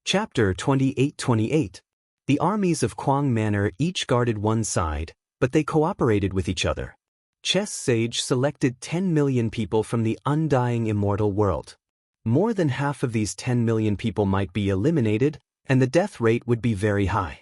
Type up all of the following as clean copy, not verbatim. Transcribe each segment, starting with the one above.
Chapter 28-28. The armies of Kwang Manor each guarded one side, but they cooperated with each other. Chess Sage selected 10 million people from the undying immortal world. More than half of these 10 million people might be eliminated, and the death rate would be very high.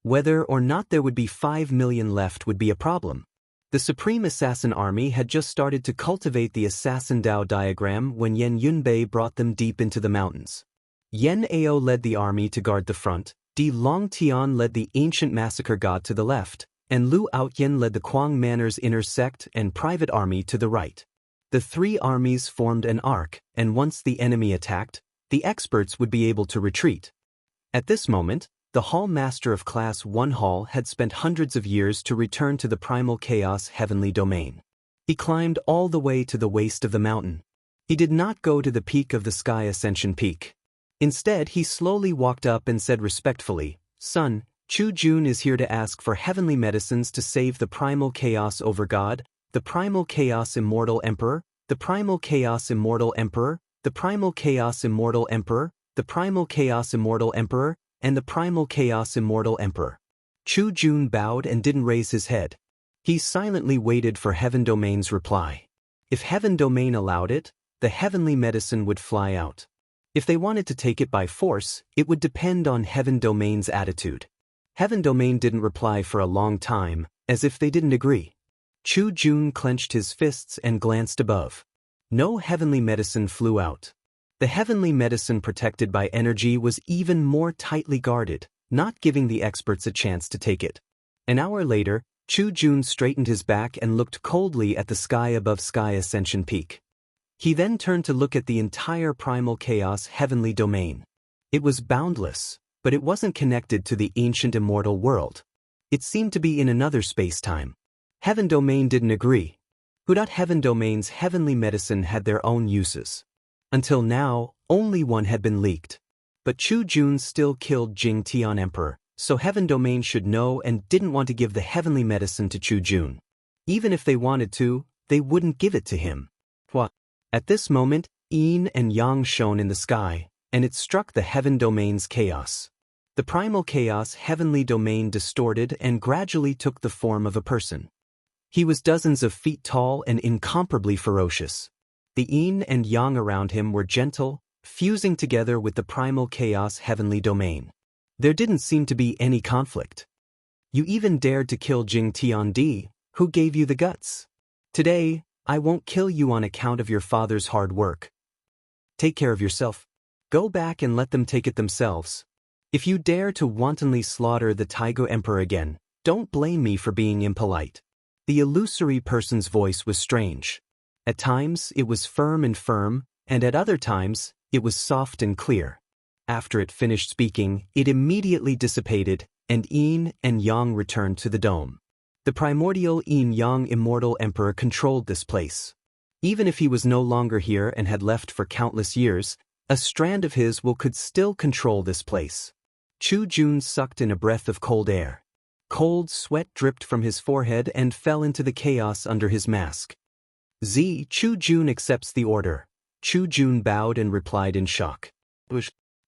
Whether or not there would be 5 million left would be a problem. The Supreme Assassin Army had just started to cultivate the Assassin Dao diagram when Yen Yunbei brought them deep into the mountains. Yen Ao led the army to guard the front, Di Long Tian led the ancient massacre god to the left, and Lu Outyen led the Kwang Manor's inner sect and private army to the right. The three armies formed an arc, and once the enemy attacked, the experts would be able to retreat. At this moment, the Hall Master of Class 1 Hall had spent hundreds of years to return to the primal chaos heavenly domain. He climbed all the way to the waist of the mountain. He did not go to the peak of the Sky Ascension Peak. Instead, he slowly walked up and said respectfully, "Son, Chu Jun is here to ask for heavenly medicines to save the primal chaos over God, the primal chaos immortal emperor, the primal chaos immortal emperor, the primal chaos immortal emperor, the primal chaos immortal emperor, and the primal chaos immortal emperor." Chu Jun bowed and didn't raise his head. He silently waited for Heaven Domain's reply. If Heaven Domain allowed it, the heavenly medicine would fly out. If they wanted to take it by force, it would depend on Heaven Domain's attitude. Heaven Domain didn't reply for a long time, as if they didn't agree. Chu Jun clenched his fists and glanced above. No heavenly medicine flew out. The heavenly medicine protected by energy was even more tightly guarded, not giving the experts a chance to take it. An hour later, Chu Jun straightened his back and looked coldly at the sky above Sky Ascension Peak. He then turned to look at the entire primal chaos heavenly domain. It was boundless, but it wasn't connected to the ancient immortal world. It seemed to be in another space-time. Heaven Domain didn't agree. Heaven Domain's heavenly medicine had their own uses. Until now, only one had been leaked. But Chu Jun still killed Jing Tian Emperor, so Heaven Domain should know and didn't want to give the heavenly medicine to Chu Jun. Even if they wanted to, they wouldn't give it to him. What? At this moment, yin and yang shone in the sky, and it struck the Heaven Domain's chaos. The primal chaos heavenly domain distorted and gradually took the form of a person. He was dozens of feet tall and incomparably ferocious. The yin and yang around him were gentle, fusing together with the primal chaos heavenly domain. There didn't seem to be any conflict. "You even dared to kill Jing Tiandi, who gave you the guts? Today, I won't kill you on account of your father's hard work. Take care of yourself. Go back and let them take it themselves. If you dare to wantonly slaughter the Taigo Emperor again, don't blame me for being impolite." The illusory person's voice was strange. At times, it was firm, and at other times, it was soft and clear. After it finished speaking, it immediately dissipated, and yin and yang returned to the dome. The primordial yin-yang immortal emperor controlled this place. Even if he was no longer here and had left for countless years, a strand of his will could still control this place. Chu Jun sucked in a breath of cold air. Cold sweat dripped from his forehead and fell into the chaos under his mask. Chu Jun accepts the order. Chu Jun bowed and replied in shock.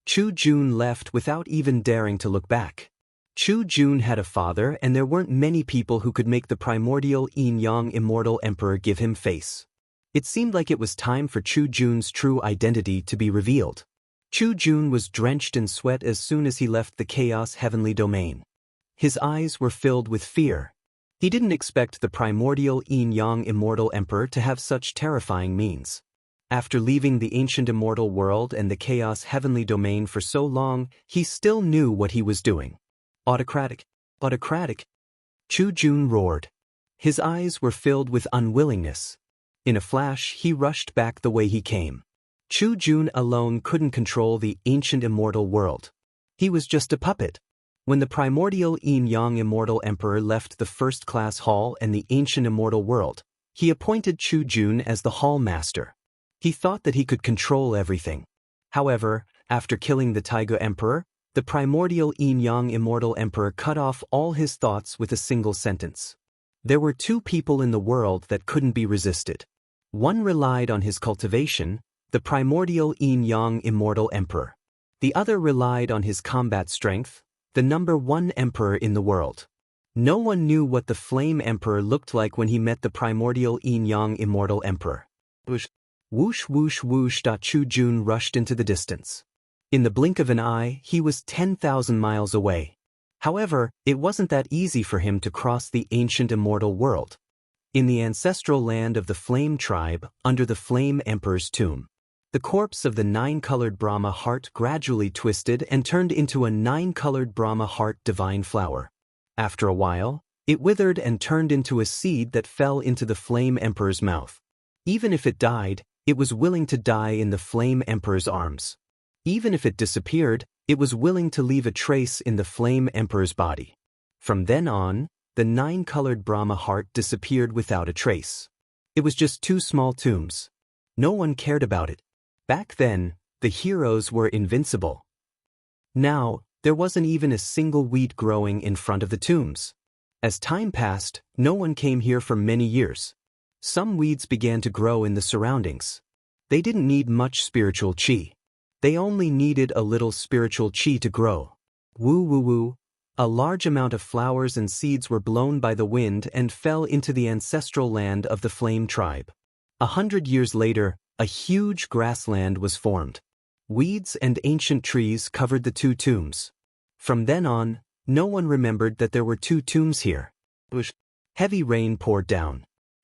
Chu Jun left without even daring to look back. Chu Jun had a father, and there weren't many people who could make the primordial yin-yang immortal emperor give him face. It seemed like it was time for Chu Jun's true identity to be revealed. Chu Jun was drenched in sweat as soon as he left the chaos heavenly domain. His eyes were filled with fear. He didn't expect the primordial yin-yang immortal emperor to have such terrifying means. After leaving the ancient immortal world and the chaos heavenly domain for so long, he still knew what he was doing. Autocratic. Chu Jun roared. His eyes were filled with unwillingness. In a flash, he rushed back the way he came. Chu Jun alone couldn't control the ancient immortal world. He was just a puppet. When the primordial yin-yang immortal emperor left the first-class hall and the ancient immortal world, he appointed Chu Jun as the hall master. He thought that he could control everything. However, after killing the Taiga Emperor, the primordial yin-yang immortal emperor cut off all his thoughts with a single sentence. There were two people in the world that couldn't be resisted. One relied on his cultivation, the primordial yin-yang immortal emperor. The other relied on his combat strength, the #1 emperor in the world. No one knew what the Flame Emperor looked like when he met the primordial Yin-Yang Immortal Emperor. Whoosh, whoosh, whoosh, whoosh. Chu Jun rushed into the distance. In the blink of an eye, he was 10,000 miles away. However, it wasn't that easy for him to cross the ancient immortal world. In the ancestral land of the Flame Tribe, under the Flame Emperor's tomb, the corpse of the 9-colored Brahma heart gradually twisted and turned into a 9-colored Brahma heart divine flower. After a while, it withered and turned into a seed that fell into the Flame Emperor's mouth. Even if it died, it was willing to die in the Flame Emperor's arms. Even if it disappeared, it was willing to leave a trace in the Flame Emperor's body. From then on, the 9-colored Brahma heart disappeared without a trace. It was just 2 small tombs. No one cared about it. Back then, the heroes were invincible. Now, there wasn't even a single weed growing in front of the tombs. As time passed, no one came here for many years. Some weeds began to grow in the surroundings. They didn't need much spiritual chi. They only needed a little spiritual chi to grow. Woo woo woo. A large amount of flowers and seeds were blown by the wind and fell into the ancestral land of the Flame Tribe. 100 years later, a huge grassland was formed. Weeds and ancient trees covered the 2 tombs. From then on, no one remembered that there were 2 tombs here. Heavy rain poured down.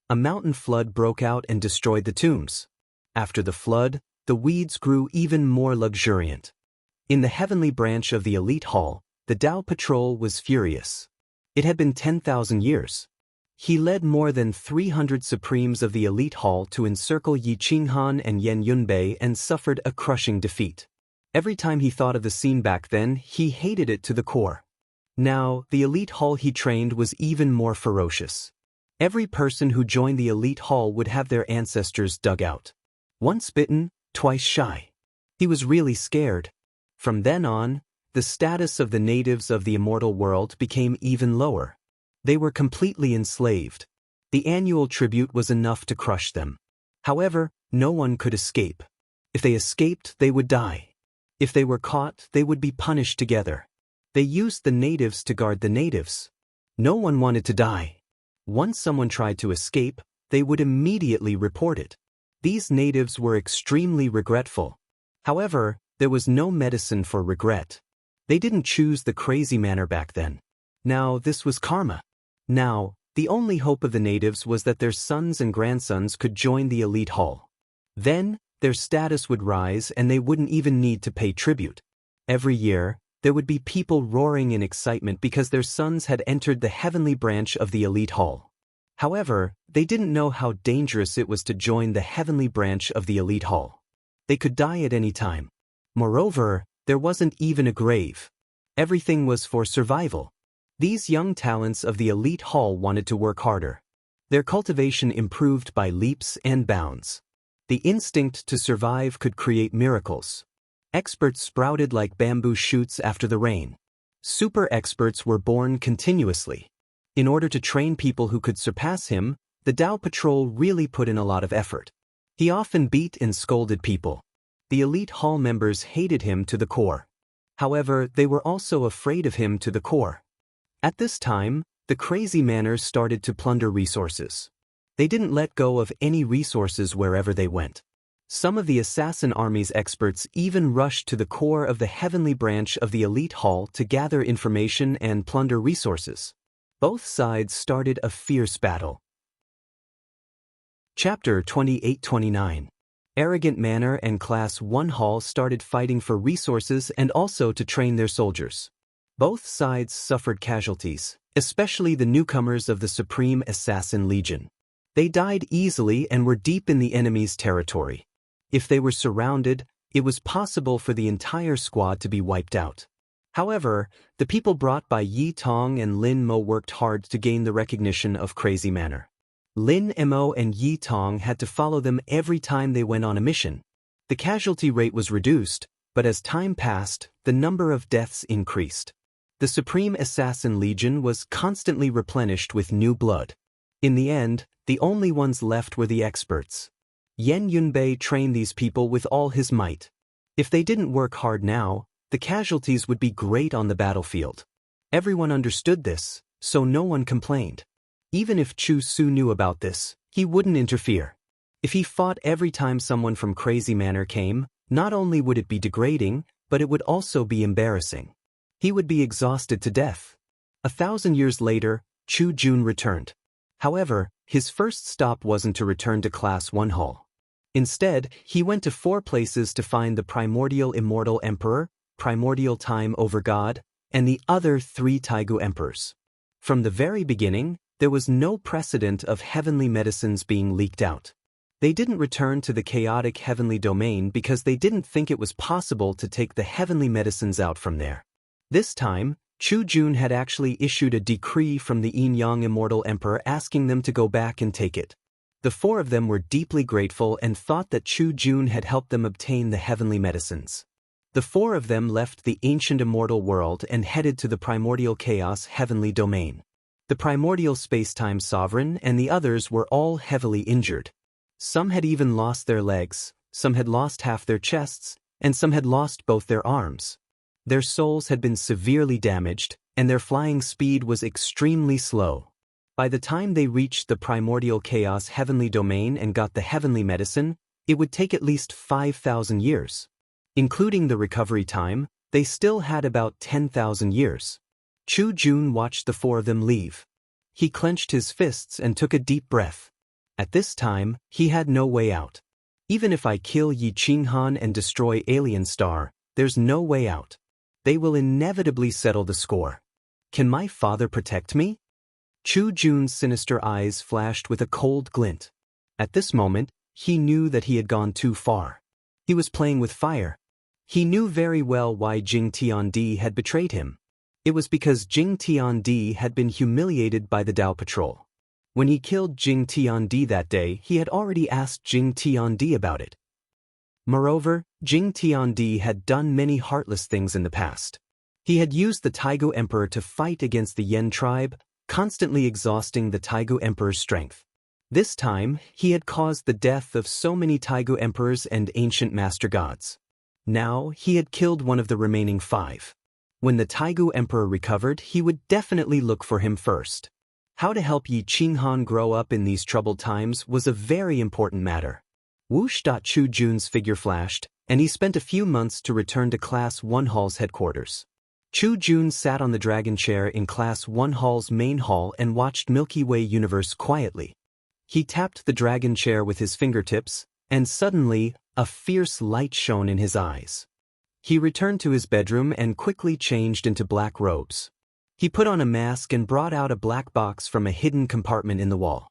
A mountain flood broke out and destroyed the tombs. After the flood, the weeds grew even more luxuriant. In the heavenly branch of the elite hall, the Tao Patrol was furious. It had been 10,000 years. He led more than 300 Supremes of the elite hall to encircle Yi Qinghan and Yan Yunbei and suffered a crushing defeat. Every time he thought of the scene back then, he hated it to the core. Now, the elite hall he trained was even more ferocious. Every person who joined the elite hall would have their ancestors dug out. Once bitten, twice shy. He was really scared. From then on, the status of the natives of the immortal world became even lower. They were completely enslaved. The annual tribute was enough to crush them. However, no one could escape. If they escaped, they would die. If they were caught, they would be punished together. They used the natives to guard the natives. No one wanted to die. Once someone tried to escape, they would immediately report it. These natives were extremely regretful. However, there was no medicine for regret. They didn't choose the crazy manner back then. Now, this was karma. Now, the only hope of the natives was that their sons and grandsons could join the elite hall. Then, their status would rise and they wouldn't even need to pay tribute. Every year, there would be people roaring in excitement because their sons had entered the heavenly branch of the elite hall. However, they didn't know how dangerous it was to join the heavenly branch of the elite hall. They could die at any time. Moreover, there wasn't even a grave. Everything was for survival. These young talents of the elite hall wanted to work harder. Their cultivation improved by leaps and bounds. The instinct to survive could create miracles. Experts sprouted like bamboo shoots after the rain. Super experts were born continuously. In order to train people who could surpass him, the Tao Patrol really put in a lot of effort. He often beat and scolded people. The elite hall members hated him to the core. However, they were also afraid of him to the core. At this time, the crazy manners started to plunder resources. They didn't let go of any resources wherever they went. Some of the assassin army's experts even rushed to the core of the heavenly branch of the elite hall to gather information and plunder resources. Both sides started a fierce battle. Chapter 28-29. Arrogant Manor and Class 1 Hall started fighting for resources and also to train their soldiers. Both sides suffered casualties, especially the newcomers of the Supreme Assassin Legion. They died easily and were deep in the enemy's territory. If they were surrounded, it was possible for the entire squad to be wiped out. However, the people brought by Yi Tong and Lin Mo worked hard to gain the recognition of Crazy Manor. Lin Mo and Yi Tong had to follow them every time they went on a mission. The casualty rate was reduced, but as time passed, the number of deaths increased. The Supreme Assassin Legion was constantly replenished with new blood. In the end, the only ones left were the experts. Yan Yunbei trained these people with all his might. If they didn't work hard now, the casualties would be great on the battlefield. Everyone understood this, so no one complained. Even if Chu Su knew about this, he wouldn't interfere. If he fought every time someone from Crazy Manor came, not only would it be degrading, but it would also be embarrassing. He would be exhausted to death. 1,000 years later, Chu Jun returned. However, his first stop wasn't to return to Class 1 Hall. Instead, he went to 4 places to find the primordial immortal emperor, primordial time over God, and the other 3 Taigu emperors. From the very beginning, there was no precedent of heavenly medicines being leaked out. They didn't return to the chaotic heavenly domain because they didn't think it was possible to take the heavenly medicines out from there. This time, Chu Jun had actually issued a decree from the Yin-Yang Immortal Emperor asking them to go back and take it. The 4 of them were deeply grateful and thought that Chu Jun had helped them obtain the heavenly medicines. The 4 of them left the ancient immortal world and headed to the primordial chaos heavenly domain. The primordial space-time sovereign and the others were all heavily injured. Some had even lost their legs, some had lost half their chests, and some had lost both their arms. Their souls had been severely damaged, and their flying speed was extremely slow. By the time they reached the primordial chaos heavenly domain and got the heavenly medicine, it would take at least 5,000 years. Including the recovery time, they still had about 10,000 years. Chu Jun watched the 4 of them leave. He clenched his fists and took a deep breath. At this time, he had no way out. Even if I kill Yi Qinghan and destroy Alien Star, there's no way out. They will inevitably settle the score. Can my father protect me? Chu Jun's sinister eyes flashed with a cold glint. At this moment, he knew that he had gone too far. He was playing with fire. He knew very well why Jing Tiandi had betrayed him. It was because Jing Tiandi had been humiliated by the Dao Patrol. When he killed Jing Tiandi that day, he had already asked Jing Tiandi about it. Moreover, Jing Tiandi had done many heartless things in the past. He had used the Taigu Emperor to fight against the Yen tribe, constantly exhausting the Taigu Emperor's strength. This time, he had caused the death of so many Taigu Emperors and ancient master gods. Now, he had killed one of the remaining 5. When the Taigu Emperor recovered, he would definitely look for him first. How to help Yi Qinghan grow up in these troubled times was a very important matter. Whoosh! Chu Jun's figure flashed, and he spent a few months to return to Class 1 Hall's headquarters. Chu Jun sat on the dragon chair in Class 1 Hall's main hall and watched Milky Way universe quietly. He tapped the dragon chair with his fingertips, and suddenly, a fierce light shone in his eyes. He returned to his bedroom and quickly changed into black robes. He put on a mask and brought out a black box from a hidden compartment in the wall.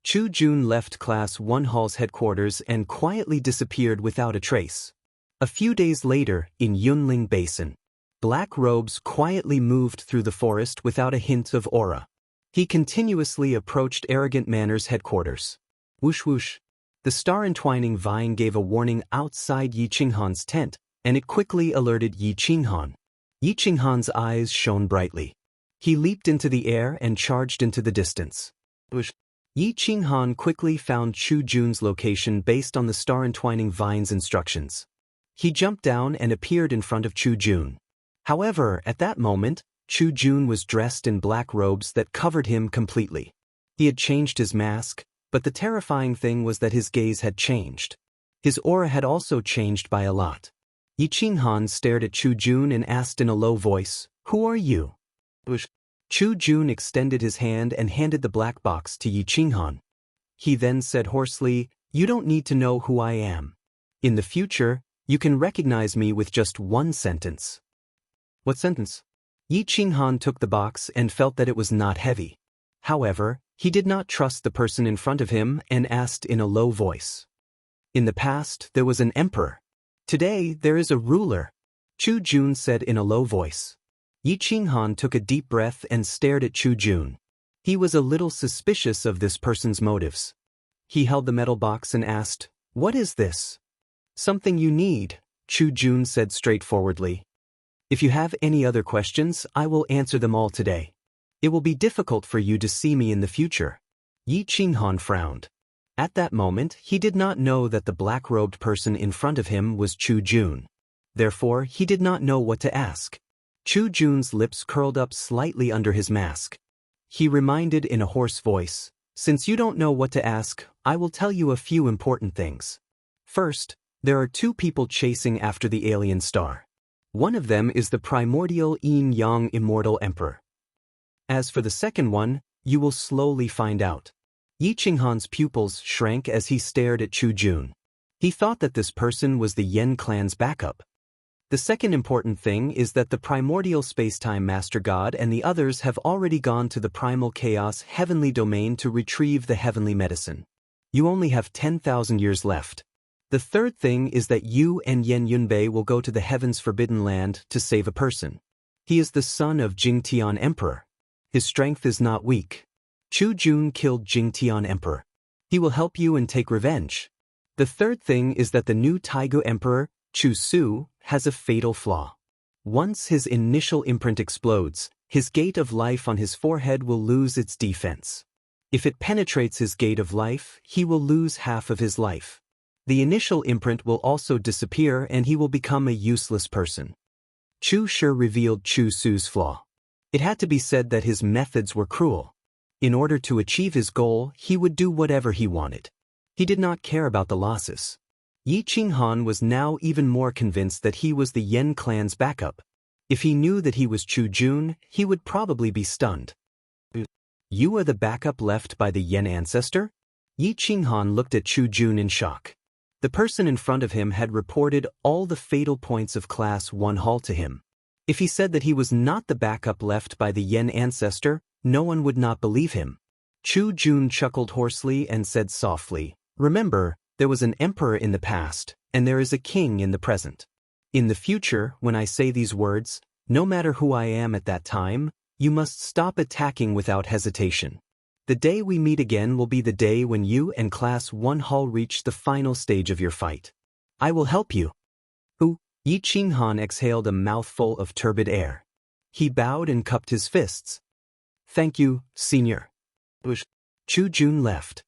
Chu Jun left Class 1 Hall's headquarters and quietly disappeared without a trace. A few days later, in Yunling Basin, black robes quietly moved through the forest without a hint of aura. He continuously approached Arrogant Manor's headquarters. Whoosh whoosh. The star-entwining vine gave a warning outside Yi Qinghan's tent, and it quickly alerted Yi Qinghan. Yi Qinghan's eyes shone brightly. He leaped into the air and charged into the distance. Whoosh. Yi Qinghan quickly found Chu Jun's location based on the star-entwining vine's instructions. He jumped down and appeared in front of Chu Jun. However, at that moment, Chu Jun was dressed in black robes that covered him completely. He had changed his mask, but the terrifying thing was that his gaze had changed. His aura had also changed by a lot. Yi Qinghan stared at Chu Jun and asked in a low voice, "Who are you?" Chu Jun extended his hand and handed the black box to Yi Qinghan. He then said hoarsely, "You don't need to know who I am. In the future, you can recognize me with just one sentence." "What sentence?" Yi Qinghan took the box and felt that it was not heavy. However, he did not trust the person in front of him and asked in a low voice. "In the past, there was an emperor. Today, there is a ruler," Chu Jun said in a low voice. Yi Qinghan took a deep breath and stared at Chu Jun. He was a little suspicious of this person's motives. He held the metal box and asked, "What is this?" "Something you need," Chu Jun said straightforwardly. "If you have any other questions, I will answer them all today. It will be difficult for you to see me in the future." Yi Qinghan frowned. At that moment, he did not know that the black-robed person in front of him was Chu Jun. Therefore, he did not know what to ask. Chu Jun's lips curled up slightly under his mask. He reminded in a hoarse voice, "Since you don't know what to ask, I will tell you a few important things. First, there are two people chasing after the alien star. One of them is the primordial yin-yang immortal emperor. As for the second one, you will slowly find out." Yi Qinghan's pupils shrank as he stared at Chu Jun. He thought that this person was the Yen clan's backup. The second important thing is that the primordial spacetime master god and the others have already gone to the primal chaos heavenly domain to retrieve the heavenly medicine. You only have 10,000 years left. The third thing is that you and Yen Yunbei will go to the heaven's forbidden land to save a person. He is the son of Jingtian Emperor. His strength is not weak. Chu Jun killed Jingtian Emperor. He will help you and take revenge. The third thing is that the new Taigu Emperor, Chu Su, has a fatal flaw. Once his initial imprint explodes, his gate of life on his forehead will lose its defense. If it penetrates his gate of life, he will lose half of his life. The initial imprint will also disappear and he will become a useless person. Chu Shi revealed Chu Su's flaw. It had to be said that his methods were cruel. In order to achieve his goal, he would do whatever he wanted. He did not care about the losses. Yi Qinghan was now even more convinced that he was the Yen clan's backup. If he knew that he was Chu Jun, he would probably be stunned. You are the backup left by the Yen ancestor? Yi Qinghan looked at Chu Jun in shock. The person in front of him had reported all the fatal points of Class 1 Hall to him. If he said that he was not the backup left by the Yen ancestor, no one would not believe him. Chu Jun chuckled hoarsely and said softly, "Remember, there was an emperor in the past, and there is a king in the present. In the future, when I say these words, no matter who I am at that time, you must stop attacking without hesitation. The day we meet again will be the day when you and Class 1 Hall reach the final stage of your fight. I will help you." Yi Qinghan exhaled a mouthful of turbid air. He bowed and cupped his fists. "Thank you, Senior." Chu Jun left.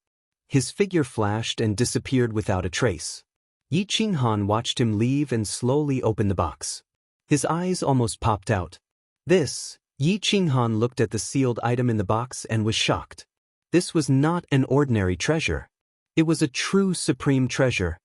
His figure flashed and disappeared without a trace. Yi Qinghan watched him leave and slowly open the box. His eyes almost popped out. Yi Qinghan looked at the sealed item in the box and was shocked. This was not an ordinary treasure. It was a true supreme treasure.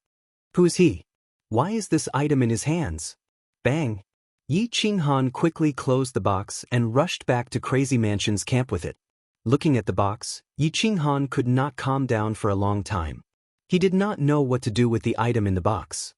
Who is he? Why is this item in his hands? Bang! Yi Qinghan quickly closed the box and rushed back to Crazy Mansion's camp with it. Looking at the box, Yi Qinghan could not calm down for a long time. He did not know what to do with the item in the box.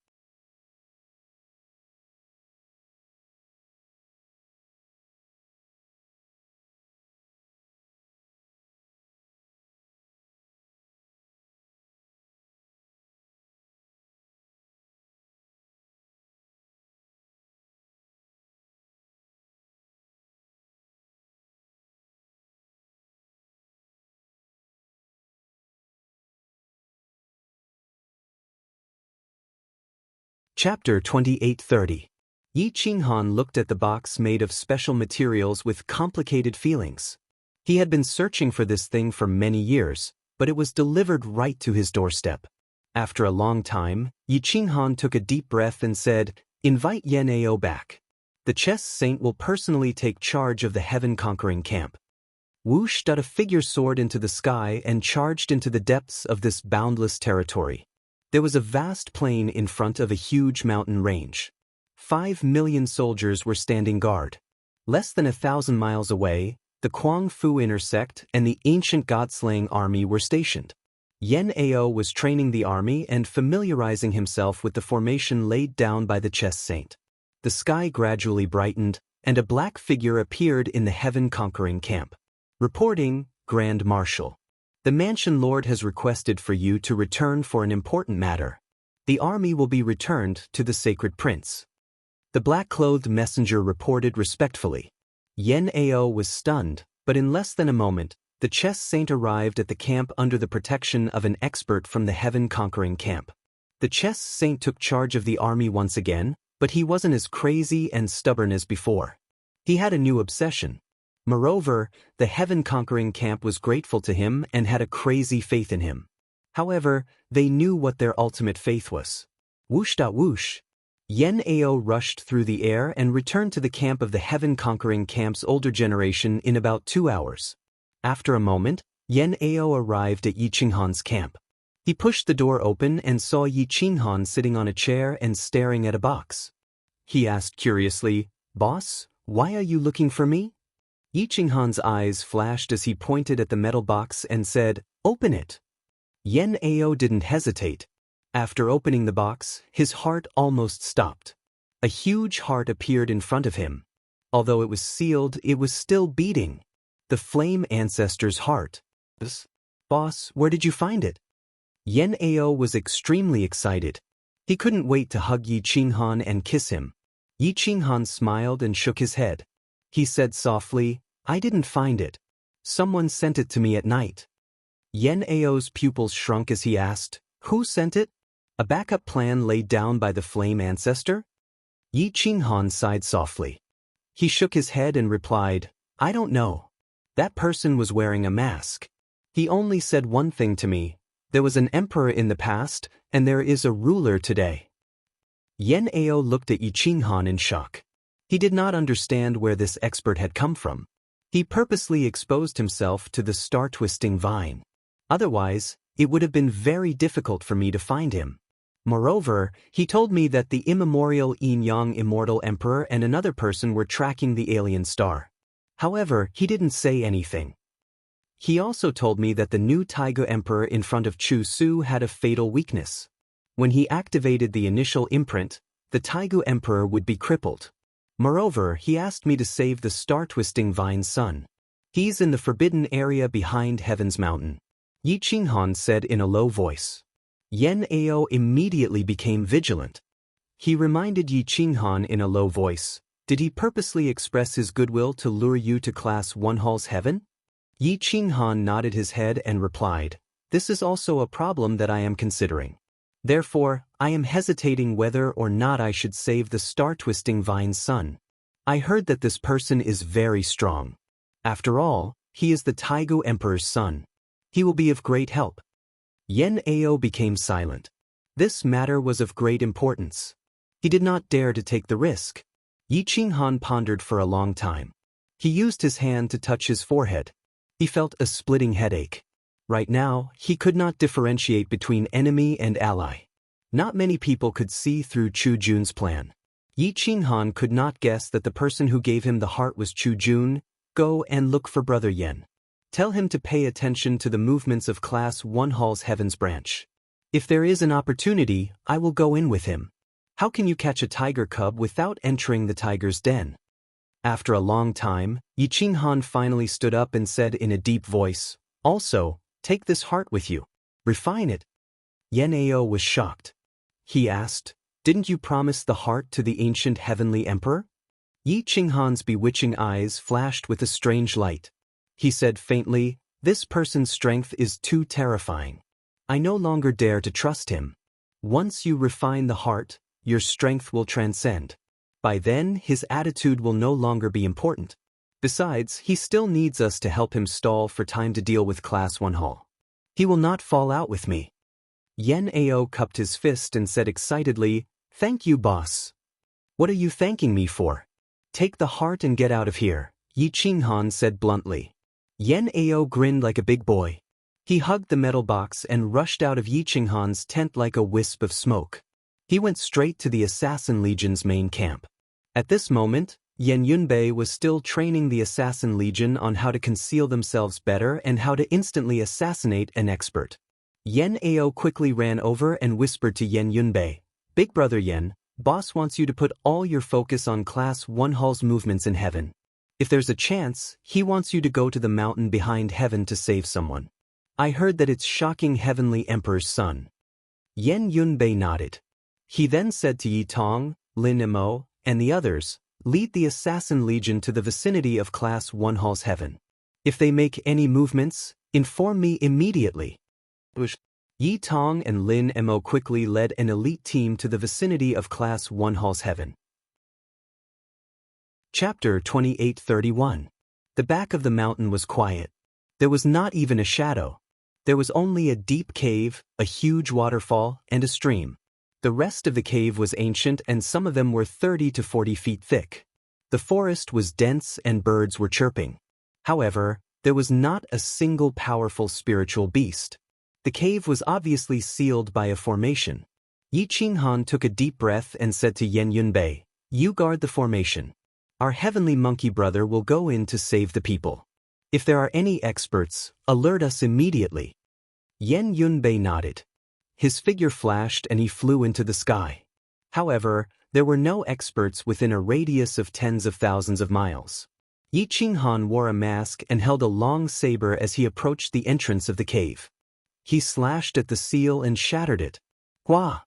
Chapter 28:30. Yi Qinghan looked at the box made of special materials with complicated feelings. He had been searching for this thing for many years, but it was delivered right to his doorstep. After a long time, Yi Qinghan took a deep breath and said, "Invite Yen Ao back. The chess saint will personally take charge of the heaven-conquering camp." Wu shot a figure soared into the sky and charged into the depths of this boundless territory. There was a vast plain in front of a huge mountain range. 5 million soldiers were standing guard. Less than 1,000 miles away, the Kuang Fu intersect and the ancient god-slaying army were stationed. Yen Ao was training the army and familiarizing himself with the formation laid down by the chess saint. The sky gradually brightened, and a black figure appeared in the heaven-conquering camp. Reporting, Grand Marshal. The Mansion Lord has requested for you to return for an important matter. The army will be returned to the Sacred Prince. The black-clothed messenger reported respectfully. Yen Ao was stunned, but in less than a moment, the chess saint arrived at the camp under the protection of an expert from the heaven-conquering camp. The chess saint took charge of the army once again, but he wasn't as crazy and stubborn as before. He had a new obsession. Moreover, the heaven-conquering camp was grateful to him and had a crazy faith in him. However, they knew what their ultimate faith was. Whoosh-da-whoosh. Yen Ao rushed through the air and returned to the camp of the heaven-conquering camp's older generation in about 2 hours. After a moment, Yen Ao arrived at Yi Qinghan's camp. He pushed the door open and saw Yi Qinghan sitting on a chair and staring at a box. He asked curiously, "Boss, why are you looking for me?" Yi Qinghan's eyes flashed as he pointed at the metal box and said, "Open it." Yen Ao didn't hesitate. After opening the box, his heart almost stopped. A huge heart appeared in front of him. Although it was sealed, it was still beating. The flame ancestor's heart. "Boss, where did you find it?" Yen Ao was extremely excited. He couldn't wait to hug Yi Qinghan and kiss him. Yi Qinghan smiled and shook his head. He said softly, "I didn't find it. Someone sent it to me at night." Yen Ao's pupils shrunk as he asked, "Who sent it? A backup plan laid down by the flame ancestor?" Yi Qinghan sighed softly. He shook his head and replied, "I don't know. That person was wearing a mask. He only said one thing to me. There was an emperor in the past, and there is a ruler today." Yen Ao looked at Yi Qinghan in shock. He did not understand where this expert had come from. He purposely exposed himself to the star-twisting vine. Otherwise, it would have been very difficult for me to find him. Moreover, he told me that the immemorial Yin-Yang immortal emperor and another person were tracking the alien star. However, he didn't say anything. He also told me that the new Taiga Emperor in front of Chu Su had a fatal weakness. When he activated the initial imprint, the Taiga Emperor would be crippled. Moreover, he asked me to save the star-twisting vine's son. He's in the forbidden area behind Heaven's Mountain. Yi Qinghan said in a low voice. Yen Ao immediately became vigilant. He reminded Yi Qinghan in a low voice, "Did he purposely express his goodwill to lure you to Class 1 Hall's heaven?" Yi Qinghan nodded his head and replied, "This is also a problem that I am considering. Therefore, I am hesitating whether or not I should save the star-twisting vine's son. I heard that this person is very strong. After all, he is the Taiga Emperor's son. He will be of great help." Yen Ao became silent. This matter was of great importance. He did not dare to take the risk. Yi Qinghan pondered for a long time. He used his hand to touch his forehead. He felt a splitting headache. Right now, he could not differentiate between enemy and ally. Not many people could see through Chu Jun's plan. Yi Qinghan could not guess that the person who gave him the heart was Chu Jun. "Go and look for Brother Yen. Tell him to pay attention to the movements of Class 1 Hall's Heavens branch. If there is an opportunity, I will go in with him. How can you catch a tiger cub without entering the tiger's den?" After a long time, Yi Qinghan finally stood up and said in a deep voice, "Also, take this heart with you. Refine it." Yen Ao was shocked. He asked, "Didn't you promise the heart to the ancient heavenly emperor?" Yi Qinghan's bewitching eyes flashed with a strange light. He said faintly, "This person's strength is too terrifying. I no longer dare to trust him. Once you refine the heart, your strength will transcend. By then, his attitude will no longer be important. Besides, he still needs us to help him stall for time to deal with Class 1 Hall. He will not fall out with me." Yen Ao cupped his fist and said excitedly, "Thank you, boss." "What are you thanking me for? Take the heart and get out of here," Yi Qinghan said bluntly. Yen Ao grinned like a big boy. He hugged the metal box and rushed out of Yi Qinghan's tent like a wisp of smoke. He went straight to the Assassin Legion's main camp. At this moment, Yen Yunbei was still training the Assassin Legion on how to conceal themselves better and how to instantly assassinate an expert. Yen Ao quickly ran over and whispered to Yen Yunbei, "Big Brother Yen, boss wants you to put all your focus on Class 1 Hall's movements in heaven. If there's a chance, he wants you to go to the mountain behind heaven to save someone. I heard that it's shocking heavenly emperor's son." Yen Yunbei nodded. He then said to Yi Tong, Lin Mo, and the others, "Lead the Assassin Legion to the vicinity of Class 1 Hall's heaven. If they make any movements, inform me immediately." Yi Tong and Lin Mo quickly led an elite team to the vicinity of Class 1 Hall's heaven. Chapter 28:31. The back of the mountain was quiet. There was not even a shadow. There was only a deep cave, a huge waterfall, and a stream. The rest of the cave was ancient and some of them were 30 to 40 feet thick. The forest was dense and birds were chirping. However, there was not a single powerful spiritual beast. The cave was obviously sealed by a formation. Yi Qinghan took a deep breath and said to Yan Yunbei, "You guard the formation. Our heavenly monkey brother will go in to save the people. If there are any experts, alert us immediately." Yan Yunbei nodded. His figure flashed and he flew into the sky. However, there were no experts within a radius of tens of thousands of miles. Yi Qinghan wore a mask and held a long saber as he approached the entrance of the cave. He slashed at the seal and shattered it. Hua!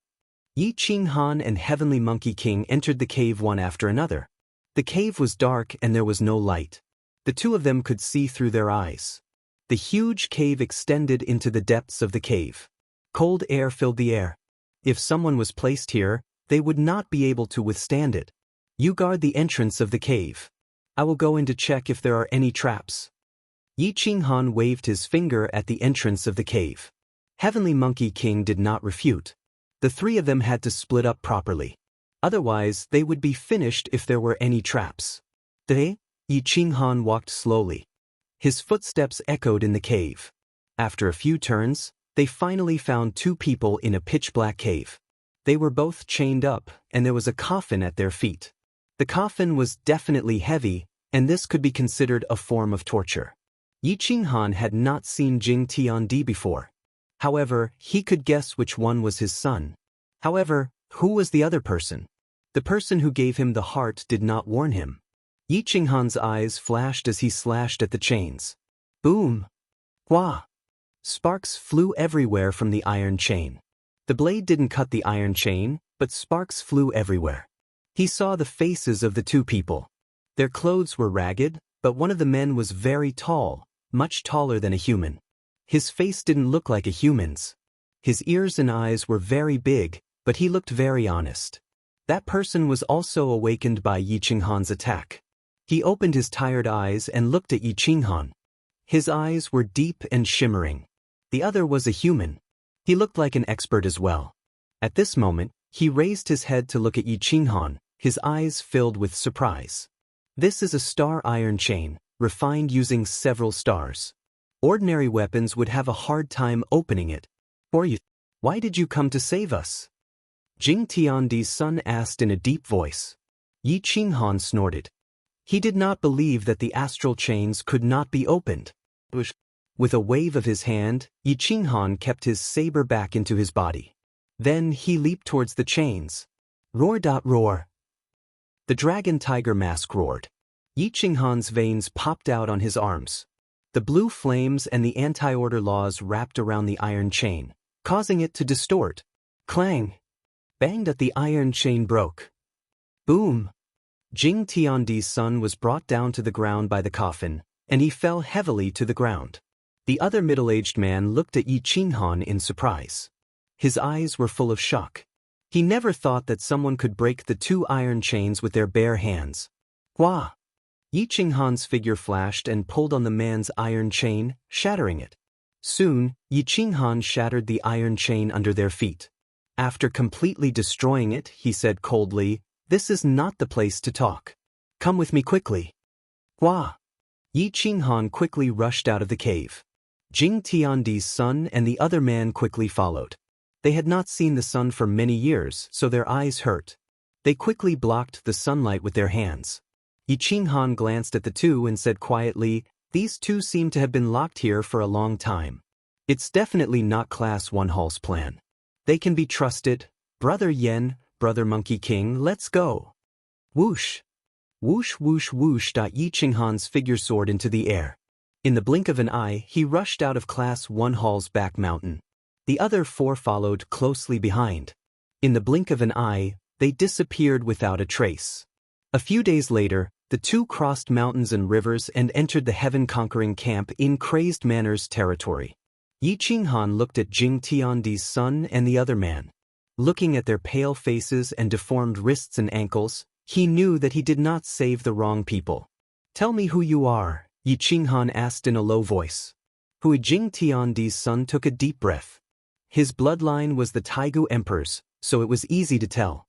Yi Qinghan and Heavenly Monkey King entered the cave one after another. The cave was dark and there was no light. The two of them could see through their eyes. The huge cave extended into the depths of the cave. Cold air filled the air. If someone was placed here, they would not be able to withstand it. You guard the entrance of the cave. I will go in to check if there are any traps. Yi Qinghan waved his finger at the entrance of the cave. Heavenly Monkey King did not refute. The three of them had to split up properly. Otherwise, they would be finished if there were any traps. Yi Qinghan walked slowly. His footsteps echoed in the cave. After a few turns, they finally found two people in a pitch-black cave. They were both chained up, and there was a coffin at their feet. The coffin was definitely heavy, and this could be considered a form of torture. Yi Qinghan had not seen Jing Tiandi before. However, he could guess which one was his son. However, who was the other person? The person who gave him the heart did not warn him. Yi Qinghan's eyes flashed as he slashed at the chains. Boom! Hua! Sparks flew everywhere from the iron chain. The blade didn't cut the iron chain, but sparks flew everywhere. He saw the faces of the two people. Their clothes were ragged, but one of the men was very tall, much taller than a human. His face didn't look like a human's. His ears and eyes were very big, but he looked very honest. That person was also awakened by Yi Qinghan's attack. He opened his tired eyes and looked at Yi Qinghan. His eyes were deep and shimmering. The other was a human. He looked like an expert as well. At this moment, he raised his head to look at Yi Qinghan, his eyes filled with surprise. This is a star iron chain, refined using several stars. Ordinary weapons would have a hard time opening it. Why did you come to save us? Jing Tiandi's son asked in a deep voice. Yi Qinghan snorted. He did not believe that the astral chains could not be opened. With a wave of his hand, Yi Qinghan kept his saber back into his body. Then he leaped towards the chains. Roar! Roar! The dragon tiger mask roared. Yi Qinghan's veins popped out on his arms. The blue flames and the anti-order laws wrapped around the iron chain, causing it to distort. Clang! Banged at the iron chain broke. Boom! Jing Tiandi's son was brought down to the ground by the coffin, and he fell heavily to the ground. The other middle-aged man looked at Yi Qinghan in surprise. His eyes were full of shock. He never thought that someone could break the two iron chains with their bare hands. Hua! Yi Qinghan's figure flashed and pulled on the man's iron chain, shattering it. Soon, Yi Qinghan shattered the iron chain under their feet. After completely destroying it, he said coldly, "This is not the place to talk. Come with me quickly." Hua! Yi Qinghan quickly rushed out of the cave. Jing Tiandi's son and the other man quickly followed. They had not seen the sun for many years, so their eyes hurt. They quickly blocked the sunlight with their hands. Yi Qinghan glanced at the two and said quietly, "These two seem to have been locked here for a long time. It's definitely not Class 1 Hall's plan. They can be trusted. Brother Yen, Brother Monkey King, let's go." Whoosh! Whoosh whoosh whoosh! Yi Qinghan's figure soared into the air. In the blink of an eye, he rushed out of Class 1 Hall's back mountain. The other four followed closely behind. In the blink of an eye, they disappeared without a trace. A few days later, the two crossed mountains and rivers and entered the heaven-conquering camp in Crazed Manor's territory. Yi Qinghan looked at Jing Tiandi's son and the other man. Looking at their pale faces and deformed wrists and ankles, he knew that he did not save the wrong people. "Tell me who you are," Yi Qinghan asked in a low voice. Hui Jing Tiandi's son took a deep breath. His bloodline was the Taigu Emperor's, so it was easy to tell.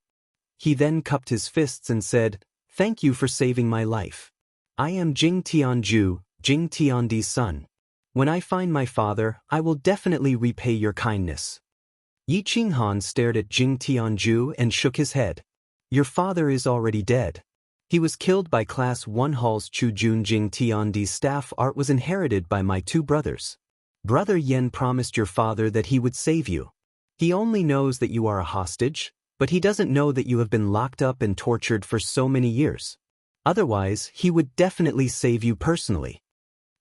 He then cupped his fists and said, "Thank you for saving my life. I am Jing Tianju, Jing Tiandi's son. When I find my father, I will definitely repay your kindness." Yi Qinghan stared at Jing Tianju and shook his head. "Your father is already dead. He was killed by Class 1 Hall's Chu Jun. Jing Tiandi's staff art was inherited by my two brothers. Brother Yen promised your father that he would save you. He only knows that you are a hostage, but he doesn't know that you have been locked up and tortured for so many years. Otherwise, he would definitely save you personally."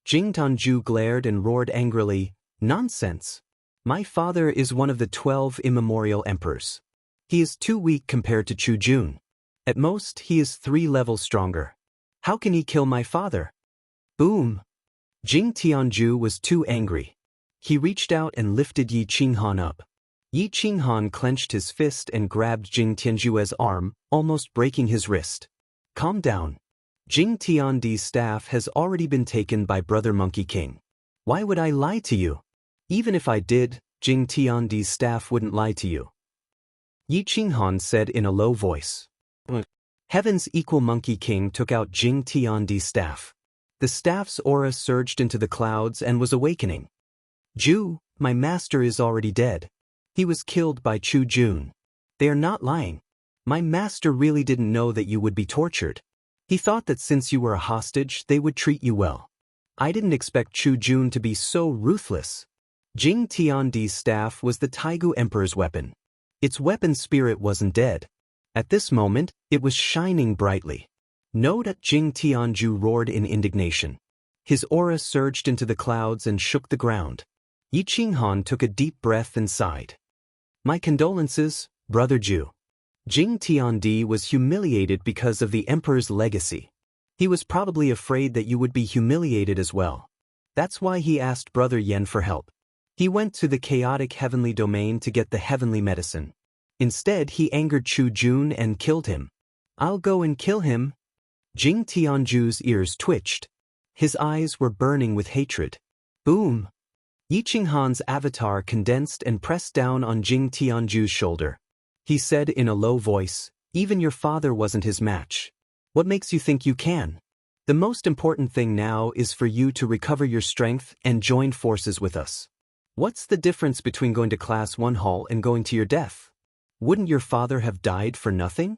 Jing Tianju glared and roared angrily, "Nonsense! My father is one of the 12 immemorial emperors. He is too weak compared to Chu Jun. At most, he is 3 levels stronger. How can he kill my father?" Boom! Jing Tianju was too angry. He reached out and lifted Yi Qinghan up. Yi Qinghan clenched his fist and grabbed Jing Tianju's arm, almost breaking his wrist. "Calm down. Jing Tiandi's staff has already been taken by Brother Monkey King. Why would I lie to you? Even if I did, Jing Tiandi's staff wouldn't lie to you," Yi Qinghan said in a low voice. Heaven's equal Monkey King took out Jing Tiandi's staff. The staff's aura surged into the clouds and was awakening. "Ju, my master is already dead. He was killed by Chu Jun. They are not lying. My master really didn't know that you would be tortured. He thought that since you were a hostage, they would treat you well. I didn't expect Chu Jun to be so ruthless." Jing Tiandi's staff was the Taigu Emperor's weapon. Its weapon spirit wasn't dead. At this moment, it was shining brightly. "No!" Jing Tianju roared in indignation. His aura surged into the clouds and shook the ground. Yi Qinghan took a deep breath and sighed. "My condolences, Brother Ju." Jing Tiandi was humiliated because of the Emperor's legacy. He was probably afraid that you would be humiliated as well. That's why he asked Brother Yen for help. He went to the chaotic heavenly domain to get the heavenly medicine. Instead, he angered Chu Jun and killed him. "I'll go and kill him." Jing Tianju's ears twitched. His eyes were burning with hatred. Boom! Yi Qinghan's avatar condensed and pressed down on Jing Tianju's shoulder. He said in a low voice, "Even your father wasn't his match. What makes you think you can? The most important thing now is for you to recover your strength and join forces with us. What's the difference between going to Class 1 Hall and going to your death? Wouldn't your father have died for nothing?"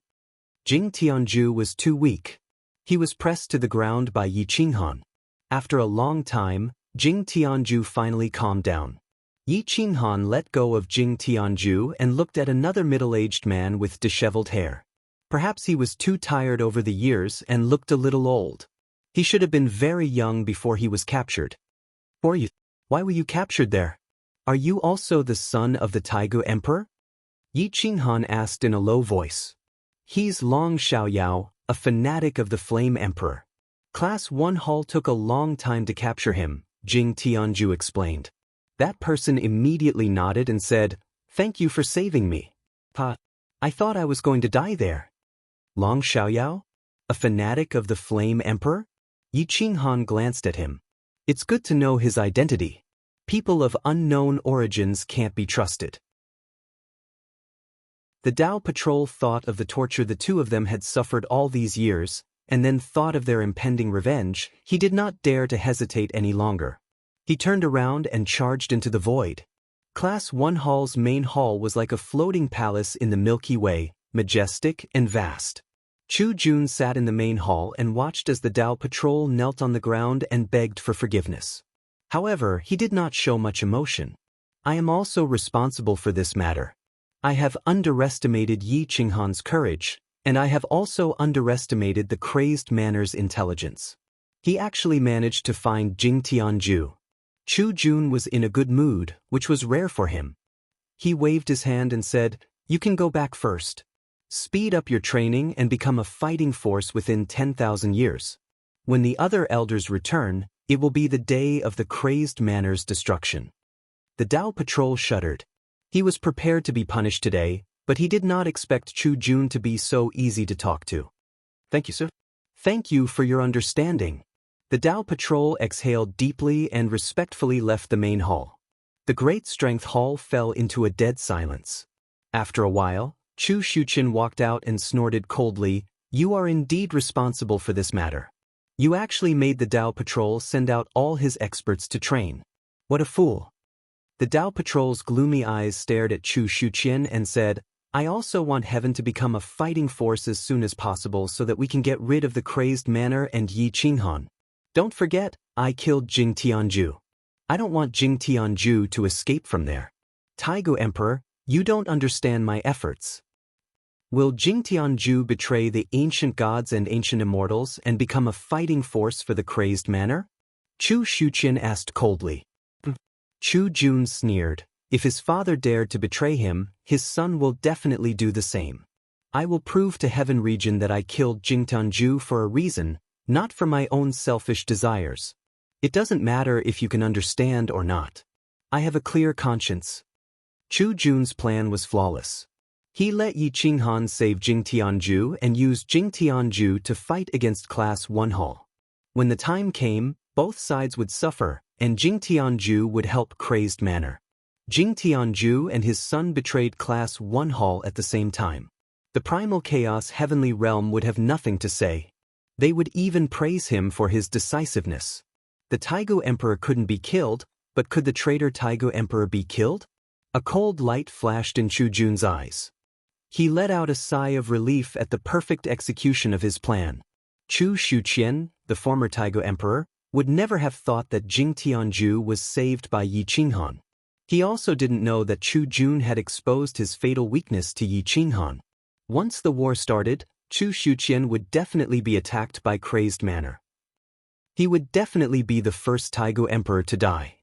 Jing Tianju was too weak. He was pressed to the ground by Yi Qinghan. After a long time, Jing Tianju finally calmed down. Yi Qinghan let go of Jing Tianju and looked at another middle-aged man with disheveled hair. Perhaps he was too tired over the years and looked a little old. He should have been very young before he was captured. Why were you captured there? Are you also the son of the Taigu Emperor?" Yi Qinghan asked in a low voice. "He's Long Xiaoyao, a fanatic of the Flame Emperor. Class 1 Hall took a long time to capture him," Jing Tianju explained. That person immediately nodded and said, "Thank you for saving me. I thought I was going to die there." "Long Xiaoyao? A fanatic of the Flame Emperor?" Yi Qinghan glanced at him. "It's good to know his identity. People of unknown origins can't be trusted." The Dao Patrol thought of the torture the two of them had suffered all these years, and then thought of their impending revenge. He did not dare to hesitate any longer. He turned around and charged into the void. Class 1 Hall's main hall was like a floating palace in the Milky Way, majestic and vast. Chu Jun sat in the main hall and watched as the Dao Patrol knelt on the ground and begged for forgiveness. However, he did not show much emotion. "I am also responsible for this matter. I have underestimated Yi Qinghan's courage, and I have also underestimated the crazed manner's intelligence. He actually managed to find Jing Tianju." Chu Jun was in a good mood, which was rare for him. He waved his hand and said, "You can go back first. Speed up your training and become a fighting force within 10,000 years. When the other elders return, it will be the day of the crazed manner's destruction." The Dao Patrol shuddered. He was prepared to be punished today, but he did not expect Chu Jun to be so easy to talk to. "Thank you, sir. Thank you for your understanding." The Tao patrol exhaled deeply and respectfully left the main hall. The great strength hall fell into a dead silence. After a while, Chu Shuqian walked out and snorted coldly, "You are indeed responsible for this matter. You actually made the Tao patrol send out all his experts to train. What a fool." The Tao patrol's gloomy eyes stared at Chu Shuqian and said, "I also want heaven to become a fighting force as soon as possible so that we can get rid of the crazed manor and Yi Qinghan. Don't forget, I killed Jing Tianju. I don't want Jing Tianju to escape from there. Taigu Emperor, you don't understand my efforts. Will Jing Tianju betray the ancient gods and ancient immortals and become a fighting force for the crazed manor?" Chu Shuqian asked coldly. Chu Jun sneered. If his father dared to betray him, his son will definitely do the same. I will prove to Heaven Region that I killed Jing Tianju for a reason, not for my own selfish desires. It doesn't matter if you can understand or not. I have a clear conscience. Chu Jun's plan was flawless. He let Yi Qinghan save Jing Tianju and used Jing Tianju to fight against Class 1 Hall. When the time came, both sides would suffer, and Jing Tianju would help crazed manor. Jing Tianju and his son betrayed Class 1 Hall at the same time. The primal chaos heavenly realm would have nothing to say. They would even praise him for his decisiveness. The Taigu Emperor couldn't be killed, but could the traitor Taigu Emperor be killed? A cold light flashed in Chu Jun's eyes. He let out a sigh of relief at the perfect execution of his plan. Chu Shuqian, the former Taigu Emperor, would never have thought that Jing Tianju was saved by Yi Qinghan. He also didn't know that Chu Jun had exposed his fatal weakness to Yi Qinghan. Once the war started, Chu Shuqian would definitely be attacked by crazed manor. He would definitely be the first Taigu Emperor to die.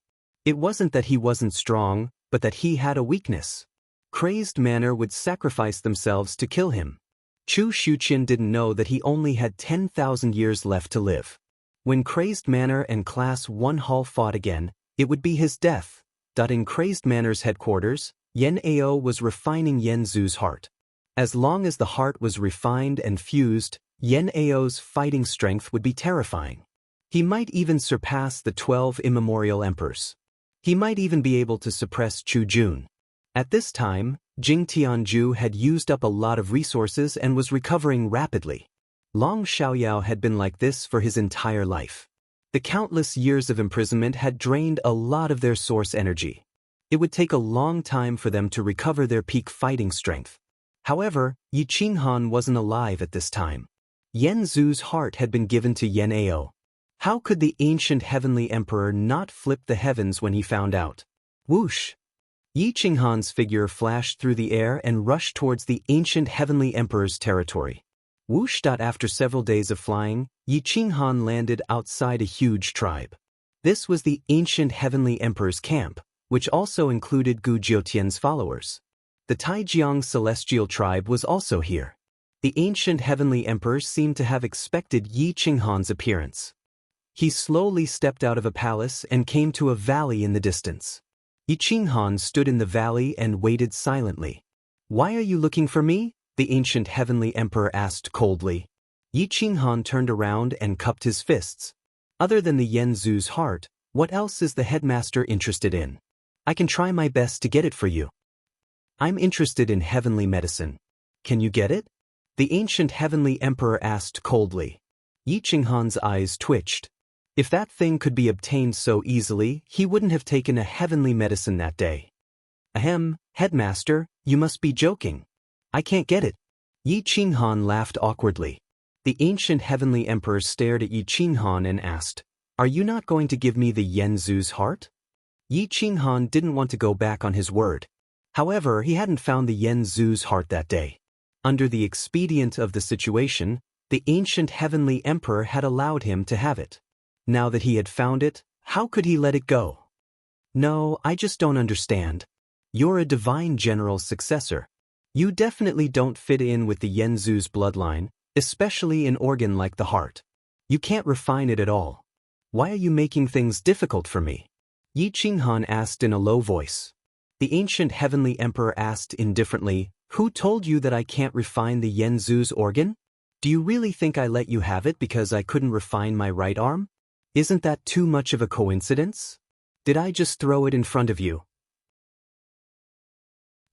It wasn't that he wasn't strong, but that he had a weakness. Crazed manor would sacrifice themselves to kill him. Chu Shuqian didn't know that he only had 10,000 years left to live. When Crazed Manor and Class 1 Hall fought again, it would be his death. In Crazed Manor's headquarters, Yen Ao was refining Yen Zhu's heart. As long as the heart was refined and fused, Yen Ao's fighting strength would be terrifying. He might even surpass the 12 immemorial emperors. He might even be able to suppress Chu Jun. At this time, Jing Tianju had used up a lot of resources and was recovering rapidly. Long Xiaoyao had been like this for his entire life. The countless years of imprisonment had drained a lot of their source energy. It would take a long time for them to recover their peak fighting strength. However, Yi Qinghan wasn't alive at this time. Yen Zhu's heart had been given to Yen Ao. How could the ancient heavenly emperor not flip the heavens when he found out? Whoosh! Yi Qinghan's figure flashed through the air and rushed towards the ancient heavenly emperor's territory. Whoosh! After several days of flying, Yi Qinghan landed outside a huge tribe. This was the ancient heavenly emperor's camp, which also included Gu Jiutian's followers. The Taijiang celestial tribe was also here. The ancient heavenly emperor seemed to have expected Yi Qinghan's appearance. He slowly stepped out of a palace and came to a valley in the distance. Yi Qinghan stood in the valley and waited silently. "Why are you looking for me?" the ancient heavenly emperor asked coldly. Yi Qinghan turned around and cupped his fists. "Other than the Yen Zhu's heart, what else is the headmaster interested in? I can try my best to get it for you." "I'm interested in heavenly medicine. Can you get it?" the ancient heavenly emperor asked coldly. Yi Qinghan's eyes twitched. If that thing could be obtained so easily, he wouldn't have taken a heavenly medicine that day. "Ahem, headmaster, you must be joking. I can't get it." Yi Qinghan laughed awkwardly. The ancient heavenly emperor stared at Yi Qinghan and asked, "Are you not going to give me the Yen Zhu's heart?" Yi Qinghan didn't want to go back on his word. However, he hadn't found the Yen Zhu's heart that day. Under the expedient of the situation, the ancient heavenly emperor had allowed him to have it. Now that he had found it, how could he let it go? "No, I just don't understand. You're a divine general's successor. You definitely don't fit in with the Yen Zhu's bloodline, especially an organ like the heart. You can't refine it at all. Why are you making things difficult for me?" Yi Qinghan asked in a low voice. The ancient heavenly emperor asked indifferently, "Who told you that I can't refine the Yen Zhu's organ? Do you really think I let you have it because I couldn't refine my right arm?" Isn't that too much of a coincidence? Did I just throw it in front of you?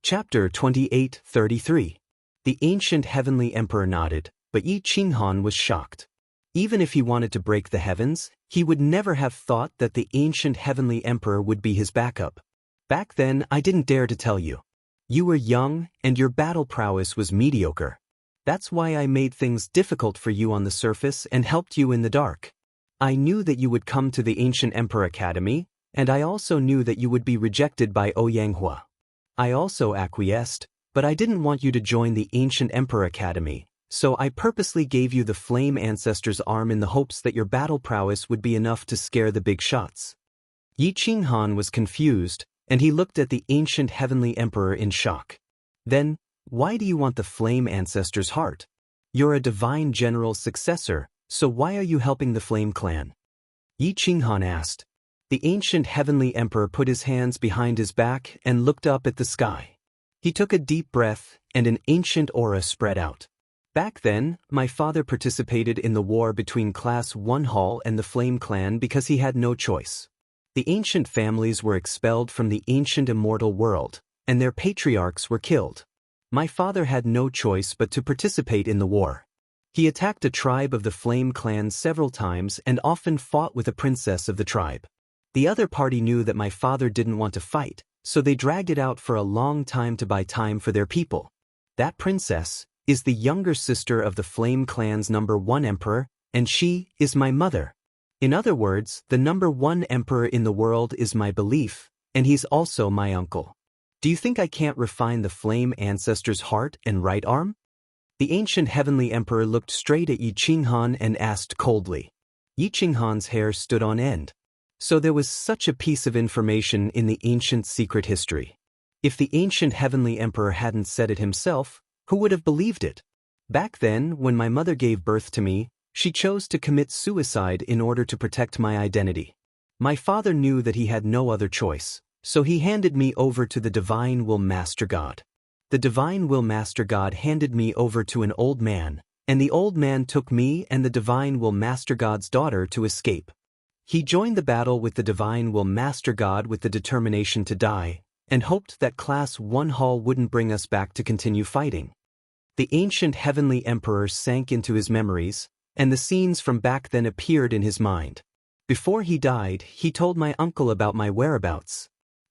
Chapter 28:33. The ancient heavenly emperor nodded, but Yi Qinghan was shocked. Even if he wanted to break the heavens, he would never have thought that the ancient heavenly emperor would be his backup. Back then, I didn't dare to tell you. You were young, and your battle prowess was mediocre. That's why I made things difficult for you on the surface and helped you in the dark. I knew that you would come to the Ancient Emperor Academy, and I also knew that you would be rejected by Oyanghua. I also acquiesced, but I didn't want you to join the Ancient Emperor Academy, so I purposely gave you the Flame Ancestor's arm in the hopes that your battle prowess would be enough to scare the big shots. Yi Qinghan was confused, and he looked at the Ancient Heavenly Emperor in shock. Then, why do you want the Flame Ancestor's heart? You're a divine general's successor, so why are you helping the Flame Clan? Yi Qinghan asked. The Ancient Heavenly Emperor put his hands behind his back and looked up at the sky. He took a deep breath, and an ancient aura spread out. Back then, my father participated in the war between Class 1 Hall and the Flame Clan because he had no choice. The ancient families were expelled from the ancient immortal world, and their patriarchs were killed. My father had no choice but to participate in the war. He attacked a tribe of the Flame Clan several times and often fought with a princess of the tribe. The other party knew that my father didn't want to fight, so they dragged it out for a long time to buy time for their people. That princess is the younger sister of the Flame Clan's #1 emperor, and she is my mother. In other words, the #1 emperor in the world is my belief, and he's also my uncle. Do you think I can't refine the Flame Ancestor's heart and right arm? The ancient heavenly emperor looked straight at Yi Qinghan and asked coldly. Yi Qinghan's hair stood on end. So there was such a piece of information in the ancient secret history. If the ancient heavenly emperor hadn't said it himself, who would have believed it? Back then, when my mother gave birth to me, she chose to commit suicide in order to protect my identity. My father knew that he had no other choice, so he handed me over to the Divine Will Master God. The Divine Will Master God handed me over to an old man, and the old man took me and the Divine Will Master God's daughter to escape. He joined the battle with the Divine Will Master God with the determination to die, and hoped that Class 1 Hall wouldn't bring us back to continue fighting. The ancient heavenly emperor sank into his memories, and the scenes from back then appeared in his mind. Before he died, he told my uncle about my whereabouts.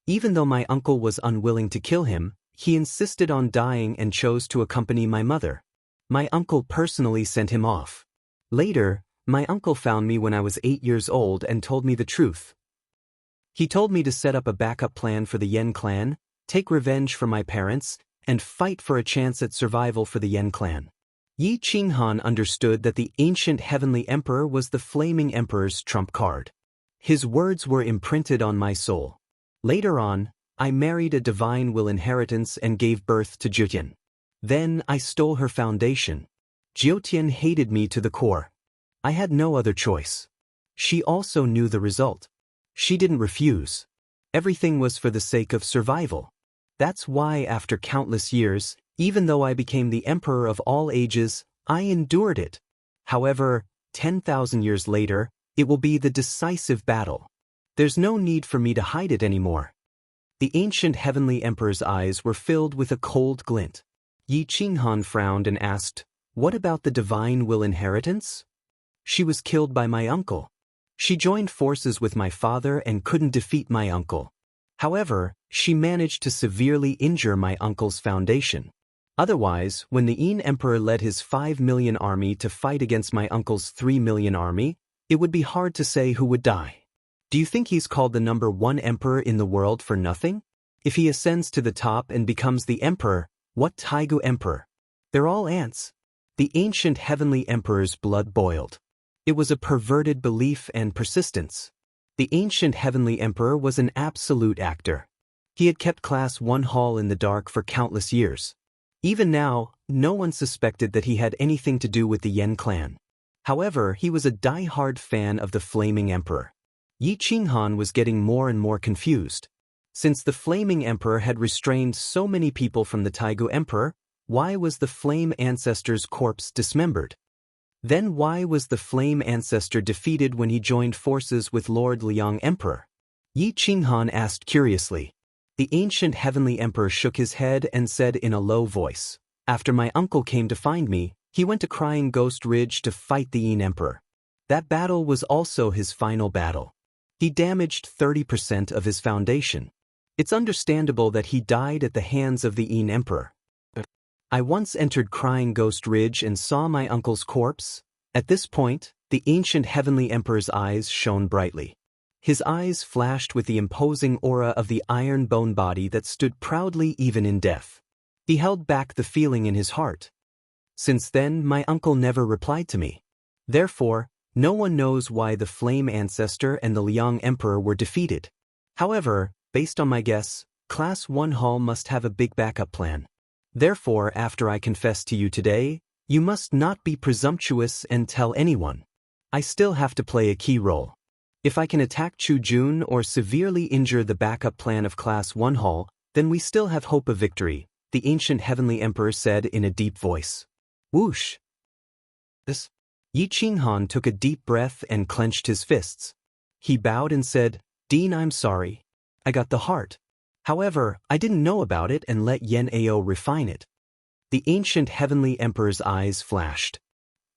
Even though my uncle was unwilling to kill him, he insisted on dying and chose to accompany my mother. My uncle personally sent him off. Later, my uncle found me when I was 8 years old and told me the truth. He told me to set up a backup plan for the Yen clan, take revenge for my parents, and fight for a chance at survival for the Yen clan. Yi Qinghan understood that the ancient heavenly emperor was the flaming emperor's trump card. His words were imprinted on my soul. Later on, I married a divine will inheritance and gave birth to Jiutian. Then I stole her foundation. Jiutian hated me to the core. I had no other choice. She also knew the result. She didn't refuse. Everything was for the sake of survival. That's why after countless years, even though I became the emperor of all ages, I endured it. However, 10,000 years later, it will be the decisive battle. There's no need for me to hide it anymore. The ancient heavenly emperor's eyes were filled with a cold glint. Yi Qinghan frowned and asked, "What about the divine will inheritance?" She was killed by my uncle. She joined forces with my father and couldn't defeat my uncle. However, she managed to severely injure my uncle's foundation. Otherwise, when the Yin Emperor led his 5 million army to fight against my uncle's 3 million army, it would be hard to say who would die. Do you think he's called the #1 emperor in the world for nothing? If he ascends to the top and becomes the emperor, what Taigu emperor? They're all ants. The ancient heavenly emperor's blood boiled. It was a perverted belief and persistence. The ancient heavenly emperor was an absolute actor. He had kept Class 1 Hall in the dark for countless years. Even now, no one suspected that he had anything to do with the Yen clan. However, he was a die-hard fan of the Flaming Emperor. Yi Qinghan was getting more and more confused. Since the Flaming Emperor had restrained so many people from the Taigu Emperor, why was the Flame Ancestor's corpse dismembered? Then why was the Flame Ancestor defeated when he joined forces with Lord Liang Emperor? Yi Qinghan asked curiously. The ancient heavenly emperor shook his head and said in a low voice, "After my uncle came to find me, he went to Crying Ghost Ridge to fight the Yin Emperor. That battle was also his final battle. He damaged 30% of his foundation. It's understandable that he died at the hands of the Yin Emperor. I once entered Crying Ghost Ridge and saw my uncle's corpse." At this point, the ancient heavenly emperor's eyes shone brightly. His eyes flashed with the imposing aura of the iron bone body that stood proudly even in death. He held back the feeling in his heart. Since then, my uncle never replied to me. Therefore, no one knows why the Flame Ancestor and the Liang Emperor were defeated. However, based on my guess, Class 1 Hall must have a big backup plan. Therefore, after I confess to you today, you must not be presumptuous and tell anyone. I still have to play a key role. If I can attack Chu Jun or severely injure the backup plan of Class 1 Hall, then we still have hope of victory, the ancient heavenly emperor said in a deep voice. Whoosh! Yi Qinghan took a deep breath and clenched his fists. He bowed and said, "Dean, I'm sorry. I got the heart. However, I didn't know about it and let Yen Ao refine it." The ancient heavenly emperor's eyes flashed.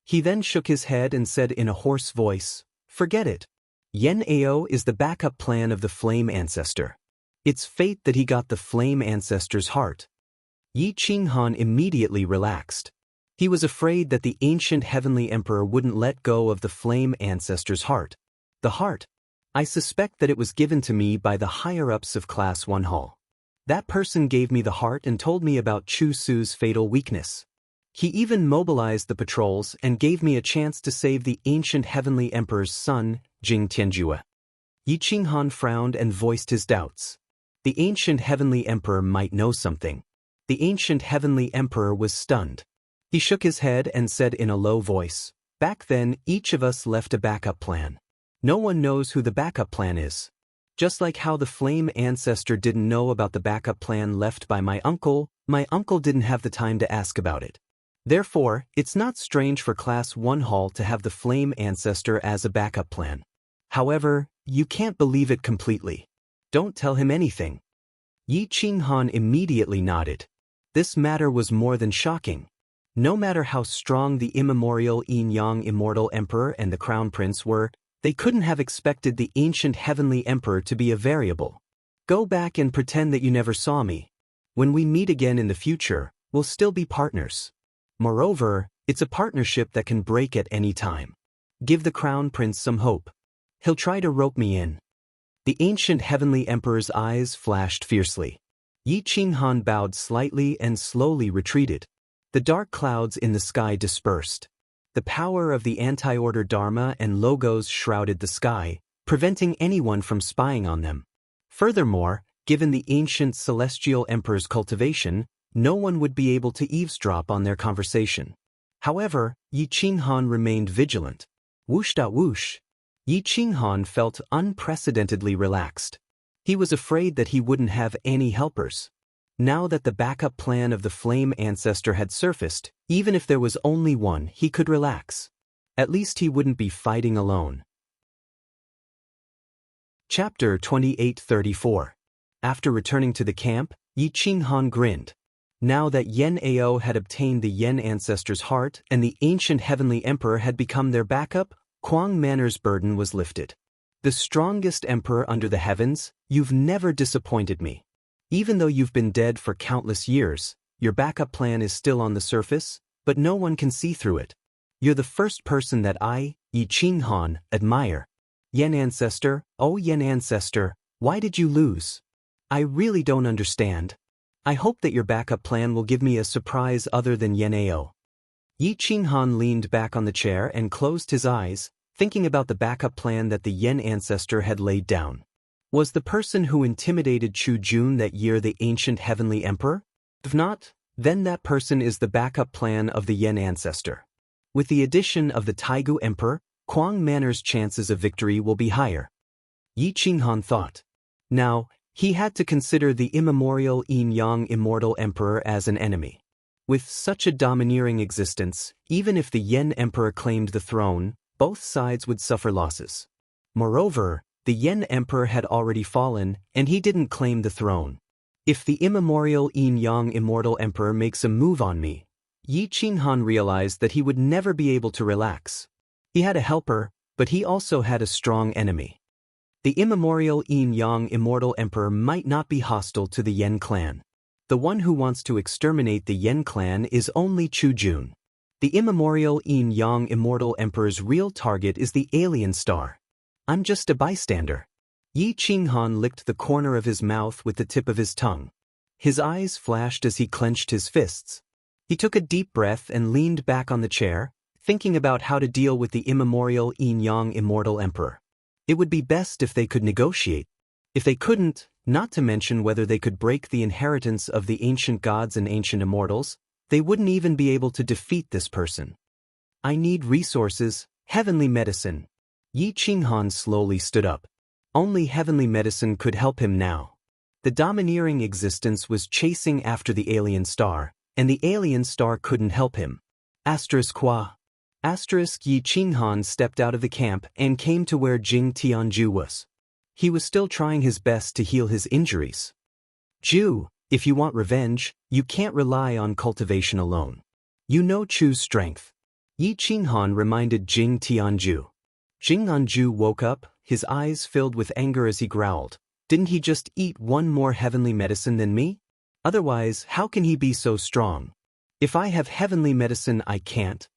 He then shook his head and said in a hoarse voice, "Forget it. Yen Ao is the backup plan of the Flame Ancestor. It's fate that he got the Flame Ancestor's heart." Yi Qinghan immediately relaxed. He was afraid that the ancient heavenly emperor wouldn't let go of the Flame Ancestor's heart. The heart? I suspect that it was given to me by the higher-ups of Class 1 Hall. That person gave me the heart and told me about Chu Su's fatal weakness. He even mobilized the patrols and gave me a chance to save the ancient heavenly emperor's son, Jing Tianjue. Yi Qinghan frowned and voiced his doubts. The ancient heavenly emperor might know something. The ancient heavenly emperor was stunned. He shook his head and said in a low voice, "Back then, each of us left a backup plan. No one knows who the backup plan is. Just like how the Flame Ancestor didn't know about the backup plan left by my uncle didn't have the time to ask about it. Therefore, it's not strange for Class 1 Hall to have the Flame Ancestor as a backup plan. However, you can't believe it completely. Don't tell him anything." Yi Qinghan immediately nodded. This matter was more than shocking. No matter how strong the immemorial Yin-Yang Immortal Emperor and the Crown Prince were, they couldn't have expected the ancient heavenly emperor to be a variable. "Go back and pretend that you never saw me. When we meet again in the future, we'll still be partners. Moreover, it's a partnership that can break at any time. Give the Crown Prince some hope. He'll try to rope me in." The ancient heavenly emperor's eyes flashed fiercely. Yi Qinghan bowed slightly and slowly retreated. The dark clouds in the sky dispersed. The power of the anti-order Dharma and logos shrouded the sky, preventing anyone from spying on them. Furthermore, given the ancient celestial emperor's cultivation, no one would be able to eavesdrop on their conversation. However, Yi Qinghan remained vigilant. Whoosh-da-whoosh. Yi Qinghan felt unprecedentedly relaxed. He was afraid that he wouldn't have any helpers. Now that the backup plan of the Flame Ancestor had surfaced, even if there was only one, he could relax. At least he wouldn't be fighting alone. Chapter 2834. After returning to the camp, Yi Qinghan grinned. Now that Yen Ao had obtained the Yen Ancestor's heart and the ancient heavenly emperor had become their backup, Kuang Manor's burden was lifted. "The strongest emperor under the heavens, you've never disappointed me. Even though you've been dead for countless years, your backup plan is still on the surface, but no one can see through it. You're the first person that I, Yi Qinghan, admire. Yen Ancestor, oh Yen Ancestor, why did you lose? I really don't understand. I hope that your backup plan will give me a surprise other than Yen Ao." Yi Qinghan leaned back on the chair and closed his eyes, thinking about the backup plan that the Yen Ancestor had laid down. Was the person who intimidated Chu Jun that year the ancient heavenly emperor? If not, then that person is the backup plan of the Yen Ancestor. With the addition of the Taigu Emperor, Kuang Manor's chances of victory will be higher. Yi Qinghan thought. Now, he had to consider the immemorial Yin-Yang Immortal Emperor as an enemy. With such a domineering existence, even if the Yen Emperor claimed the throne, both sides would suffer losses. Moreover, the Yen Emperor had already fallen, and he didn't claim the throne. If the immemorial Yin-Yang Immortal Emperor makes a move on me, Yi Qinghan realized that he would never be able to relax. He had a helper, but he also had a strong enemy. The immemorial Yin-Yang Immortal Emperor might not be hostile to the Yen clan. The one who wants to exterminate the Yen clan is only Chu Jun. The immemorial Yin-Yang Immortal Emperor's real target is the alien star. I'm just a bystander. Yi Qinghan licked the corner of his mouth with the tip of his tongue. His eyes flashed as he clenched his fists. He took a deep breath and leaned back on the chair, thinking about how to deal with the immemorial Yin-Yang Immortal Emperor. It would be best if they could negotiate. If they couldn't, not to mention whether they could break the inheritance of the ancient gods and ancient immortals, they wouldn't even be able to defeat this person. I need resources, heavenly medicine. Yi Qinghan slowly stood up. Only heavenly medicine could help him now. The domineering existence was chasing after the alien star, and the alien star couldn't help him. Qua. Yi Qinghan stepped out of the camp and came to where Jing Tianju was. He was still trying his best to heal his injuries. Ju, if you want revenge, you can't rely on cultivation alone. You know Chu's strength. Yi Qinghan reminded Jing Tianju. Jing Anju woke up, his eyes filled with anger as he growled. Didn't he just eat one more heavenly medicine than me? Otherwise, how can he be so strong? If I have heavenly medicine, I can't.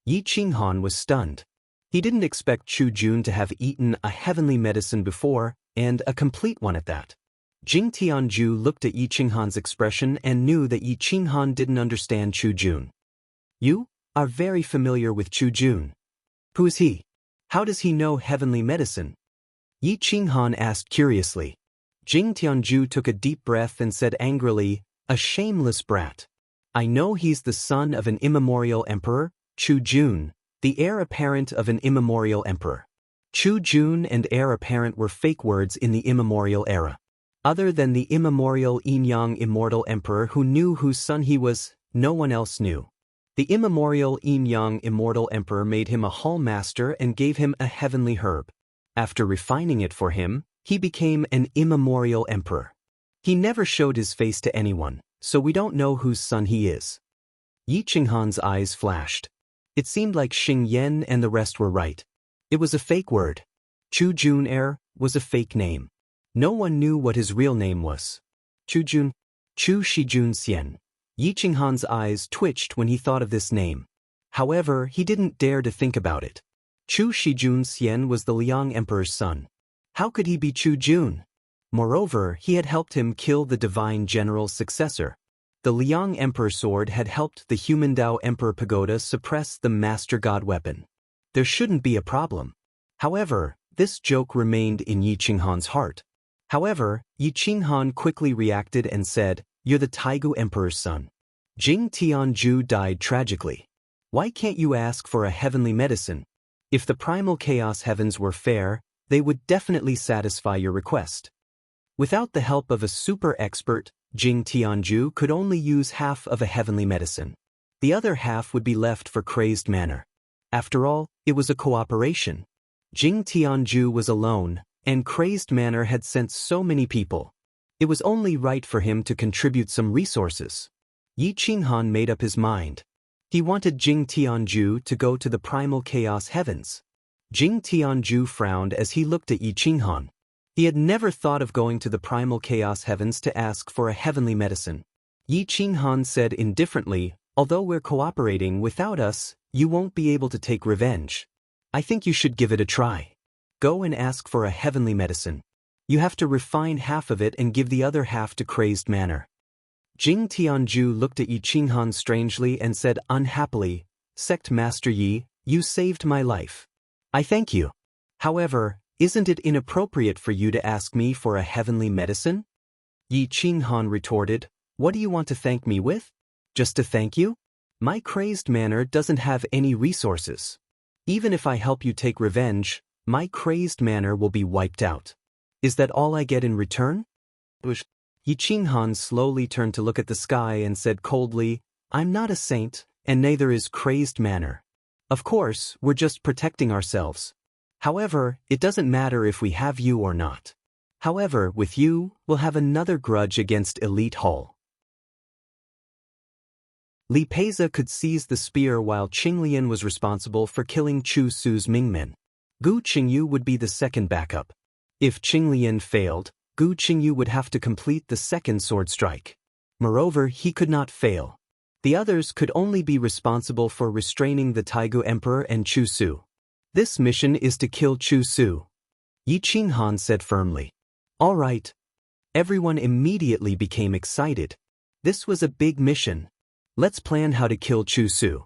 Yi Qinghan was stunned. He didn't expect Chu Jun to have eaten a heavenly medicine before, and a complete one at that. Jing Tianju looked at Yi Qinghan's expression and knew that Yi Qinghan didn't understand Chu Jun. You are very familiar with Chu Jun. Who is he? How does he know heavenly medicine? Yi Qinghan asked curiously. Jing Tianju took a deep breath and said angrily, a shameless brat. I know he's the son of an immemorial emperor, Chu Jun, the heir apparent of an immemorial emperor. Chu Jun and heir apparent were fake words in the immemorial era. Other than the immemorial Yin-Yang Immortal Emperor who knew whose son he was, no one else knew. The immemorial Yin-Yang Immortal Emperor made him a hall master and gave him a heavenly herb. After refining it for him, he became an immemorial emperor. He never showed his face to anyone, so we don't know whose son he is. Yi Qinghan's eyes flashed. It seemed like Xing Yan and the rest were right. It was a fake word. Chu Jun heir was a fake name. No one knew what his real name was. Chu Jun. Chu Shijun Xian. Yi Qinghan's eyes twitched when he thought of this name. However, he didn't dare to think about it. Chu Shijun Xian was the Liang Emperor's son. How could he be Chu Jun? Moreover, he had helped him kill the divine general's successor. The Liang Emperor sword had helped the Human Dao Emperor Pagoda suppress the Master God weapon. There shouldn't be a problem. However, this joke remained in Yi Qinghan's heart. However, Yi Qinghan quickly reacted and said, You're the Taigu Emperor's son. Jing Tianju died tragically. Why can't you ask for a heavenly medicine? If the primal chaos heavens were fair, they would definitely satisfy your request. Without the help of a super expert, Jing Tianju could only use half of a heavenly medicine. The other half would be left for crazed manner. After all, it was a cooperation. Jing Tianju was alone, and crazed manner had sent so many people. It was only right for him to contribute some resources. Yi Qinghan made up his mind. He wanted Jing Tianju to go to the primal chaos heavens. Jing Tianju frowned as he looked at Yi Qinghan. He had never thought of going to the primal chaos heavens to ask for a heavenly medicine. Yi Qinghan said indifferently, although we're cooperating, without us, you won't be able to take revenge. I think you should give it a try. Go and ask for a heavenly medicine. You have to refine half of it and give the other half to crazed manner. Jing Tianju looked at Yi Qinghan strangely and said unhappily, Sect Master Yi, you saved my life. I thank you. However, isn't it inappropriate for you to ask me for a heavenly medicine? Yi Qinghan retorted, What do you want to thank me with? Just to thank you? My crazed manner doesn't have any resources. Even if I help you take revenge, my crazed manner will be wiped out. Is that all I get in return? Yi Qinghan slowly turned to look at the sky and said coldly, I'm not a saint, and neither is crazed manner. Of course, we're just protecting ourselves. However, it doesn't matter if we have you or not. However, with you, we'll have another grudge against Elite Hall. Li Peiza could seize the spear while Qinglian was responsible for killing Chu Su's Mingmen. Gu Qingyu would be the second backup. If Qinglian failed, Gu Qingyu would have to complete the second sword strike. Moreover, he could not fail. The others could only be responsible for restraining the Taigu Emperor and Chu Su. This mission is to kill Chu Su. Yi Qinghan said firmly. All right. Everyone immediately became excited. This was a big mission. Let's plan how to kill Chu Su.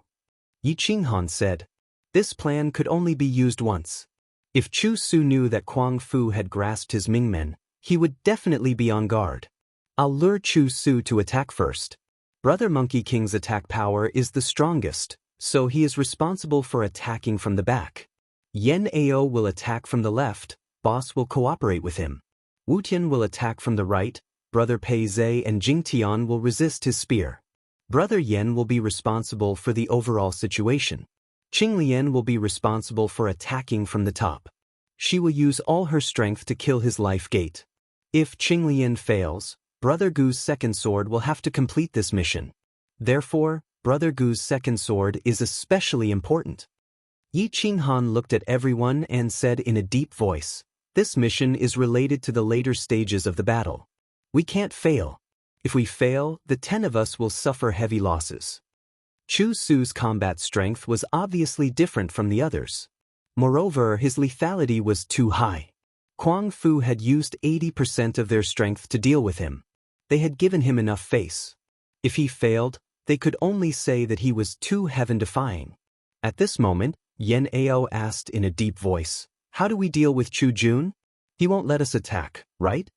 Yi Qinghan said. This plan could only be used once. If Chu Su knew that Kuang Fu had grasped his Mingmen, he would definitely be on guard. I'll lure Chu Su to attack first. Brother Monkey King's attack power is the strongest, so he is responsible for attacking from the back. Yan Ao will attack from the left, Boss will cooperate with him. Wu Tian will attack from the right, Brother Pei Zhe and Jing Tian will resist his spear. Brother Yan will be responsible for the overall situation. Qinglian will be responsible for attacking from the top. She will use all her strength to kill his life gate. If Qinglian fails, Brother Gu's second sword will have to complete this mission. Therefore, Brother Gu's second sword is especially important. Yi Qinghan looked at everyone and said in a deep voice, this mission is related to the later stages of the battle. We can't fail. If we fail, the 10 of us will suffer heavy losses. Chu Su's combat strength was obviously different from the others. Moreover, his lethality was too high. Kuang Fu had used 80% of their strength to deal with him. They had given him enough face. If he failed, they could only say that he was too heaven-defying. At this moment, Yan Ao asked in a deep voice, how do we deal with Chu Jun? He won't let us attack, right?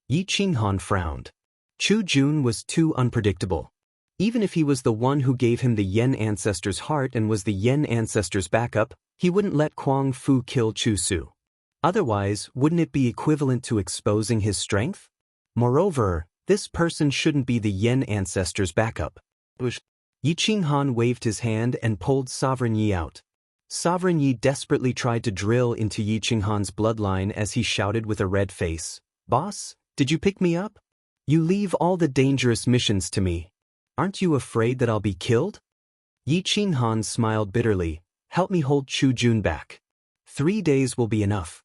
Yi Qinghan frowned. Chu Jun was too unpredictable. Even if he was the one who gave him the Yen ancestor's heart and was the Yen ancestor's backup, he wouldn't let Kuang Fu kill Chu Su. Otherwise, wouldn't it be equivalent to exposing his strength? Moreover, this person shouldn't be the Yen ancestor's backup. Yi Qinghan waved his hand and pulled Sovereign Yi out. Sovereign Yi desperately tried to drill into Yi Qinghan's bloodline as he shouted with a red face, Boss, did you pick me up? You leave all the dangerous missions to me. Aren't you afraid that I'll be killed? Yi Qinghan smiled bitterly, help me hold Chu Jun back. 3 days will be enough.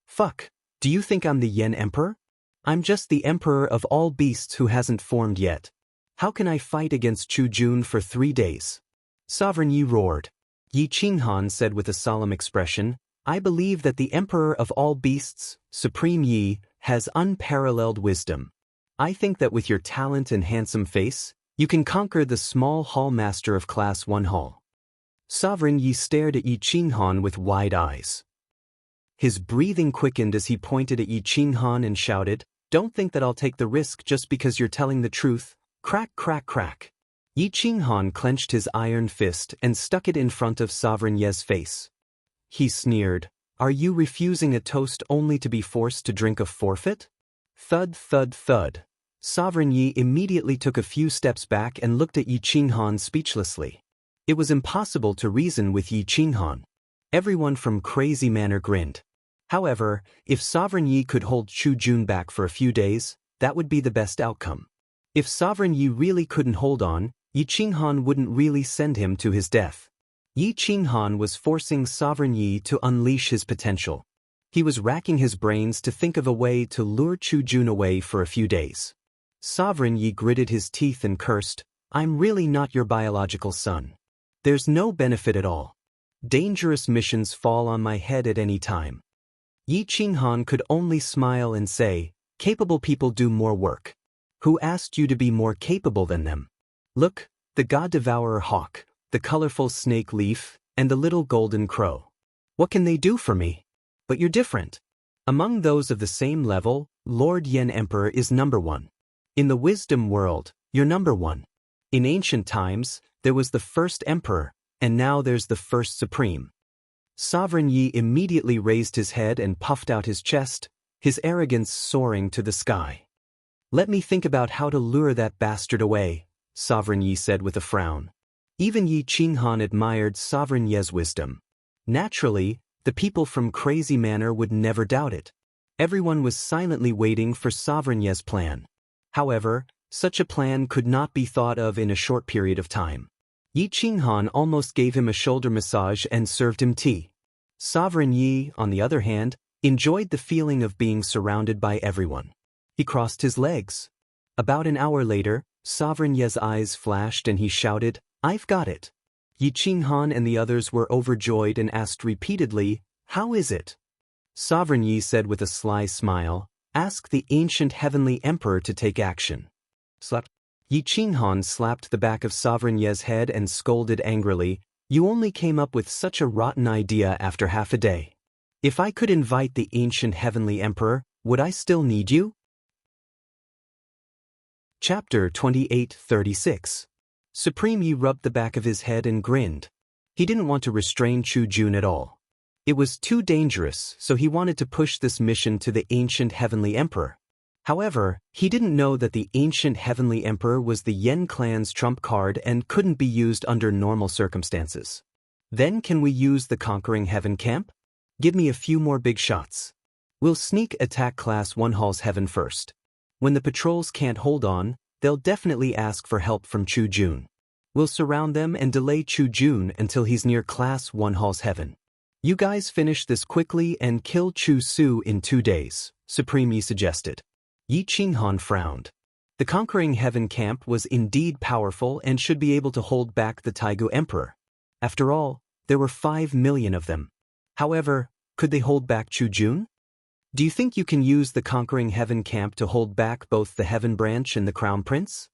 Fuck, do you think I'm the Yen Emperor? I'm just the Emperor of all beasts who hasn't formed yet. How can I fight against Chu Jun for 3 days? Sovereign Yi roared. Yi Qinghan said with a solemn expression, I believe that the Emperor of all beasts, Supreme Yi, has unparalleled wisdom. I think that with your talent and handsome face, you can conquer the small hall master of Class 1 hall. Sovereign Yi stared at Yi Qinghan with wide eyes. His breathing quickened as he pointed at Yi Qinghan and shouted, Don't think that I'll take the risk just because you're telling the truth. Crack, crack, crack. Yi Qinghan clenched his iron fist and stuck it in front of Sovereign Ye's face. He sneered, Are you refusing a toast only to be forced to drink a forfeit? Thud, thud, thud. Sovereign Yi immediately took a few steps back and looked at Yi Qinghan speechlessly. It was impossible to reason with Yi Qinghan. Everyone from Crazy Manor grinned. However, if Sovereign Yi could hold Chu Jun back for a few days, that would be the best outcome. If Sovereign Yi really couldn't hold on, Yi Qinghan wouldn't really send him to his death. Yi Qinghan was forcing Sovereign Yi to unleash his potential. He was racking his brains to think of a way to lure Chu Jun away for a few days. Sovereign Yi gritted his teeth and cursed, I'm really not your biological son. There's no benefit at all. Dangerous missions fall on my head at any time. Yi Qinghan could only smile and say, Capable people do more work. Who asked you to be more capable than them? Look, the God-devourer hawk, the colorful snake leaf, and the little golden crow. What can they do for me? But you're different. Among those of the same level, Lord Yen Emperor is number 1. In the wisdom world, you're number 1. In ancient times, there was the first emperor, and now there's the first supreme. Sovereign Yi immediately raised his head and puffed out his chest, his arrogance soaring to the sky. Let me think about how to lure that bastard away, Sovereign Yi said with a frown. Even Yi Qinghan admired Sovereign Ye's wisdom. Naturally, the people from Crazy Manor would never doubt it. Everyone was silently waiting for Sovereign Ye's plan. However, such a plan could not be thought of in a short period of time. Yi Qinghan almost gave him a shoulder massage and served him tea. Sovereign Yi, on the other hand, enjoyed the feeling of being surrounded by everyone. He crossed his legs. About an hour later, Sovereign Ye's eyes flashed and he shouted, "I've got it." Yi Qinghan and the others were overjoyed and asked repeatedly, "How is it?" Sovereign Yi said with a sly smile, "Ask the ancient heavenly emperor to take action." Slap. Yi Qinghan slapped the back of Sovereign Ye's head and scolded angrily, "You only came up with such a rotten idea after half a day. If I could invite the ancient heavenly emperor, would I still need you?" Chapter 28:36. Supreme Yi rubbed the back of his head and grinned. He didn't want to restrain Chu Jun at all. It was too dangerous, so he wanted to push this mission to the ancient heavenly emperor. However, he didn't know that the ancient heavenly emperor was the Yen clan's trump card and couldn't be used under normal circumstances. Then can we use the Conquering Heaven camp? Give me a few more big shots. We'll sneak attack Class 1 Hall's Heaven first. When the patrols can't hold on, they'll definitely ask for help from Chu Jun. We'll surround them and delay Chu Jun until he's near Class 1 Hall's Heaven. You guys finish this quickly and kill Chu Su in 2 days, Supreme Yi suggested. Yi Qinghan frowned. The Conquering Heaven camp was indeed powerful and should be able to hold back the Taigu Emperor. After all, there were 5 million of them. However, could they hold back Chu Jun? Do you think you can use the Conquering Heaven camp to hold back both the Heaven Branch and the Crown Prince?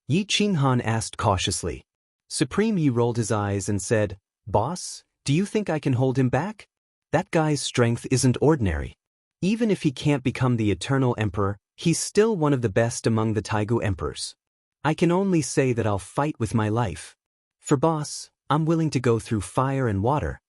Yi Qinghan asked cautiously. Supreme Yi rolled his eyes and said, "Boss, do you think I can hold him back? That guy's strength isn't ordinary. Even if he can't become the Eternal Emperor, he's still one of the best among the Taigu Emperors. I can only say that I'll fight with my life. For boss, I'm willing to go through fire and water."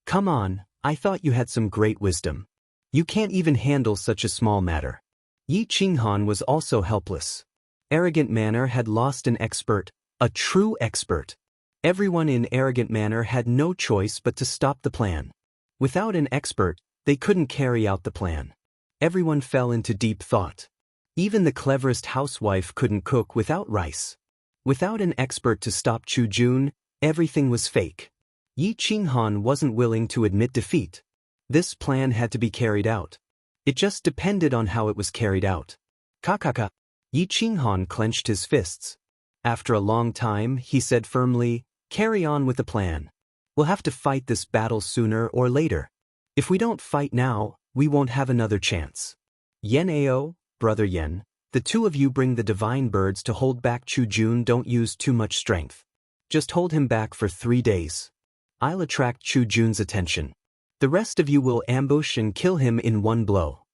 "Come on, I thought you had some great wisdom. You can't even handle such a small matter." Yi Qinghan was also helpless. Arrogant Manor had lost an expert, a true expert. Everyone in Arrogant Manor had no choice but to stop the plan. Without an expert, they couldn't carry out the plan. Everyone fell into deep thought. Even the cleverest housewife couldn't cook without rice. Without an expert to stop Chu Jun, everything was fake. Yi Qinghan wasn't willing to admit defeat. This plan had to be carried out. It just depended on how it was carried out. Kakaka. Yi Qinghan clenched his fists. After a long time, he said firmly, "Carry on with the plan. We'll have to fight this battle sooner or later. If we don't fight now, we won't have another chance. Yen Ao, Brother Yen, the two of you bring the divine birds to hold back Chu Jun. Don't use too much strength. Just hold him back for 3 days. I'll attract Chu Jun's attention. The rest of you will ambush and kill him in one blow."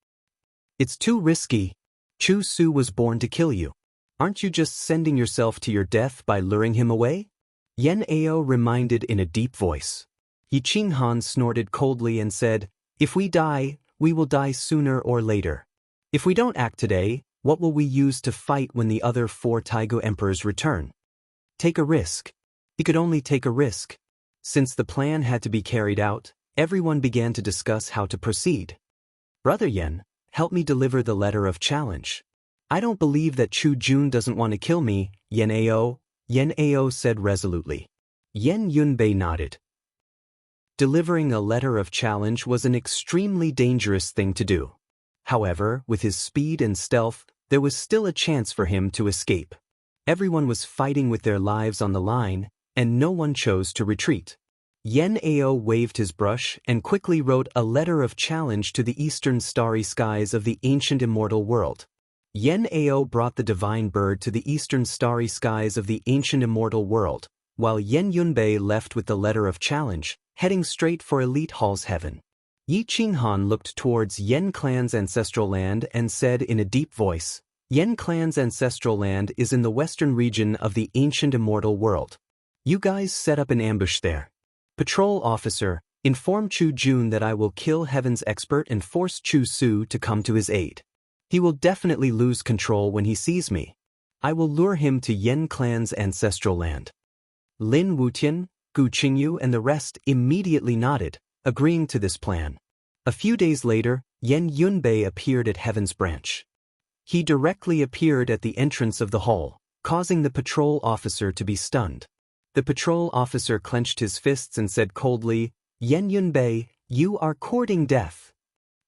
"It's too risky. Chu Su was born to kill you. Aren't you just sending yourself to your death by luring him away?" Yen Ao reminded in a deep voice. Yi Qinghan snorted coldly and said, "If we die, we will die sooner or later. If we don't act today, what will we use to fight when the other 4 Taigu emperors return? Take a risk." He could only take a risk. Since the plan had to be carried out, everyone began to discuss how to proceed. "Brother Yen, help me deliver the letter of challenge. I don't believe that Chu Jun doesn't want to kill me, Yen Ao said resolutely. Yen Yunbei nodded. Delivering a letter of challenge was an extremely dangerous thing to do. However, with his speed and stealth, there was still a chance for him to escape. Everyone was fighting with their lives on the line, and no one chose to retreat. Yen Ao waved his brush and quickly wrote a letter of challenge to the eastern starry skies of the ancient immortal world. Yen Ao brought the divine bird to the eastern starry skies of the ancient immortal world, while Yen Yunbei left with the letter of challenge, heading straight for Elite Hall's heaven. Yi Qinghan looked towards Yen clan's ancestral land and said in a deep voice, "Yen clan's ancestral land is in the western region of the ancient immortal world. You guys set up an ambush there. Patrol officer, inform Chu Jun that I will kill Heaven's expert and force Chu Su to come to his aid. He will definitely lose control when he sees me. I will lure him to Yen clan's ancestral land. Lin Wutian, Gu Qingyu and the rest immediately nodded, agreeing to this plan. A few days later, Yen Yunbei appeared at Heaven's Branch. He directly appeared at the entrance of the hall, causing the patrol officer to be stunned. The patrol officer clenched his fists and said coldly, "Yen Yunbei, you are courting death."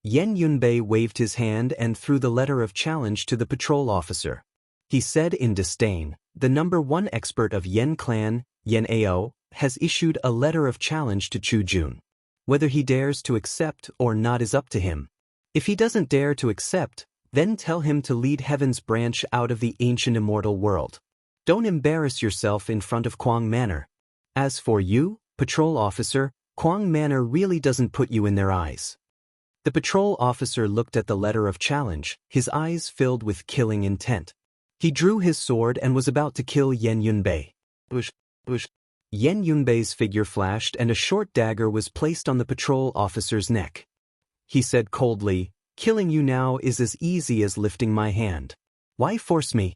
Yen Yunbei waved his hand and threw the letter of challenge to the patrol officer. He said in disdain, "The #1 expert of Yen clan, Yen Ao, has issued a letter of challenge to Chu Jun. Whether he dares to accept or not is up to him. If he doesn't dare to accept, then tell him to lead Heaven's Branch out of the ancient immortal world. Don't embarrass yourself in front of Quang Manor. As for you, patrol officer, Quang Manor really doesn't put you in their eyes." The patrol officer looked at the letter of challenge, his eyes filled with killing intent. He drew his sword and was about to kill Yen Yunbei. Yen Yunbei's figure flashed and a short dagger was placed on the patrol officer's neck. He said coldly, "Killing you now is as easy as lifting my hand. Why force me?"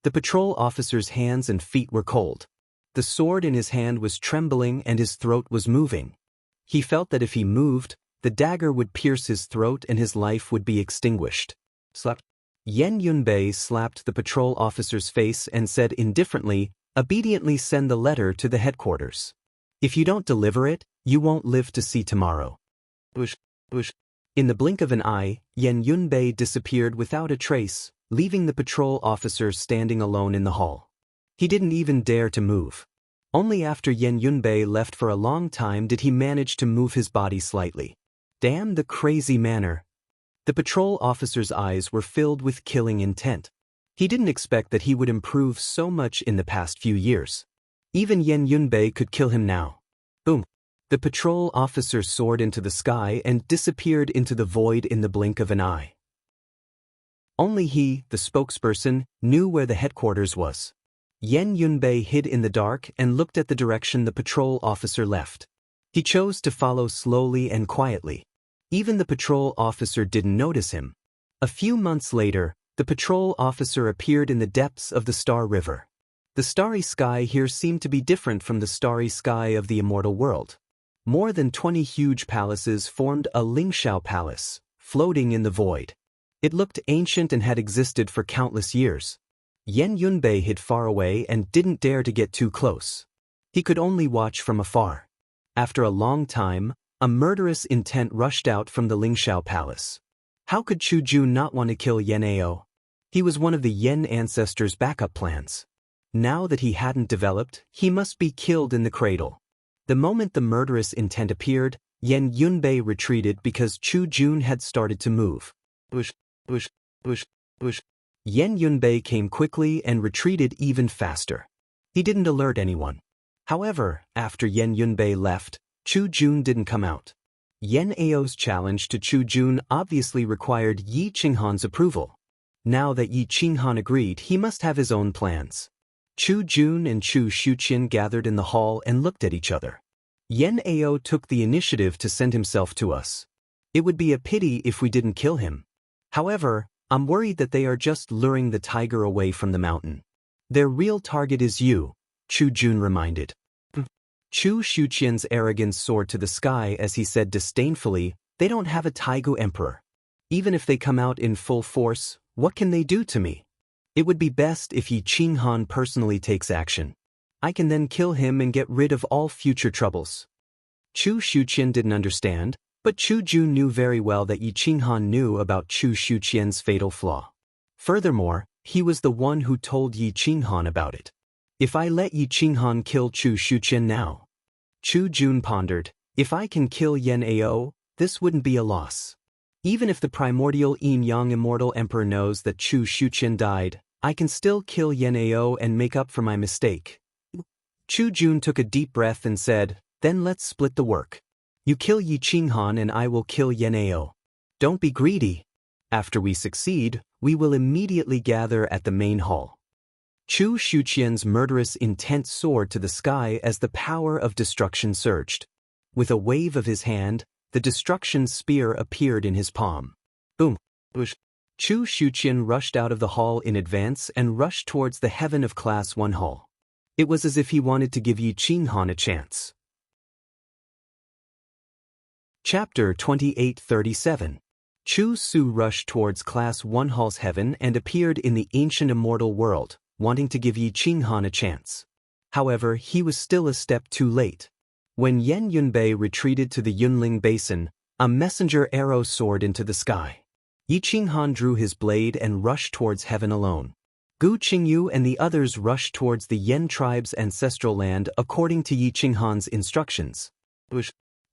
The patrol officer's hands and feet were cold. The sword in his hand was trembling and his throat was moving. He felt that if he moved, the dagger would pierce his throat and his life would be extinguished. Slap. Yen Yunbei slapped the patrol officer's face and said indifferently, "Obediently send the letter to the headquarters. If you don't deliver it, you won't live to see tomorrow." In the blink of an eye, Yen Yunbei disappeared without a trace, leaving the patrol officer standing alone in the hall. He didn't even dare to move. Only after Yen Yunbei left for a long time did he manage to move his body slightly. Damn the crazy manner. The patrol officer's eyes were filled with killing intent. He didn't expect that he would improve so much in the past few years. Even Yen Yunbei could kill him now. Boom. The patrol officer soared into the sky and disappeared into the void in the blink of an eye. Only he, the spokesperson, knew where the headquarters was. Yen Yunbei hid in the dark and looked at the direction the patrol officer left. He chose to follow slowly and quietly. Even the patrol officer didn't notice him. A few months later, the patrol officer appeared in the depths of the Star River. The starry sky here seemed to be different from the starry sky of the immortal world. More than 20 huge palaces formed a Lingxiao palace, floating in the void. It looked ancient and had existed for countless years. Yen Yunbei hid far away and didn't dare to get too close. He could only watch from afar. After a long time, a murderous intent rushed out from the Lingxiao palace. How could Chu Jun not want to kill Yen Ao? He was one of the Yen ancestors' backup plans. Now that he hadn't developed, he must be killed in the cradle. The moment the murderous intent appeared, Yen Yunbei retreated because Chu Jun had started to move. Yen Yunbei came quickly and retreated even faster. He didn't alert anyone. However, after Yen Yunbei left, Chu Jun didn't come out. Yen Ao's challenge to Chu Jun obviously required Yi Qinghan's approval. Now that Yi Qinghan agreed, he must have his own plans. Chu Jun and Chu Shuqian gathered in the hall and looked at each other. Yen Ao took the initiative to send himself to us. It would be a pity if we didn't kill him. However, I'm worried that they are just luring the tiger away from the mountain. Their real target is you, Chu Jun reminded. Chu Shuqian's arrogance soared to the sky as he said disdainfully, "They don't have a Taigu emperor. Even if they come out in full force, what can they do to me? It would be best if Yi Qinghan personally takes action. I can then kill him and get rid of all future troubles." Chu Shuqian didn't understand, but Chu Jun knew very well that Yi Qinghan knew about Chu Shuqian's fatal flaw. Furthermore, he was the one who told Yi Qinghan about it. If I let Yi Qinghan kill Chu Shuqian now, Chu Jun pondered, if I can kill Yen Ao, this wouldn't be a loss. Even if the primordial yin-yang immortal emperor knows that Chu Shuqian died, I can still kill Yen Ao and make up for my mistake. Chu Jun took a deep breath and said, "Then let's split the work. You kill Yi Qinghan and I will kill Yen Ao. Don't be greedy. After we succeed, we will immediately gather at the main hall." Chu Shuqian's murderous intent soared to the sky as the power of destruction surged. With a wave of his hand, the destruction spear appeared in his palm. Boom! Chu Shuqian rushed out of the hall in advance and rushed towards the heaven of Class 1 hall. It was as if he wanted to give Yi Qinghan a chance. Chapter 2837. Chu Su rushed towards Class 1 hall's heaven and appeared in the ancient immortal world, wanting to give Yi Qinghan a chance. However, he was still a step too late. When Yan Yunbei retreated to the Yunling Basin, a messenger arrow soared into the sky. Yi Qinghan drew his blade and rushed towards heaven alone. Gu Qingyu and the others rushed towards the Yan tribe's ancestral land according to Yi Qinghan's instructions.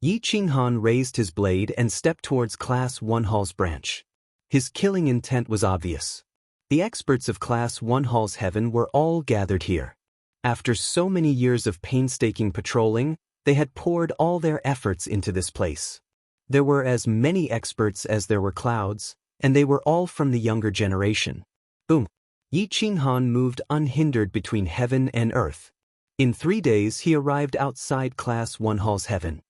Yi Qinghan raised his blade and stepped towards Class 1 hall's branch. His killing intent was obvious. The experts of Class 1 hall's heaven were all gathered here. After so many years of painstaking patrolling, they had poured all their efforts into this place. There were as many experts as there were clouds, and they were all from the younger generation. Boom! Yi Qinghan moved unhindered between heaven and earth. In 3 days he arrived outside Class 1 hall's heaven.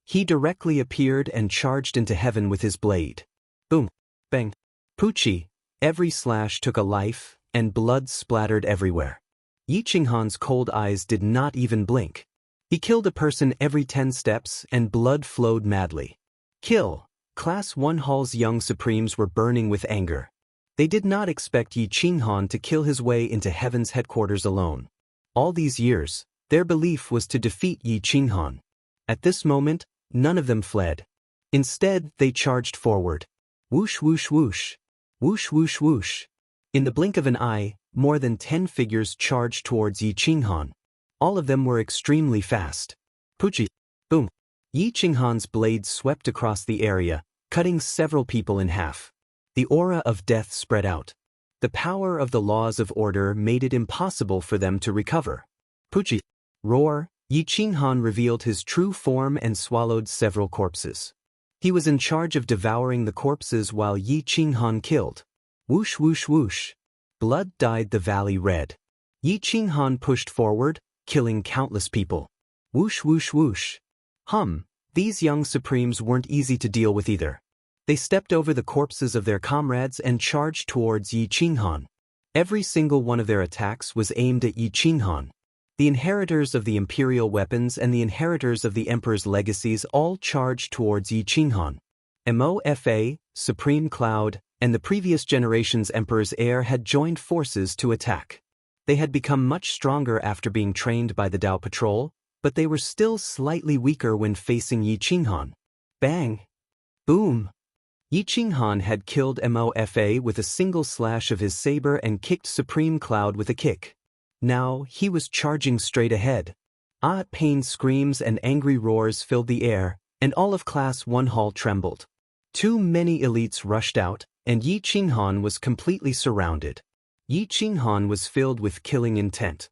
He directly appeared and charged into heaven with his blade. Boom! Bang! Poochie! Every slash took a life, and blood splattered everywhere. Yi Qinghan's cold eyes did not even blink. He killed a person every 10 steps and blood flowed madly. Kill! Class 1 hall's young supremes were burning with anger. They did not expect Yi Qinghan to kill his way into heaven's headquarters alone. All these years, their belief was to defeat Yi Qinghan. At this moment, none of them fled. Instead, they charged forward. Whoosh whoosh whoosh. Whoosh whoosh whoosh. In the blink of an eye, more than 10 figures charged towards Yi Qinghan. All of them were extremely fast. Poochie! Boom! Yi Qinghan's blade swept across the area, cutting several people in half. The aura of death spread out. The power of the laws of order made it impossible for them to recover. Poochie! Roar! Yi Qinghan revealed his true form and swallowed several corpses. He was in charge of devouring the corpses while Yi Qinghan killed. Whoosh whoosh whoosh. Blood dyed the valley red. Yi Qinghan pushed forward, killing countless people. Whoosh whoosh whoosh. These young supremes weren't easy to deal with either. They stepped over the corpses of their comrades and charged towards Yi Qinghan. Every single one of their attacks was aimed at Yi Qinghan. The inheritors of the imperial weapons and the inheritors of the emperor's legacies all charged towards Yi Qinghan. Mofa, Supreme Cloud, and the previous generation's emperor's heir had joined forces to attack. They had become much stronger after being trained by the Dao Patrol, but they were still slightly weaker when facing Yi Qinghan. Bang! Boom! Yi Qinghan had killed Mofa with a single slash of his saber and kicked Supreme Cloud with a kick. Now, he was charging straight ahead. Pain screams and angry roars filled the air, and all of Class 1 hall trembled. Too many elites rushed out, and Yi Qinghan was completely surrounded. Yi Qinghan was filled with killing intent.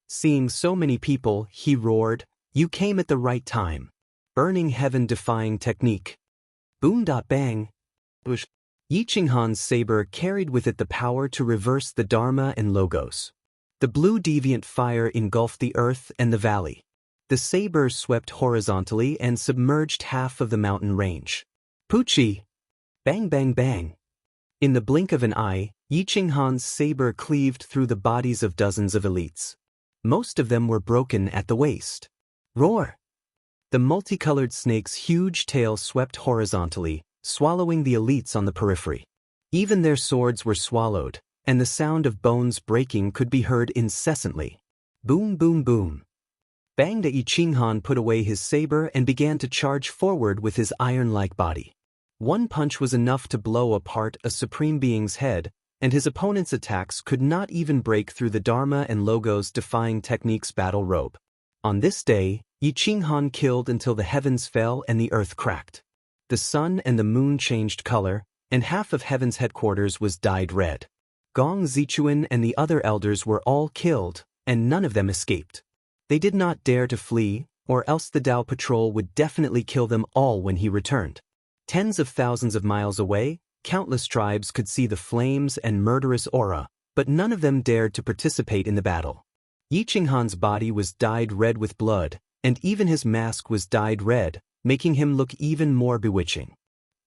Seeing so many people, he roared, "You came at the right time. Burning heaven-defying technique." Boom! Bang! Bush! Yi Qinghan's saber carried with it the power to reverse the Dharma and Logos. The blue deviant fire engulfed the earth and the valley. The saber swept horizontally and submerged half of the mountain range. Poochie! Bang bang bang! In the blink of an eye, Yi Qinghan's saber cleaved through the bodies of dozens of elites. Most of them were broken at the waist. Roar! The multicolored snake's huge tail swept horizontally, swallowing the elites on the periphery. Even their swords were swallowed, and the sound of bones breaking could be heard incessantly. Boom boom boom. Bang! Yi Qinghan put away his saber and began to charge forward with his iron-like body. One punch was enough to blow apart a supreme being's head, and his opponent's attacks could not even break through the Dharma and Logos defying technique's battle robe. On this day, Yi Qinghan killed until the heavens fell and the earth cracked. The sun and the moon changed color, and half of heaven's headquarters was dyed red. Gong Zichuan and the other elders were all killed, and none of them escaped. They did not dare to flee, or else the Dao Patrol would definitely kill them all when he returned. Tens of thousands of miles away, countless tribes could see the flames and murderous aura, but none of them dared to participate in the battle. Yi Qinghan's body was dyed red with blood, and even his mask was dyed red, making him look even more bewitching.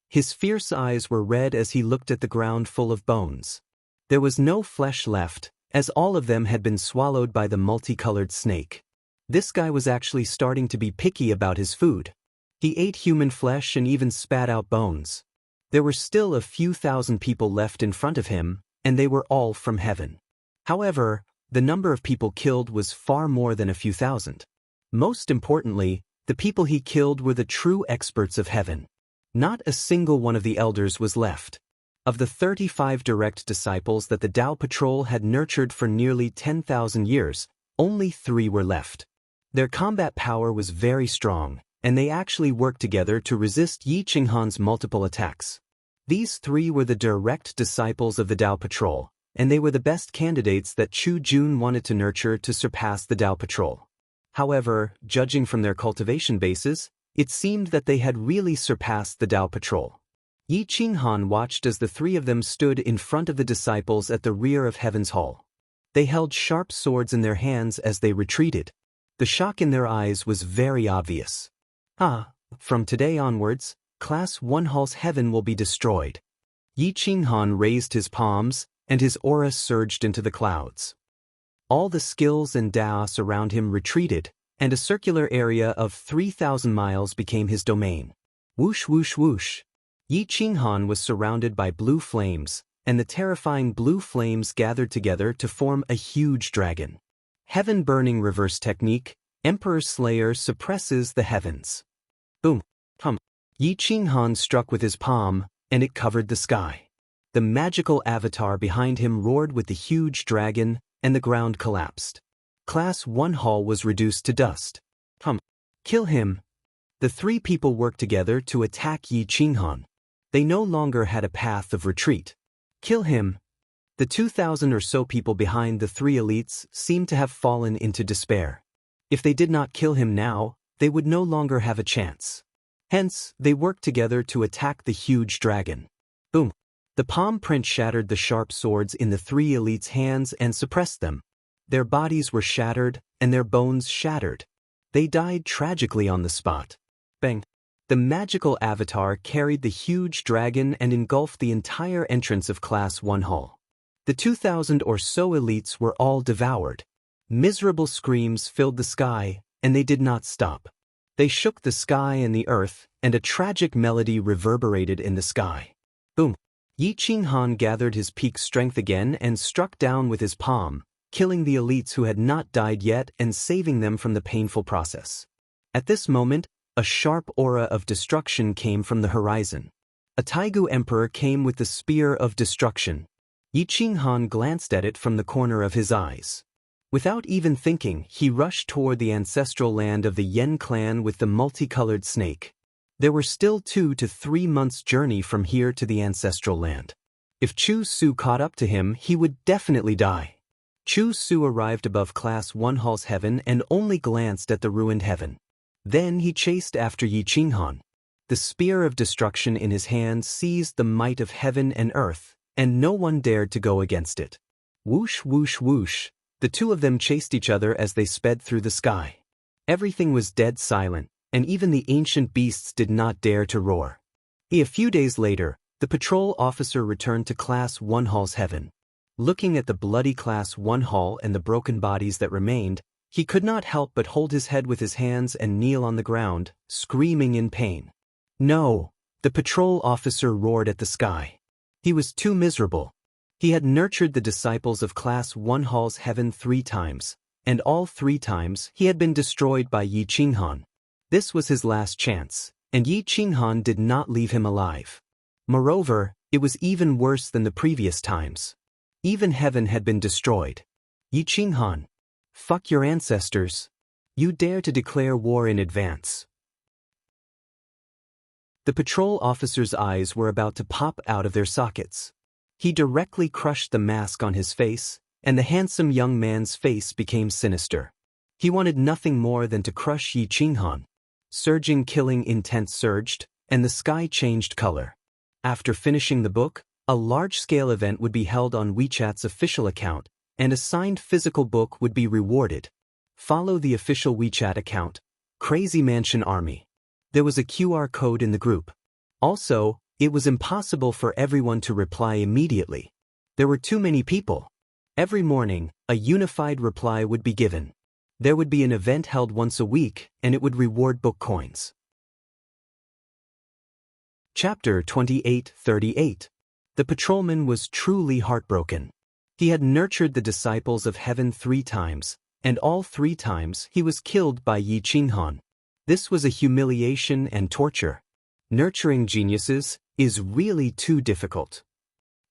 His fierce eyes were red as he looked at the ground full of bones. There was no flesh left, as all of them had been swallowed by the multicolored snake. This guy was actually starting to be picky about his food. He ate human flesh and even spat out bones. There were still a few thousand people left in front of him, and they were all from heaven. However, the number of people killed was far more than a few thousand. Most importantly, the people he killed were the true experts of heaven. Not a single one of the elders was left. Of the 35 direct disciples that the Tao Patrol had nurtured for nearly 10,000 years, only 3 were left. Their combat power was very strong, and they actually worked together to resist Yi Qinghan's multiple attacks. These 3 were the direct disciples of the Tao Patrol, and they were the best candidates that Chu Jun wanted to nurture to surpass the Tao Patrol. However, judging from their cultivation bases, it seemed that they had really surpassed the Tao Patrol. Yi Qinghan watched as the 3 of them stood in front of the disciples at the rear of Heaven's Hall. They held sharp swords in their hands as they retreated. The shock in their eyes was very obvious. From today onwards, Class 1 Hall's heaven will be destroyed. Yi Qinghan raised his palms, and his aura surged into the clouds. All the skills and Daos around him retreated, and a circular area of 3,000 miles became his domain. Whoosh whoosh whoosh. Yi Qinghan was surrounded by blue flames, and the terrifying blue flames gathered together to form a huge dragon. Heaven Burning Reverse Technique, Emperor Slayer suppresses the heavens. Boom. Yi Qinghan struck with his palm, and it covered the sky. The magical avatar behind him roared with the huge dragon, and the ground collapsed. Class 1 Hall was reduced to dust. Kill him. The 3 people worked together to attack Yi Qinghan. They no longer had a path of retreat. Kill him. The 2,000 or so people behind the 3 elites seemed to have fallen into despair. If they did not kill him now, they would no longer have a chance. Hence, they worked together to attack the huge dragon. Boom. The palm print shattered the sharp swords in the 3 elites' hands and suppressed them. Their bodies were shattered, and their bones shattered. They died tragically on the spot. Bang. The magical avatar carried the huge dragon and engulfed the entire entrance of Class 1 Hall. The 2,000 or so elites were all devoured. Miserable screams filled the sky, and they did not stop. They shook the sky and the earth, and a tragic melody reverberated in the sky. Boom. Yi Qinghan gathered his peak strength again and struck down with his palm, killing the elites who had not died yet and saving them from the painful process. At this moment, a sharp aura of destruction came from the horizon. A Taigu emperor came with the spear of destruction. Yi Qinghan glanced at it from the corner of his eyes. Without even thinking, he rushed toward the ancestral land of the Yen clan with the multicolored snake. There were still 2 to 3 months' journey from here to the ancestral land. If Chu Su caught up to him, he would definitely die. Chu Su arrived above Class 1 Hall's heaven and only glanced at the ruined heaven. Then he chased after Yi Qinghan. The spear of destruction in his hand seized the might of heaven and earth, and no one dared to go against it. Whoosh whoosh whoosh. The 2 of them chased each other as they sped through the sky. Everything was dead silent, and even the ancient beasts did not dare to roar. A few days later, the patrol officer returned to Class 1 Hall's heaven. Looking at the bloody Class 1 Hall and the broken bodies that remained, he could not help but hold his head with his hands and kneel on the ground, screaming in pain. No! The patrol officer roared at the sky. He was too miserable. He had nurtured the disciples of Class 1 Hall's heaven 3 times, and all 3 times he had been destroyed by Yi Qinghan. This was his last chance, and Yi Qinghan did not leave him alive. Moreover, it was even worse than the previous times. Even heaven had been destroyed. Yi Qinghan. Fuck your ancestors. You dare to declare war in advance. The patrol officer's eyes were about to pop out of their sockets. He directly crushed the mask on his face, and the handsome young man's face became sinister. He wanted nothing more than to crush Yi Qinghan. Surging killing intent surged, and the sky changed color. After finishing the book, a large-scale event would be held on WeChat's official account, and a signed physical book would be rewarded. Follow the official WeChat account, Crazy Mansion Army. There was a QR code in the group. Also, It was impossible for everyone to reply immediately. There were too many people. Every morning, a unified reply would be given. There would be an event held once a week, and it would reward book coins. Chapter 28:38. The patrolman was truly heartbroken. He had nurtured the disciples of heaven 3 times, and all 3 times he was killed by Yi Qinghan. This was a humiliation and torture. Nurturing geniuses is really too difficult.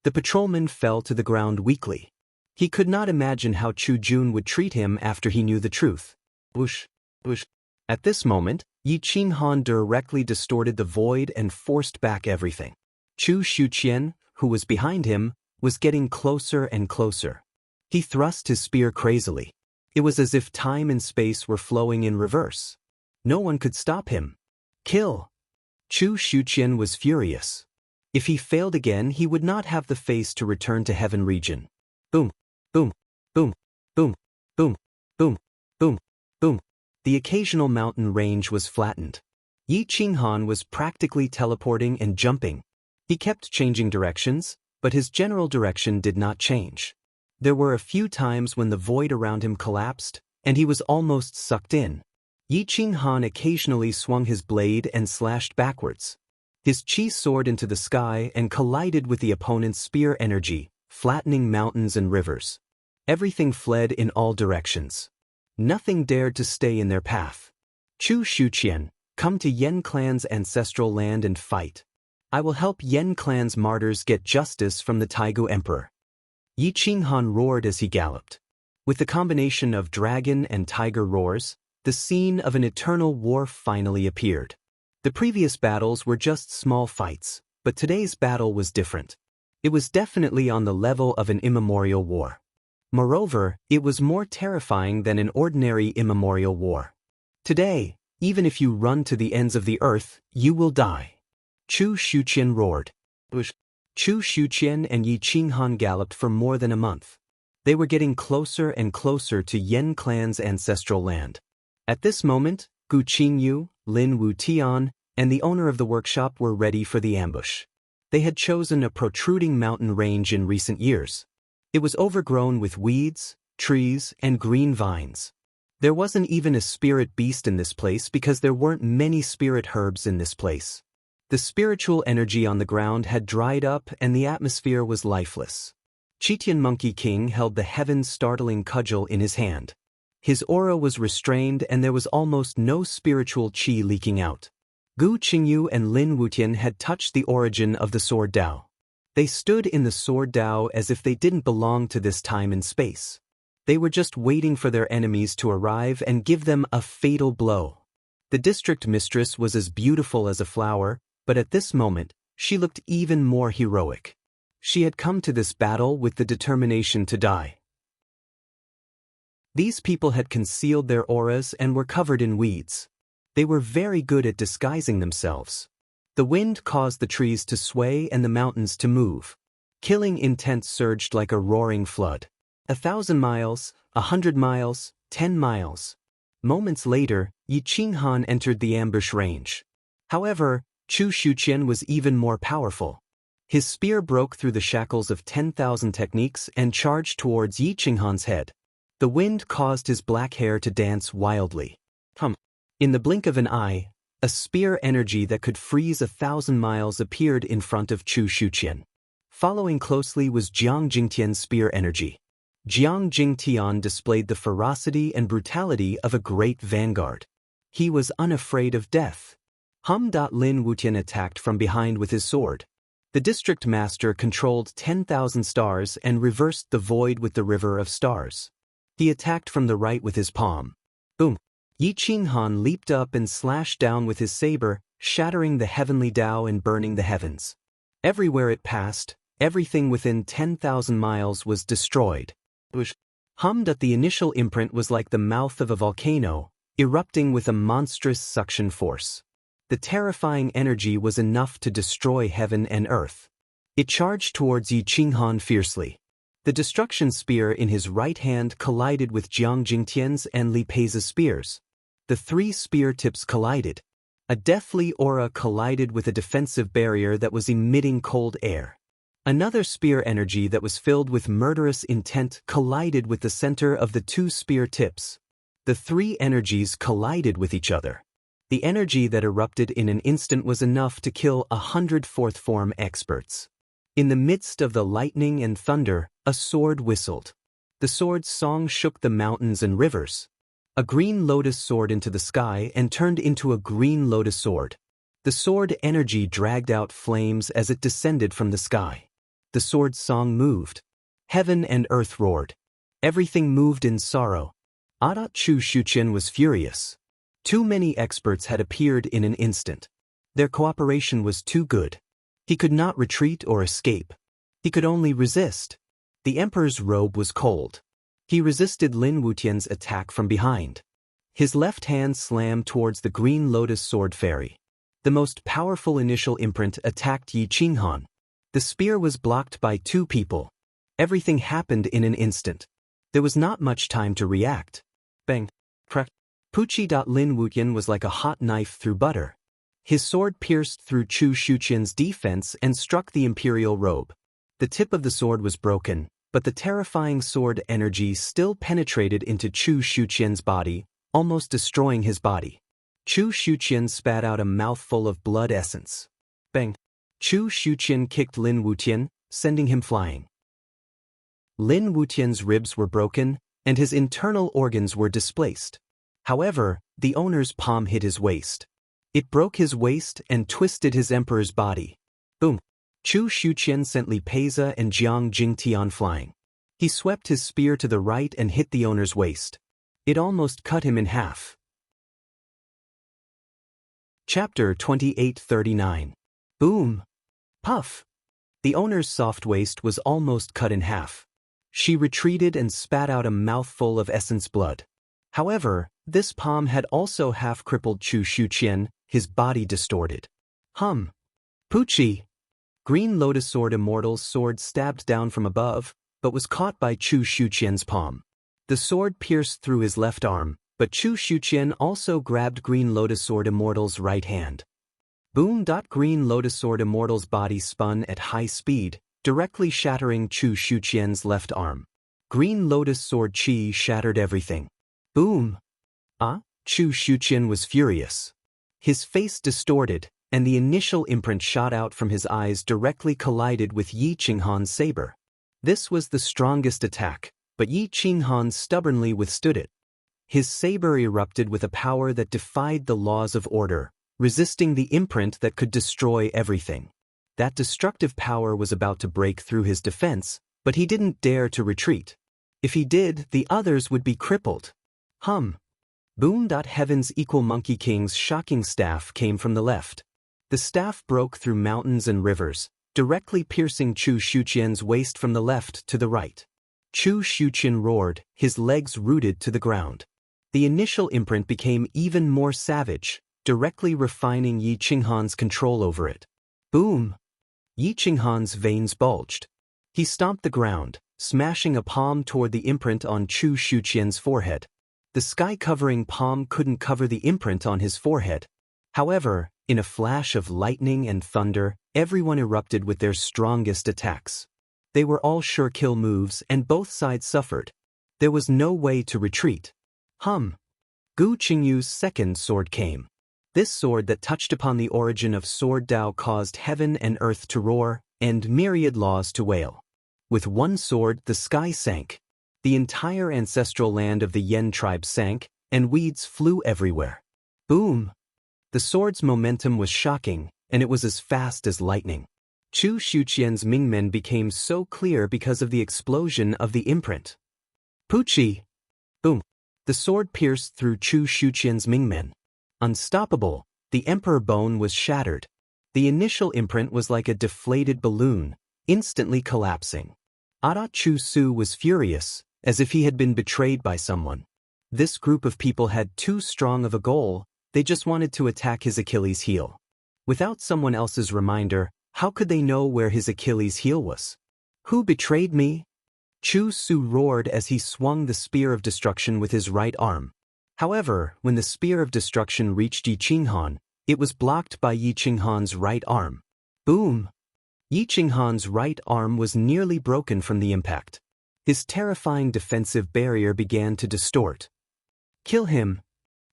The patrolman fell to the ground weakly. He could not imagine how Chu Jun would treat him after he knew the truth. Whoosh, whoosh. At this moment, Yi Qinghan directly distorted the void and forced back everything. Chu Shuqian, who was behind him, was getting closer and closer. He thrust his spear crazily. It was as if time and space were flowing in reverse. No one could stop him. Kill! Chu Shuqian was furious. If he failed again, he would not have the face to return to heaven region. Boom, boom, boom, boom, boom, boom, boom, boom. The occasional mountain range was flattened. Yi Qinghan was practically teleporting and jumping. He kept changing directions, but his general direction did not change. There were a few times when the void around him collapsed, and he was almost sucked in. Yi Qinghan occasionally swung his blade and slashed backwards. His chi soared into the sky and collided with the opponent's spear energy, flattening mountains and rivers. Everything fled in all directions. Nothing dared to stay in their path. Chu Shuqian, come to Yen clan's ancestral land and fight. I will help Yen clan's martyrs get justice from the Taigu Emperor. Yi Qinghan roared as he galloped. With the combination of dragon and tiger roars, the scene of an eternal war finally appeared. The previous battles were just small fights, but today's battle was different. It was definitely on the level of an immemorial war. Moreover, it was more terrifying than an ordinary immemorial war. Today, even if you run to the ends of the earth, you will die. Chu Shuqian roared. Chu Shuqian and Yi Qinghan galloped for more than a month. They were getting closer and closer to Yen clan's ancestral land. At this moment, Gu Qingyu, Lin Wutian, and the owner of the workshop were ready for the ambush. They had chosen a protruding mountain range in recent years. It was overgrown with weeds, trees, and green vines. There wasn't even a spirit beast in this place because there weren't many spirit herbs in this place. The spiritual energy on the ground had dried up and the atmosphere was lifeless. Chitian Monkey King held the heaven's startling cudgel in his hand. His aura was restrained and there was almost no spiritual chi leaking out. Gu Qingyu and Lin Wutian had touched the origin of the Sword Dao. They stood in the Sword Dao as if they didn't belong to this time and space. They were just waiting for their enemies to arrive and give them a fatal blow. The district mistress was as beautiful as a flower, but at this moment, she looked even more heroic. She had come to this battle with the determination to die. These people had concealed their auras and were covered in weeds. They were very good at disguising themselves. The wind caused the trees to sway and the mountains to move. Killing intent surged like a roaring flood. 1,000 miles, 100 miles, 10 miles. Moments later, Yi Qinghan entered the ambush range. However, Chu Shuqian was even more powerful. His spear broke through the shackles of 10,000 techniques and charged towards Yi Qinghan's head. The wind caused his black hair to dance wildly. In the blink of an eye, a spear energy that could freeze 1,000 miles appeared in front of Chu Shuqian. Following closely was Jiang Jingtian's spear energy. Jiang Jingtian displayed the ferocity and brutality of a great vanguard. He was unafraid of death. Lin Wutian attacked from behind with his sword. The district master controlled 10,000 stars and reversed the void with the river of stars. He attacked from the right with his palm. Boom! Yi Qinghan leaped up and slashed down with his saber, shattering the heavenly Tao and burning the heavens. Everywhere it passed, everything within 10,000 miles was destroyed. The initial imprint was like the mouth of a volcano, erupting with a monstrous suction force. The terrifying energy was enough to destroy heaven and earth. It charged towards Yi Qinghan fiercely. The destruction spear in his right hand collided with Jiang Jingtian's and Li Pei's spears. The 3 spear tips collided. A deathly aura collided with a defensive barrier that was emitting cold air. Another spear energy that was filled with murderous intent collided with the center of the two spear tips. The three energies collided with each other. The energy that erupted in an instant was enough to kill 100 fourth form experts. In the midst of the lightning and thunder, a sword whistled. The sword's song shook the mountains and rivers. A green lotus soared into the sky and turned into a green lotus sword. The sword energy dragged out flames as it descended from the sky. The sword's song moved. Heaven and earth roared. Everything moved in sorrow. Chu Shuqian was furious. Too many experts had appeared in an instant. Their cooperation was too good. He could not retreat or escape. He could only resist. The emperor's robe was cold. He resisted Lin Wutian's attack from behind. His left hand slammed towards the green lotus sword fairy. The most powerful initial imprint attacked Yi Qinghan. The spear was blocked by two people. Everything happened in an instant. There was not much time to react. Bang! Crack! Pucci. Lin Wutian was like a hot knife through butter. His sword pierced through Chu Shuqian's defense and struck the imperial robe. The tip of the sword was broken, but the terrifying sword energy still penetrated into Chu Shuqian's body, almost destroying his body. Chu Shuqian spat out a mouthful of blood essence. Bang! Chu Shuqian kicked Lin Wutian, sending him flying. Lin Wutian's ribs were broken, and his internal organs were displaced. However, the owner's palm hit his waist. It broke his waist and twisted his emperor's body. Boom! Chu Shuqian sent Li Peiza and Jiang Jingtian flying. He swept his spear to the right and hit the owner's waist. It almost cut him in half. Chapter 2839. Boom! Puff! The owner's soft waist was almost cut in half. She retreated and spat out a mouthful of essence blood. However, this palm had also half-crippled Chu Shuqian, his body distorted. Pucci! Green Lotus Sword Immortal's sword stabbed down from above, but was caught by Chu Shuqian's palm. The sword pierced through his left arm, but Chu Shuqian also grabbed Green Lotus Sword Immortal's right hand. Boom! Green Lotus Sword Immortal's body spun at high speed, directly shattering Chu Shuqian's left arm. Green Lotus Sword Chi shattered everything. Boom! Chu Shuqian was furious. His face distorted, and the initial imprint shot out from his eyes directly collided with Yi Qinghan's saber. This was the strongest attack, but Yi Qinghan stubbornly withstood it. His saber erupted with a power that defied the laws of order, resisting the imprint that could destroy everything. That destructive power was about to break through his defense, but he didn't dare to retreat. If he did, the others would be crippled. Boom! Heaven's equal Monkey King's shocking staff came from the left. The staff broke through mountains and rivers, directly piercing Chu Shuqian's waist from the left to the right. Chu Shuqian roared, his legs rooted to the ground. The initial imprint became even more savage, directly refining Yi Qinghan's control over it. Boom! Yi Qinghan's veins bulged. He stomped the ground, smashing a palm toward the imprint on Chu Shuqian's forehead. The sky-covering palm couldn't cover the imprint on his forehead. However, in a flash of lightning and thunder, everyone erupted with their strongest attacks. They were all sure-kill moves and both sides suffered. There was no way to retreat. Gu Qingyu's second sword came. This sword that touched upon the origin of sword Tao caused heaven and earth to roar, and myriad laws to wail. With one sword, the sky sank. The entire ancestral land of the Yen tribe sank, and weeds flew everywhere. Boom! The sword's momentum was shocking, and it was as fast as lightning. Chu Shuqian's Mingmen became so clear because of the explosion of the imprint. Pucci! Boom! The sword pierced through Chu Shuqian's Mingmen. Unstoppable, the emperor bone was shattered. The initial imprint was like a deflated balloon, instantly collapsing. Chu Su was furious, as if he had been betrayed by someone. This group of people had too strong of a goal, they just wanted to attack his Achilles heel. Without someone else's reminder, how could they know where his Achilles heel was? Who betrayed me? Chu Su roared as he swung the spear of destruction with his right arm. However, when the spear of destruction reached Yi Qinghan, It was blocked by Yi Qinghan's right arm. Boom! Yi Qinghan's right arm was nearly broken from the impact. His terrifying defensive barrier began to distort. Kill him!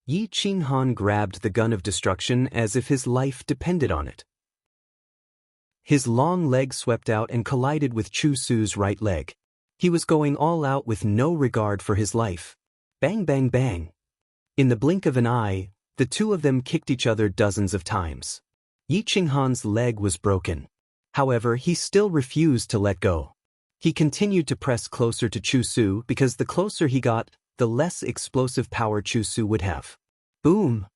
Yi Qinghan grabbed the gun of destruction as if his life depended on it. His long leg swept out and collided with Chu Su's right leg. He was going all out with no regard for his life. Bang bang bang. In the blink of an eye, the two of them kicked each other dozens of times. Yi Qinghan's leg was broken. However, he still refused to let go. He continued to press closer to Chu Su because the closer he got, the less explosive power Chu Su would have. Boom!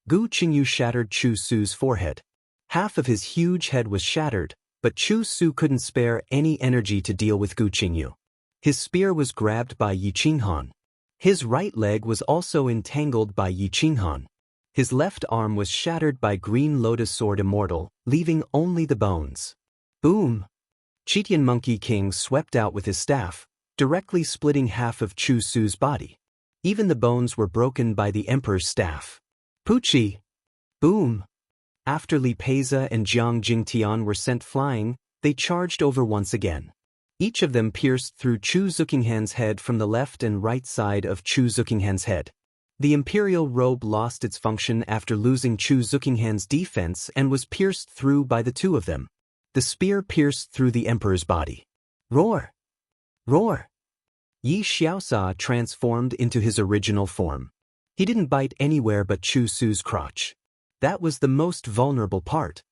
Gu Qingyu shattered Chu Su's forehead. Half of his huge head was shattered, but Chu Su couldn't spare any energy to deal with Gu Qingyu. His spear was grabbed by Yi Qinghan. His right leg was also entangled by Yi Qinghan. His left arm was shattered by Green Lotus Sword Immortal, leaving only the bones. Boom! Chitian Monkey King swept out with his staff, directly splitting half of Chu Su's body. Even the bones were broken by the Emperor's staff. Pucci! Boom! After Li Peiza and Jiang Jingtian were sent flying, they charged over once again. Each of them pierced through Chu Zuckinghan's head from the left and right side of Chu Zuckinghan's head. The imperial robe lost its function after losing Chu Zuckinghan's defense and was pierced through by the two of them. The spear pierced through the emperor's body. Roar! Roar! Yi Xiaosa transformed into his original form. He didn't bite anywhere but Chu Su's crotch. That was the most vulnerable part.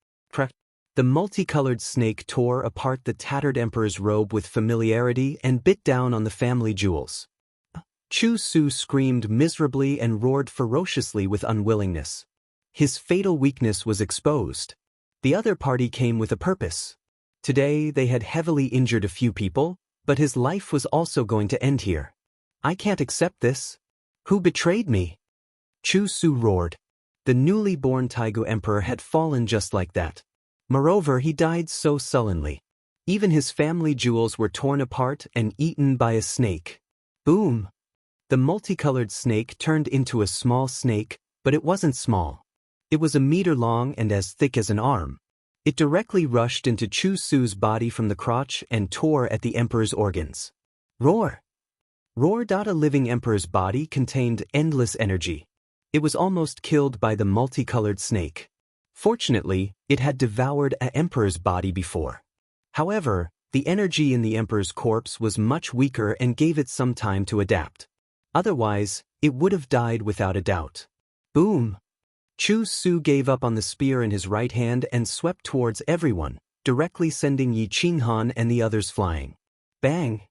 The multicolored snake tore apart the tattered emperor's robe with familiarity and bit down on the family jewels. Chu Su screamed miserably and roared ferociously with unwillingness. His fatal weakness was exposed. The other party came with a purpose. Today they had heavily injured a few people, but his life was also going to end here. I can't accept this. Who betrayed me? Chu Su roared. The newly born Taigu Emperor had fallen just like that. Moreover, he died so sullenly. Even his family jewels were torn apart and eaten by a snake. Boom! The multicolored snake turned into a small snake, but it wasn't small. It was a meter long and as thick as an arm. It directly rushed into Chu Su's body from the crotch and tore at the emperor's organs. Roar! Roar! A living emperor's body contained endless energy. It was almost killed by the multicolored snake. Fortunately, it had devoured an emperor's body before. However, the energy in the emperor's corpse was much weaker and gave it some time to adapt. Otherwise, it would have died without a doubt. Boom! Chu Su gave up on the spear in his right hand and swept towards everyone, directly sending Yi Qinghan and the others flying. Bang!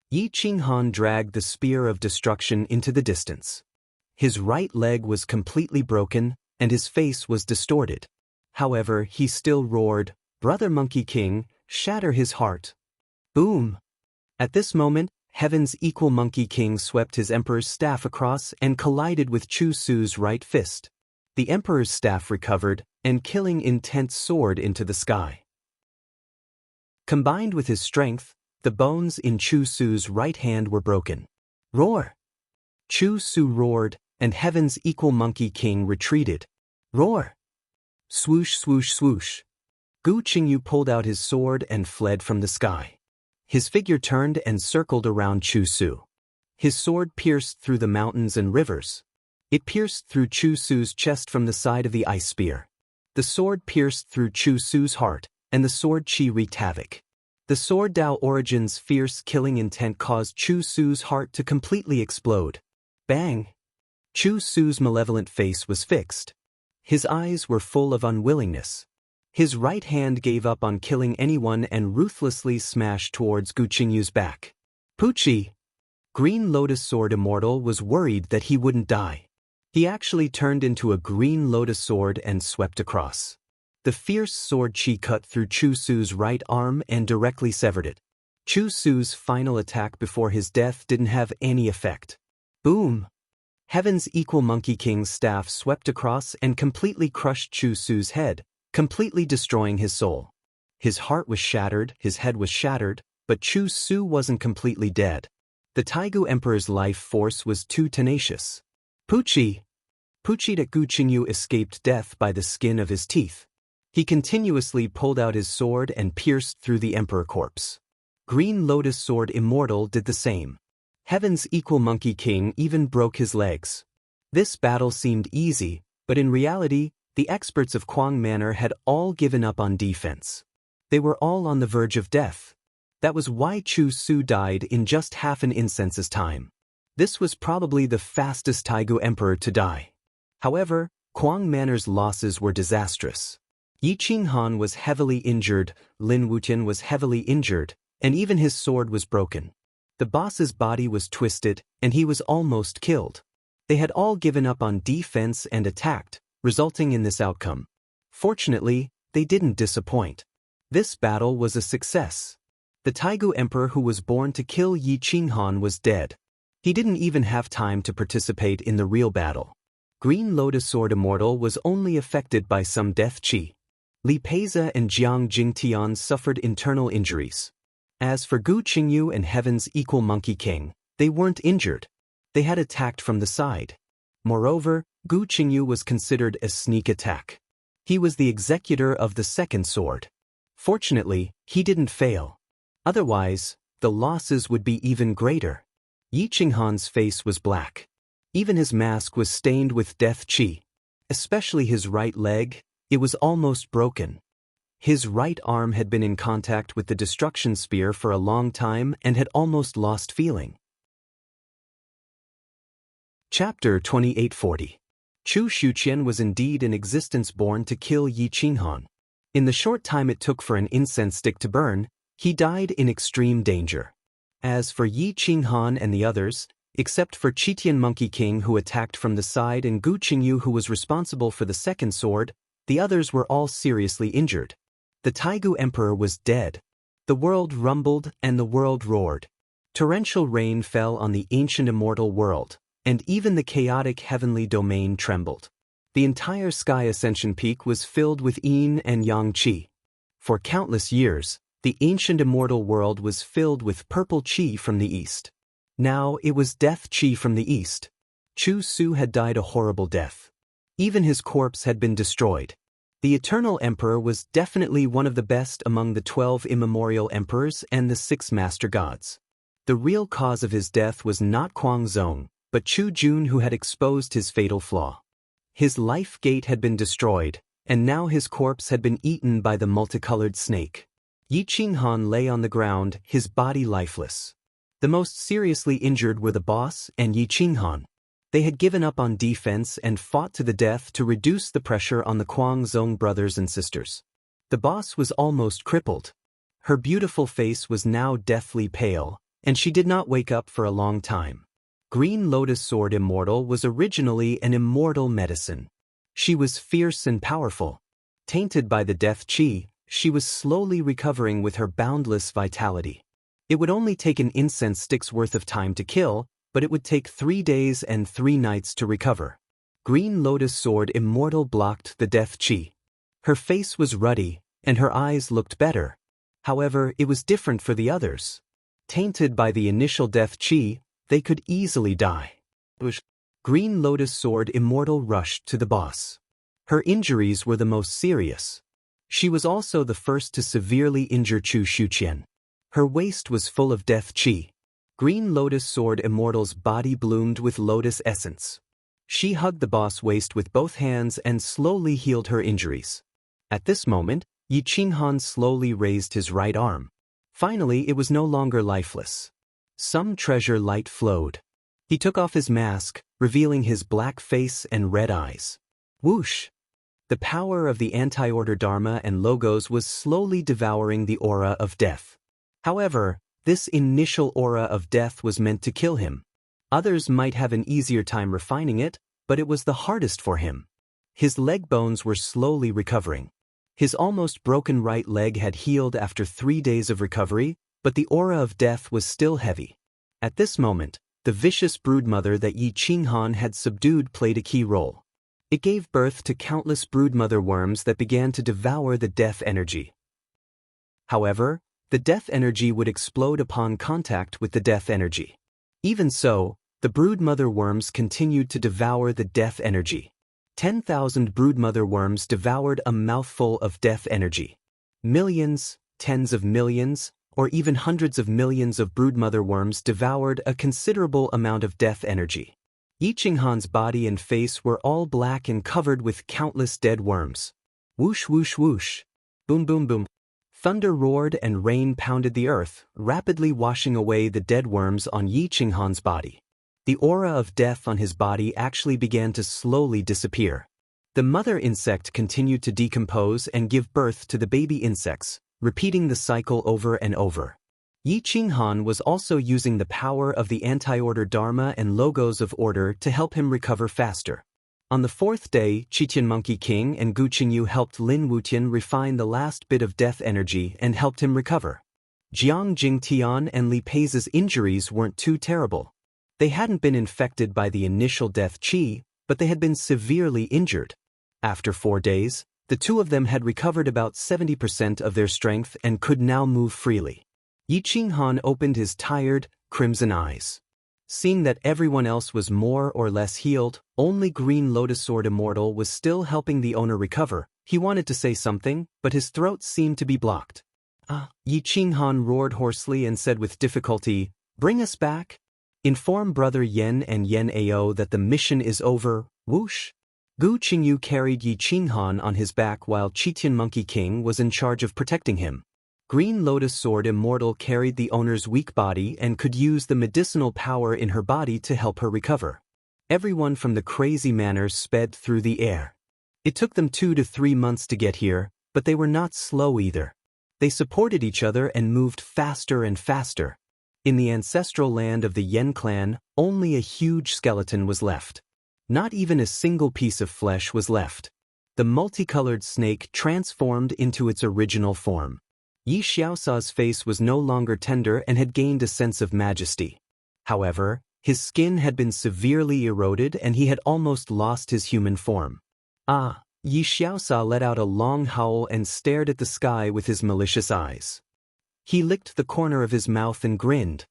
Yi Qinghan dragged the spear of destruction into the distance. His right leg was completely broken, and his face was distorted. However, he still roared, "Brother Monkey King, shatter his heart." Boom! At this moment, Heaven's equal Monkey King swept his emperor's staff across and collided with Chu Su's right fist. The emperor's staff recovered, and killing intense soared into the sky. Combined with his strength, the bones in Chu Su's right hand were broken. Roar! Chu Su roared, and Heaven's equal Monkey King retreated. Roar! Swoosh swoosh swoosh. Gu Qingyu pulled out his sword and fled from the sky. His figure turned and circled around Chu Su. His sword pierced through the mountains and rivers. It pierced through Chu Su's chest from the side of the ice spear. The sword pierced through Chu Su's heart, and the sword chi wreaked havoc. The sword Dao Origin's fierce killing intent caused Chu Su's heart to completely explode. Bang! Chu Su's malevolent face was fixed. His eyes were full of unwillingness. His right hand gave up on killing anyone and ruthlessly smashed towards Gu Qingyu's back. Pucci! Green Lotus Sword Immortal was worried that he wouldn't die. He actually turned into a Green Lotus Sword and swept across. The fierce sword chi cut through Chu Su's right arm and directly severed it. Chu Su's final attack before his death didn't have any effect. Boom! Heaven's equal Monkey King's staff swept across and completely crushed Chu Su's head, completely destroying his soul. His heart was shattered, his head was shattered, but Chu Su wasn't completely dead. The Taigu Emperor's life force was too tenacious. Pucci! Puchita Guqingyu escaped death by the skin of his teeth. He continuously pulled out his sword and pierced through the emperor corpse. Green Lotus Sword Immortal did the same. Heaven's Equal Monkey King even broke his legs. This battle seemed easy, but in reality, the experts of Kwang Manor had all given up on defense. They were all on the verge of death. That was why Chu Su died in just half an incense's time. This was probably the fastest Taigu emperor to die. However, Kwang Manor's losses were disastrous. Yi Qinghan was heavily injured, Lin Wutian was heavily injured, and even his sword was broken. The boss's body was twisted, and he was almost killed. They had all given up on defense and attacked, resulting in this outcome. Fortunately, they didn't disappoint. This battle was a success. The Taigu emperor who was born to kill Yi Qinghan was dead. He didn't even have time to participate in the real battle. Green Lotus Sword Immortal was only affected by some death qi. Li Peiza and Jiang Jingtian suffered internal injuries. As for Gu Qingyu and Heaven's Equal Monkey King, they weren't injured. They had attacked from the side. Moreover, Gu Qingyu was considered a sneak attack. He was the executor of the second sword. Fortunately, he didn't fail. Otherwise, the losses would be even greater. Yi Qinghan's face was black. Even his mask was stained with death qi. Especially his right leg, it was almost broken. His right arm had been in contact with the destruction spear for a long time and had almost lost feeling. Chapter 2840. Chu Shuqian was indeed in existence born to kill Yi Qinghan. In the short time it took for an incense stick to burn, he died in extreme danger. As for Yi Qinghan and the others, except for Qitian Monkey King who attacked from the side and Gu Qingyu who was responsible for the second sword, the others were all seriously injured. The Taigu Emperor was dead. The world rumbled and the world roared. Torrential rain fell on the ancient immortal world, and even the chaotic heavenly domain trembled. The entire sky ascension peak was filled with yin and yang qi. For countless years, the ancient immortal world was filled with purple qi from the east. Now it was death qi from the east. Chu Su had died a horrible death. Even his corpse had been destroyed. The Eternal Emperor was definitely one of the best among the 12 immemorial emperors and the 6 master gods. The real cause of his death was not Kwang Zong, but Chu Jun who had exposed his fatal flaw. His life gate had been destroyed, and now his corpse had been eaten by the multicolored snake. Yi Qinghan lay on the ground, his body lifeless. The most seriously injured were the boss and Yi Qinghan. They had given up on defense and fought to the death to reduce the pressure on the Kwang Zong brothers and sisters. The boss was almost crippled. Her beautiful face was now deathly pale, and she did not wake up for a long time. Green Lotus Sword Immortal was originally an immortal medicine. She was fierce and powerful. Tainted by the death qi, she was slowly recovering with her boundless vitality. It would only take an incense stick's worth of time to kill, but it would take 3 days and 3 nights to recover. Green Lotus Sword Immortal blocked the death qi. Her face was ruddy, and her eyes looked better. However, it was different for the others. Tainted by the initial death qi, they could easily die. Green Lotus Sword Immortal rushed to the boss. Her injuries were the most serious. She was also the first to severely injure Chu Shuqian. Her waist was full of death qi. Green Lotus Sword Immortal's body bloomed with lotus essence. She hugged the boss waist with both hands and slowly healed her injuries. At this moment, Yi Qinghan slowly raised his right arm. Finally, it was no longer lifeless. Some treasure light flowed. He took off his mask, revealing his black face and red eyes. Whoosh! The power of the anti-order Dharma and logos was slowly devouring the aura of death. However, this initial aura of death was meant to kill him. Others might have an easier time refining it, but it was the hardest for him. His leg bones were slowly recovering. His almost broken right leg had healed after 3 days of recovery, but the aura of death was still heavy. At this moment, the vicious broodmother that Yi Qinghan had subdued played a key role. It gave birth to countless broodmother worms that began to devour the death energy. However, the death energy would explode upon contact with the death energy. Even so, the broodmother worms continued to devour the death energy. 10,000 broodmother worms devoured a mouthful of death energy. Millions, tens of millions, or even hundreds of millions of broodmother worms devoured a considerable amount of death energy. Yi Qinghan's body and face were all black and covered with countless dead worms. Whoosh whoosh whoosh. Boom boom boom. Thunder roared and rain pounded the earth, rapidly washing away the dead worms on Yi Qinghan's body. The aura of death on his body actually began to slowly disappear. The mother insect continued to decompose and give birth to the baby insects, repeating the cycle over and over. Yi Qinghan was also using the power of the anti-order Dharma and logos of order to help him recover faster. On the fourth day, Qitian Monkey King and Gu Qingyu helped Lin Wutian refine the last bit of death energy and helped him recover. Jiang Jingtian and Li Pei's injuries weren't too terrible. They hadn't been infected by the initial death qi, but they had been severely injured. After 4 days, the two of them had recovered about 70% of their strength and could now move freely. Yi Qinghan opened his tired, crimson eyes. Seeing that everyone else was more or less healed, only Green Lotus Sword Immortal was still helping the owner recover. He wanted to say something, but his throat seemed to be blocked. Yi Qinghan roared hoarsely and said with difficulty, "Bring us back. Inform Brother Yen and Yen Ao that the mission is over." Whoosh. Gu Qingyu carried Yi Qinghan on his back while Qitian Monkey King was in charge of protecting him. Green Lotus Sword Immortal carried the owner's weak body and could use the medicinal power in her body to help her recover. Everyone from the crazy manor sped through the air. It took them 2 to 3 months to get here, but they were not slow either. They supported each other and moved faster and faster. In the ancestral land of the Yen clan, only a huge skeleton was left. Not even a single piece of flesh was left. The multicolored snake transformed into its original form. Yi Xiaosa's face was no longer tender and had gained a sense of majesty. However, his skin had been severely eroded and he had almost lost his human form. Yi Xiaosa let out a long howl and stared at the sky with his malicious eyes. He licked the corner of his mouth and grinned.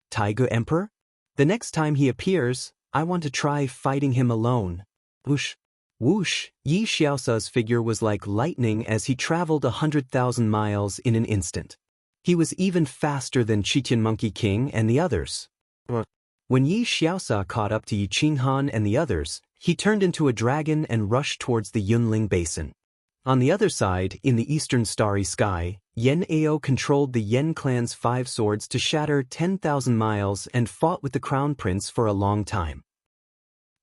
"Taiga Emperor? The next time he appears, I want to try fighting him alone." Whoosh. Whoosh. Yi Xiaosa's figure was like lightning as he traveled 100,000 miles in an instant. He was even faster than Qitian Monkey King and the others. When Yi Xiaosa caught up to Yi Qinghan and the others, he turned into a dragon and rushed towards the Yunling Basin. On the other side, in the eastern starry sky, Yen Ao controlled the Yen clan's 5 swords to shatter 10,000 miles and fought with the Crown Prince for a long time.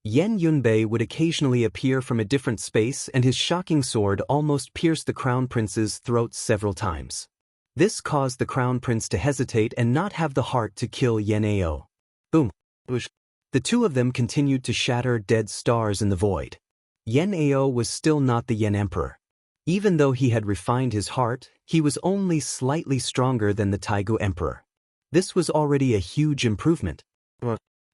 Yen Yunbei would occasionally appear from a different space and his shocking sword almost pierced the Crown Prince's throat several times. This caused the Crown Prince to hesitate and not have the heart to kill Yen Ao. Boom. Whoosh. The two of them continued to shatter dead stars in the void. Yen Ao was still not the Yen Emperor. Even though he had refined his heart, he was only slightly stronger than the Taigu Emperor. This was already a huge improvement.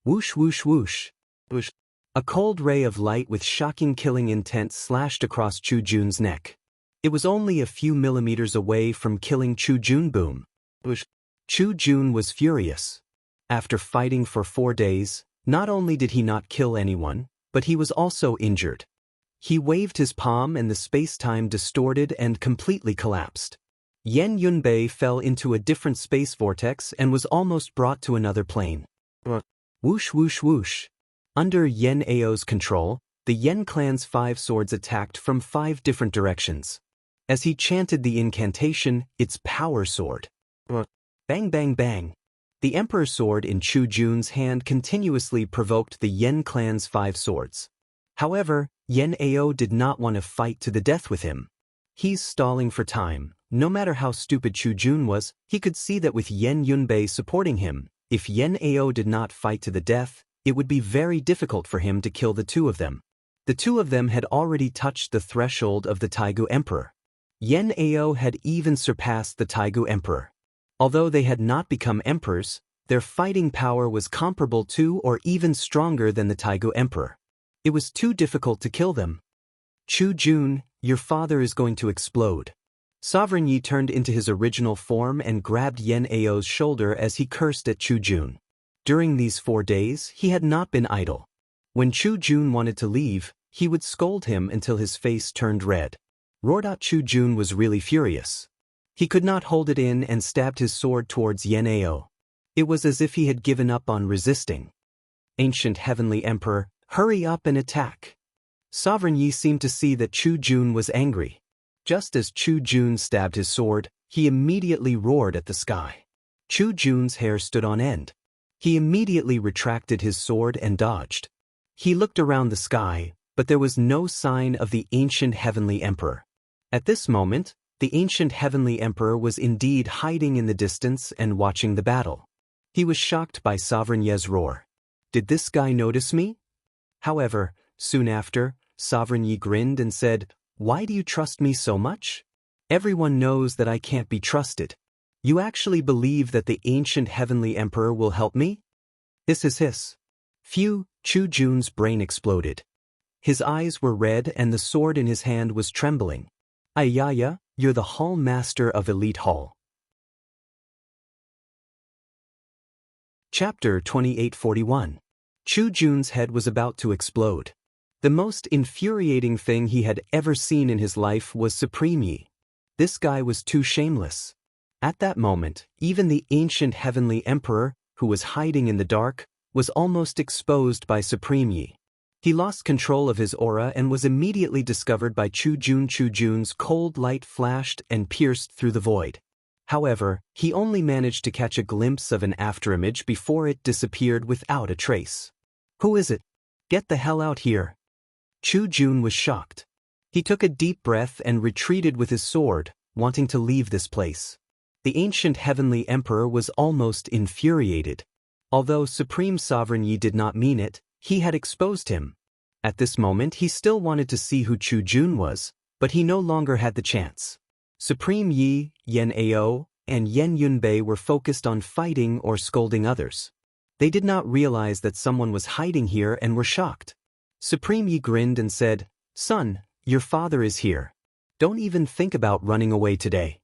Whoosh whoosh whoosh. Whoosh. A cold ray of light with shocking killing intent slashed across Chu Jun's neck. It was only a few millimeters away from killing Chu Jun. Boom. Whoosh. Chu Jun was furious. After fighting for 4 days, not only did he not kill anyone, but he was also injured. He waved his palm and the space-time distorted and completely collapsed. Yen Yunbei fell into a different space vortex and was almost brought to another plane. Whoosh whoosh whoosh. Under Yen Ao's control, the Yen clan's 5 swords attacked from 5 different directions. As he chanted the incantation, its power sword. Bang bang bang. The Emperor's sword in Chu Jun's hand continuously provoked the Yen clan's 5 swords. However, Yen Ao did not want to fight to the death with him. He's stalling for time. No matter how stupid Chu Jun was, he could see that with Yen Yunbei supporting him, if Yen Ao did not fight to the death, it would be very difficult for him to kill the two of them. The two of them had already touched the threshold of the Taigu Emperor. Yen Ao had even surpassed the Taigu Emperor. Although they had not become emperors, their fighting power was comparable to or even stronger than the Taigu Emperor. It was too difficult to kill them. Chu Jun, your father is going to explode. Sovereign Yi turned into his original form and grabbed Yen Ao's shoulder as he cursed at Chu Jun. During these 4 days, he had not been idle. When Chu Jun wanted to leave, he would scold him until his face turned red. Chu Jun was really furious. He could not hold it in and stabbed his sword towards Yan Ao. It was as if he had given up on resisting. Ancient Heavenly Emperor, hurry up and attack. Sovereign Yi seemed to see that Chu Jun was angry. Just as Chu Jun stabbed his sword, he immediately roared at the sky. Chu Jun's hair stood on end. He immediately retracted his sword and dodged. He looked around the sky, but there was no sign of the Ancient Heavenly Emperor. At this moment, the Ancient Heavenly Emperor was indeed hiding in the distance and watching the battle. He was shocked by Sovereign Ye's roar. Did this guy notice me? However, soon after, Sovereign Yi grinned and said, "Why do you trust me so much? Everyone knows that I can't be trusted. You actually believe that the Ancient Heavenly Emperor will help me?" Hiss. Phew, Chu Jun's brain exploded. His eyes were red and the sword in his hand was trembling. Ayaya, you're the Hall Master of Elite Hall. Chapter 2841. Chu Jun's head was about to explode. The most infuriating thing he had ever seen in his life was Supreme Yi. This guy was too shameless. At that moment, even the Ancient Heavenly Emperor, who was hiding in the dark, was almost exposed by Supreme Yi. He lost control of his aura and was immediately discovered by Chu Jun. Chu Jun's cold light flashed and pierced through the void. However, he only managed to catch a glimpse of an afterimage before it disappeared without a trace. Who is it? Get the hell out here. Chu Jun was shocked. He took a deep breath and retreated with his sword, wanting to leave this place. The Ancient Heavenly Emperor was almost infuriated. Although Supreme Sovereign Yi did not mean it, he had exposed him. At this moment he still wanted to see who Chu Jun was, but he no longer had the chance. Supreme Yi, Yan Ao, and Yan Yunbei were focused on fighting or scolding others. They did not realize that someone was hiding here and were shocked. Supreme Yi grinned and said, "Son, your father is here. Don't even think about running away today."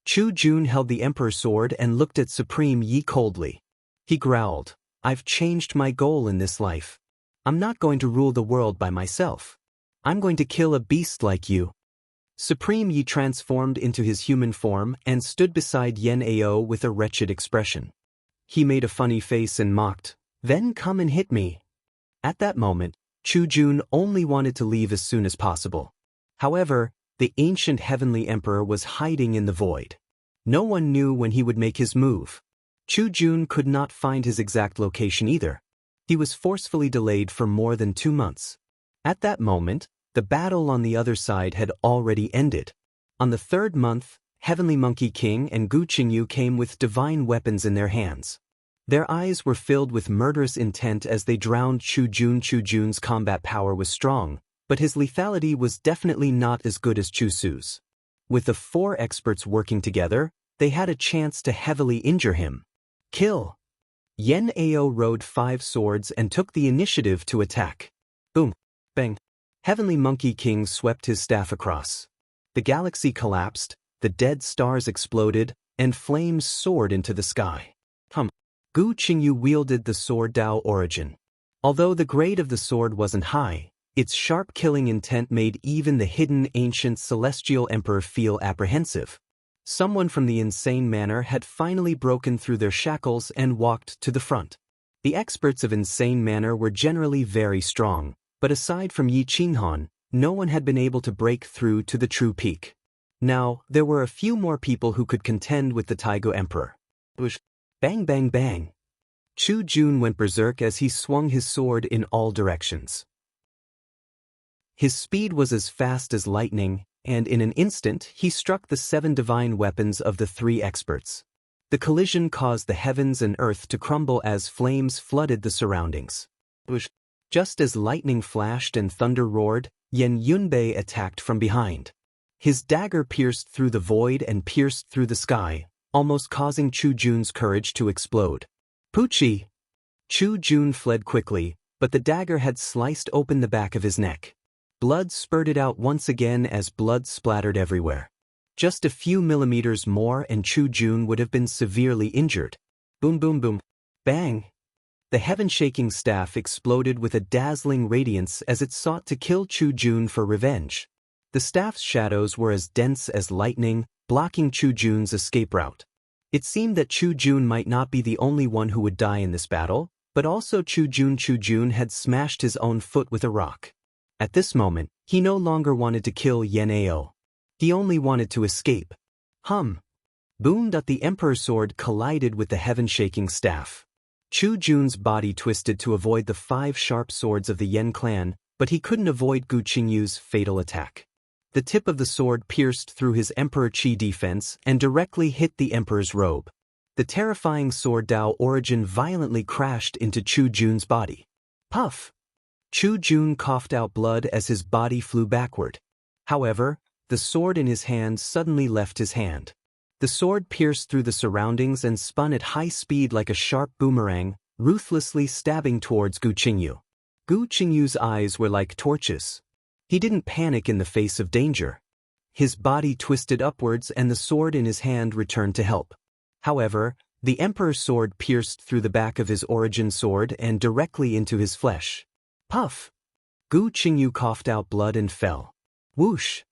Chu Jun held the Emperor's sword and looked at Supreme Yi coldly. He growled, "I've changed my goal in this life. I'm not going to rule the world by myself. I'm going to kill a beast like you." Supreme Yi transformed into his human form and stood beside Yan Ao with a wretched expression. He made a funny face and mocked, "Then come and hit me." At that moment, Chu Jun only wanted to leave as soon as possible. However, the Ancient Heavenly Emperor was hiding in the void. No one knew when he would make his move. Chu Jun could not find his exact location either. He was forcefully delayed for more than 2 months. At that moment, the battle on the other side had already ended. On the 3rd month, Heavenly Monkey King and Gu Qingyu came with divine weapons in their hands. Their eyes were filled with murderous intent as they drowned Chu Jun. Chu Jun's combat power was strong, but his lethality was definitely not as good as Chu Su's. With the 4 experts working together, they had a chance to heavily injure him. Kill! Yan Ao rode 5 swords and took the initiative to attack. Boom! Bang! Heavenly Monkey King swept his staff across. The galaxy collapsed, the dead stars exploded, and flames soared into the sky. Gu Qingyu wielded the sword Dao Origin. Although the grade of the sword wasn't high, its sharp killing intent made even the hidden ancient celestial emperor feel apprehensive. Someone from the Insane Manor had finally broken through their shackles and walked to the front. The experts of Insane Manor were generally very strong, but aside from Yi Qinghan, no one had been able to break through to the true peak. Now, there were a few more people who could contend with the Taigo Emperor. Bang bang bang. Chu Jun went berserk as he swung his sword in all directions. His speed was as fast as lightning, and in an instant he struck the 7 divine weapons of the 3 experts. The collision caused the heavens and earth to crumble as flames flooded the surroundings. Just as lightning flashed and thunder roared, Yan Yunbei attacked from behind. His dagger pierced through the void and pierced through the sky, almost causing Chu Jun's courage to explode. Poochie! Chu Jun fled quickly, but the dagger had sliced open the back of his neck. Blood spurted out once again as blood splattered everywhere. Just a few millimeters more and Chu Jun would have been severely injured. Boom boom boom. Bang! The heaven-shaking staff exploded with a dazzling radiance as it sought to kill Chu Jun for revenge. The staff's shadows were as dense as lightning, blocking Chu Jun's escape route. It seemed that Chu Jun might not be the only one who would die in this battle, but also Chu Jun had smashed his own foot with a rock. At this moment, he no longer wanted to kill Yen Ao. He only wanted to escape. Boom! The Emperor's sword collided with the heaven-shaking staff. Chu Jun's body twisted to avoid the 5 sharp swords of the Yen clan, but he couldn't avoid Gu Qingyu's fatal attack. The tip of the sword pierced through his Emperor Qi defense and directly hit the Emperor's robe. The terrifying sword Dao origin violently crashed into Chu Jun's body. Puff! Chu Jun coughed out blood as his body flew backward. However, the sword in his hand suddenly left his hand. The sword pierced through the surroundings and spun at high speed like a sharp boomerang, ruthlessly stabbing towards Gu Qingyu. Gu Qingyu's eyes were like torches. He didn't panic in the face of danger. His body twisted upwards and the sword in his hand returned to help. However, the Emperor's sword pierced through the back of his origin sword and directly into his flesh. Puff! Gu Qingyu coughed out blood and fell. Whoosh!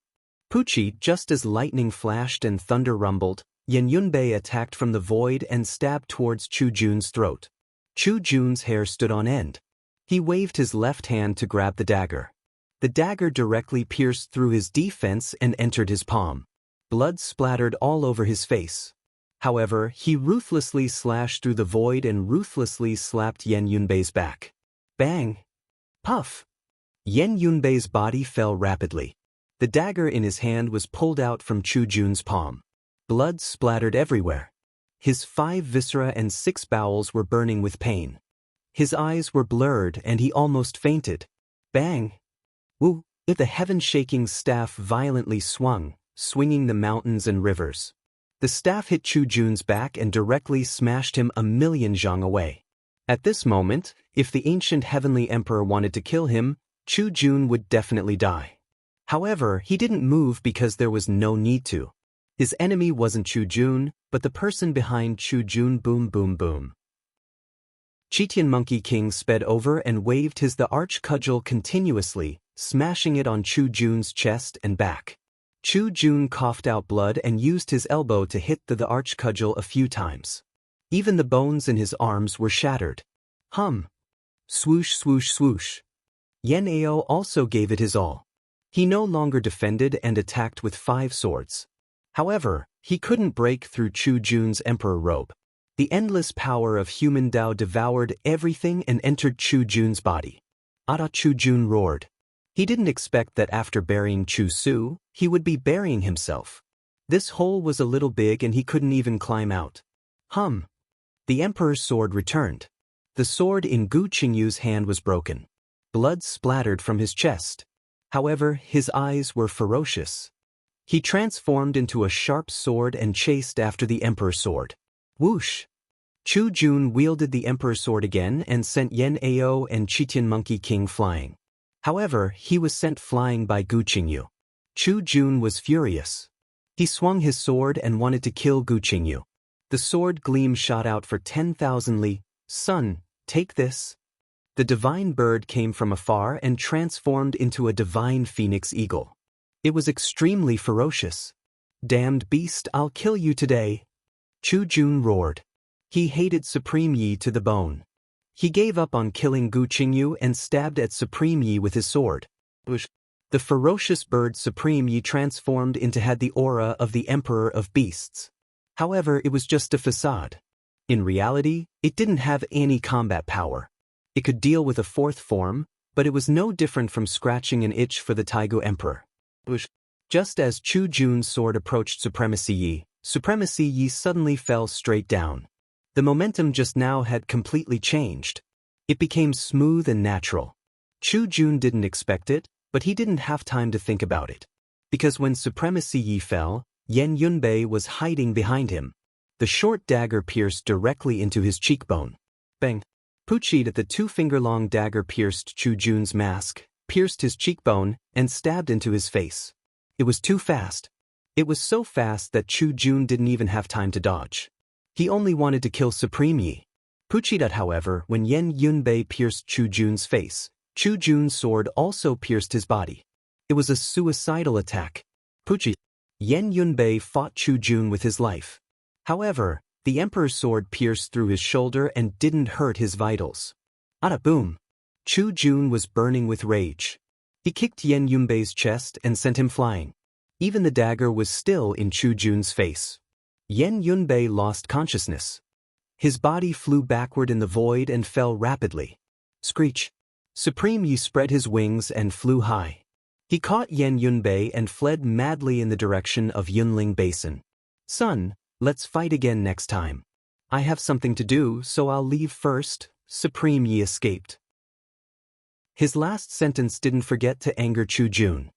Pucci, just as lightning flashed and thunder rumbled, Yan Yunbei attacked from the void and stabbed towards Chu Jun's throat. Chu Jun's hair stood on end. He waved his left hand to grab the dagger. The dagger directly pierced through his defense and entered his palm. Blood splattered all over his face. However, he ruthlessly slashed through the void and ruthlessly slapped Yan Yunbei's back. Bang! Puff! Yan Yunbei's body fell rapidly. The dagger in his hand was pulled out from Chu Jun's palm. Blood splattered everywhere. His 5 viscera and 6 bowels were burning with pain. His eyes were blurred and he almost fainted. Bang! Woo! The heaven-shaking staff violently swung, swinging the mountains and rivers. The staff hit Chu Jun's back and directly smashed him a million zhang away. At this moment, if the ancient heavenly emperor wanted to kill him, Chu Jun would definitely die. However, he didn't move because there was no need to. His enemy wasn't Chu Jun, but the person behind Chu Jun. Boom boom boom. Chitian Monkey King sped over and waved his the arch cudgel continuously, smashing it on Chu Jun's chest and back. Chu Jun coughed out blood and used his elbow to hit the arch cudgel a few times. Even the bones in his arms were shattered. Swoosh swoosh swoosh. Yen Ao also gave it his all. He no longer defended and attacked with 5 swords. However, he couldn't break through Chu Jun's emperor robe. The endless power of human Dao devoured everything and entered Chu Jun's body. Chu Jun roared. He didn't expect that after burying Chu Su, he would be burying himself. This hole was a little big and he couldn't even climb out. The emperor's sword returned. The sword in Gu Qingyu's hand was broken. Blood splattered from his chest. However, his eyes were ferocious. He transformed into a sharp sword and chased after the emperor's sword. Whoosh! Chu Jun wielded the emperor's sword again and sent Yen Ao and Chitian Monkey King flying. However, he was sent flying by Gu Qingyu. Chu Jun was furious. He swung his sword and wanted to kill Gu Qingyu. The sword gleam shot out for 10,000 li. Son, take this. The divine bird came from afar and transformed into a divine phoenix eagle. It was extremely ferocious. Damned beast, I'll kill you today. Chu Jun roared. He hated Supreme Yi to the bone. He gave up on killing Gu Qingyu and stabbed at Supreme Yi with his sword. The ferocious bird Supreme Yi transformed into had the aura of the Emperor of Beasts. However, it was just a facade. In reality, it didn't have any combat power. It could deal with a 4th form, but it was no different from scratching an itch for the Taigu Emperor. Just as Chu Jun's sword approached Supremacy Yi suddenly fell straight down. The momentum just now had completely changed. It became smooth and natural. Chu Jun didn't expect it, but he didn't have time to think about it. Because when Supremacy Yi fell, Yan Yunbei was hiding behind him. The short dagger pierced directly into his cheekbone. Bang! Pucci at the 2-finger-long dagger pierced Chu Jun's mask, pierced his cheekbone, and stabbed into his face. It was too fast. It was so fast that Chu Jun didn't even have time to dodge. He only wanted to kill Supreme Yi. Puchidat, however, when Yen Yunbei pierced Chu Jun's face, Chu Jun's sword also pierced his body. It was a suicidal attack. Puchi. Yen Yunbei fought Chu Jun with his life. However, the emperor's sword pierced through his shoulder and didn't hurt his vitals. Ada boom! Chu Jun was burning with rage. He kicked Yen Yunbei's chest and sent him flying. Even the dagger was still in Chu Jun's face. Yen Yunbei lost consciousness. His body flew backward in the void and fell rapidly. Screech! Supreme Yi spread his wings and flew high. He caught Yen Yunbei and fled madly in the direction of Yunling Basin. Son, let's fight again next time. I have something to do, so I'll leave first. Supreme Yi escaped. His last sentence didn't forget to anger Chu Jun.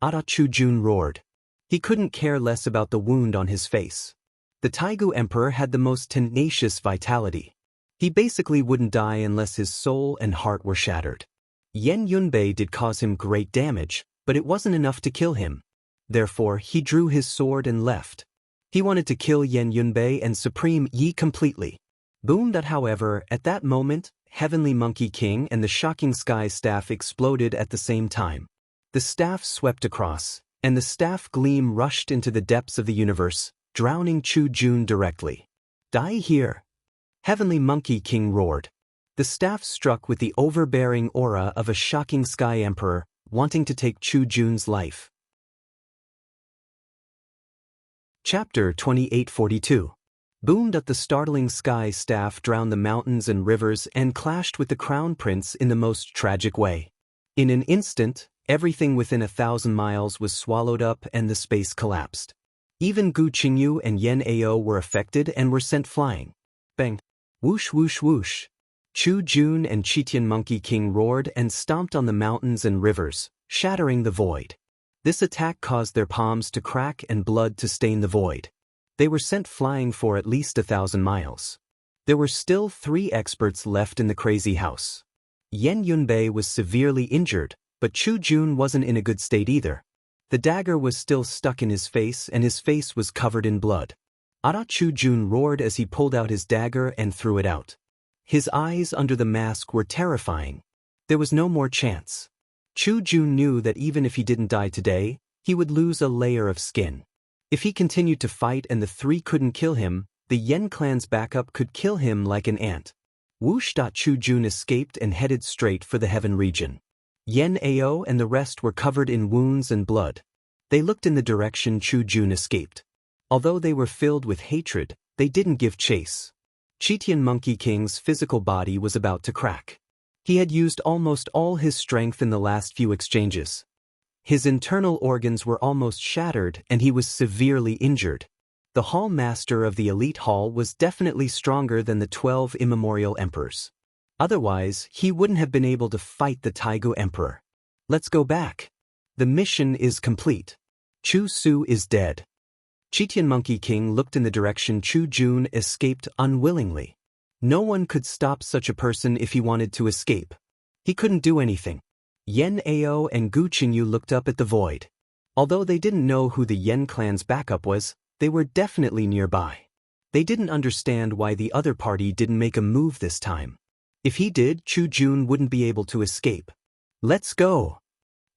Ada Chu Jun roared. He couldn't care less about the wound on his face. The Taigu Emperor had the most tenacious vitality. He basically wouldn't die unless his soul and heart were shattered. Yen Yunbei did cause him great damage, but it wasn't enough to kill him. Therefore, he drew his sword and left. He wanted to kill Yen Yunbei and Supreme Yi completely. Boom! That, however, at that moment, Heavenly Monkey King and the Shocking Sky Staff exploded at the same time. The staff swept across, and the staff gleam rushed into the depths of the universe, drowning Chu Jun directly. Die here! Heavenly Monkey King roared. The staff struck with the overbearing aura of a Shocking Sky Emperor, wanting to take Chu Jun's life. Chapter 2842. Boomed at the startling sky staff drowned the mountains and rivers and clashed with the crown prince in the most tragic way. In an instant, everything within 1,000 miles was swallowed up and the space collapsed. Even Gu Qingyu and Yen Ao were affected and were sent flying. Bang! Whoosh whoosh whoosh! Chu Jun and Chitian Monkey King roared and stomped on the mountains and rivers, shattering the void. This attack caused their palms to crack and blood to stain the void. They were sent flying for at least 1,000 miles. There were still 3 experts left in the crazy house. Yen Yunbei was severely injured, but Chu Jun wasn't in a good state either. The dagger was still stuck in his face and his face was covered in blood. Ada Chu Jun roared as he pulled out his dagger and threw it out. His eyes under the mask were terrifying. There was no more chance. Chu Jun knew that even if he didn't die today, he would lose a layer of skin. If he continued to fight and the 3 couldn't kill him, the Yen clan's backup could kill him like an ant. Whoosh! Chu Jun escaped and headed straight for the heaven region. Yen Ao and the rest were covered in wounds and blood. They looked in the direction Chu Jun escaped. Although they were filled with hatred, they didn't give chase. Chitian Monkey King's physical body was about to crack. He had used almost all his strength in the last few exchanges. His internal organs were almost shattered and he was severely injured. The Hall Master of the Elite Hall was definitely stronger than the 12 immemorial emperors. Otherwise, he wouldn't have been able to fight the Taigu Emperor. Let's go back. The mission is complete. Chu Su is dead. Chitian Monkey King looked in the direction Chu Jun escaped unwillingly. No one could stop such a person if he wanted to escape. He couldn't do anything. Yen Ao and Gu Qingyu looked up at the void. Although they didn't know who the Yen clan's backup was, they were definitely nearby. They didn't understand why the other party didn't make a move this time. If he did, Chu Jun wouldn't be able to escape. Let's go!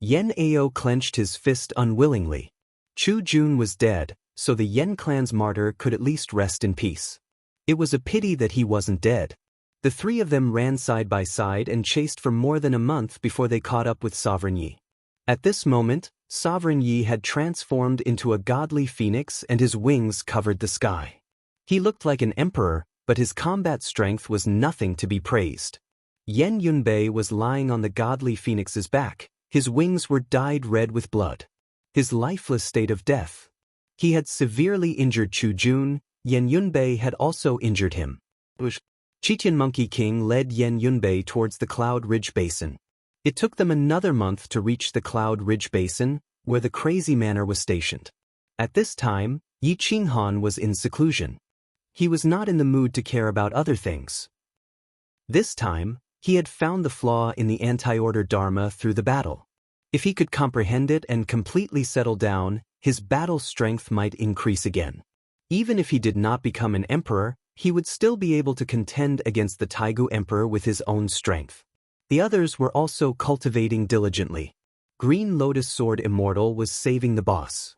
Yen Ao clenched his fist unwillingly. Chu Jun was dead, so the Yen clan's martyr could at least rest in peace. It was a pity that he wasn't dead. The 3 of them ran side by side and chased for more than a month before they caught up with Sovereign Yi. At this moment, Sovereign Yi had transformed into a godly phoenix and his wings covered the sky. He looked like an emperor, but his combat strength was nothing to be praised. Yen Yunbei was lying on the godly phoenix's back. His wings were dyed red with blood. His lifeless state of death. He had severely injured Chu Jun. Yen Yunbei had also injured him. Chitian Monkey King led Yen Yunbei towards the Cloud Ridge Basin. It took them another month to reach the Cloud Ridge Basin, where the Crazy Manor was stationed. At this time, Yi Qinghan was in seclusion. He was not in the mood to care about other things. This time, he had found the flaw in the anti-order Dharma through the battle. If he could comprehend it and completely settle down, his battle strength might increase again. Even if he did not become an emperor, he would still be able to contend against the Taigu Emperor with his own strength. The others were also cultivating diligently. Green Lotus Sword Immortal was saving the boss.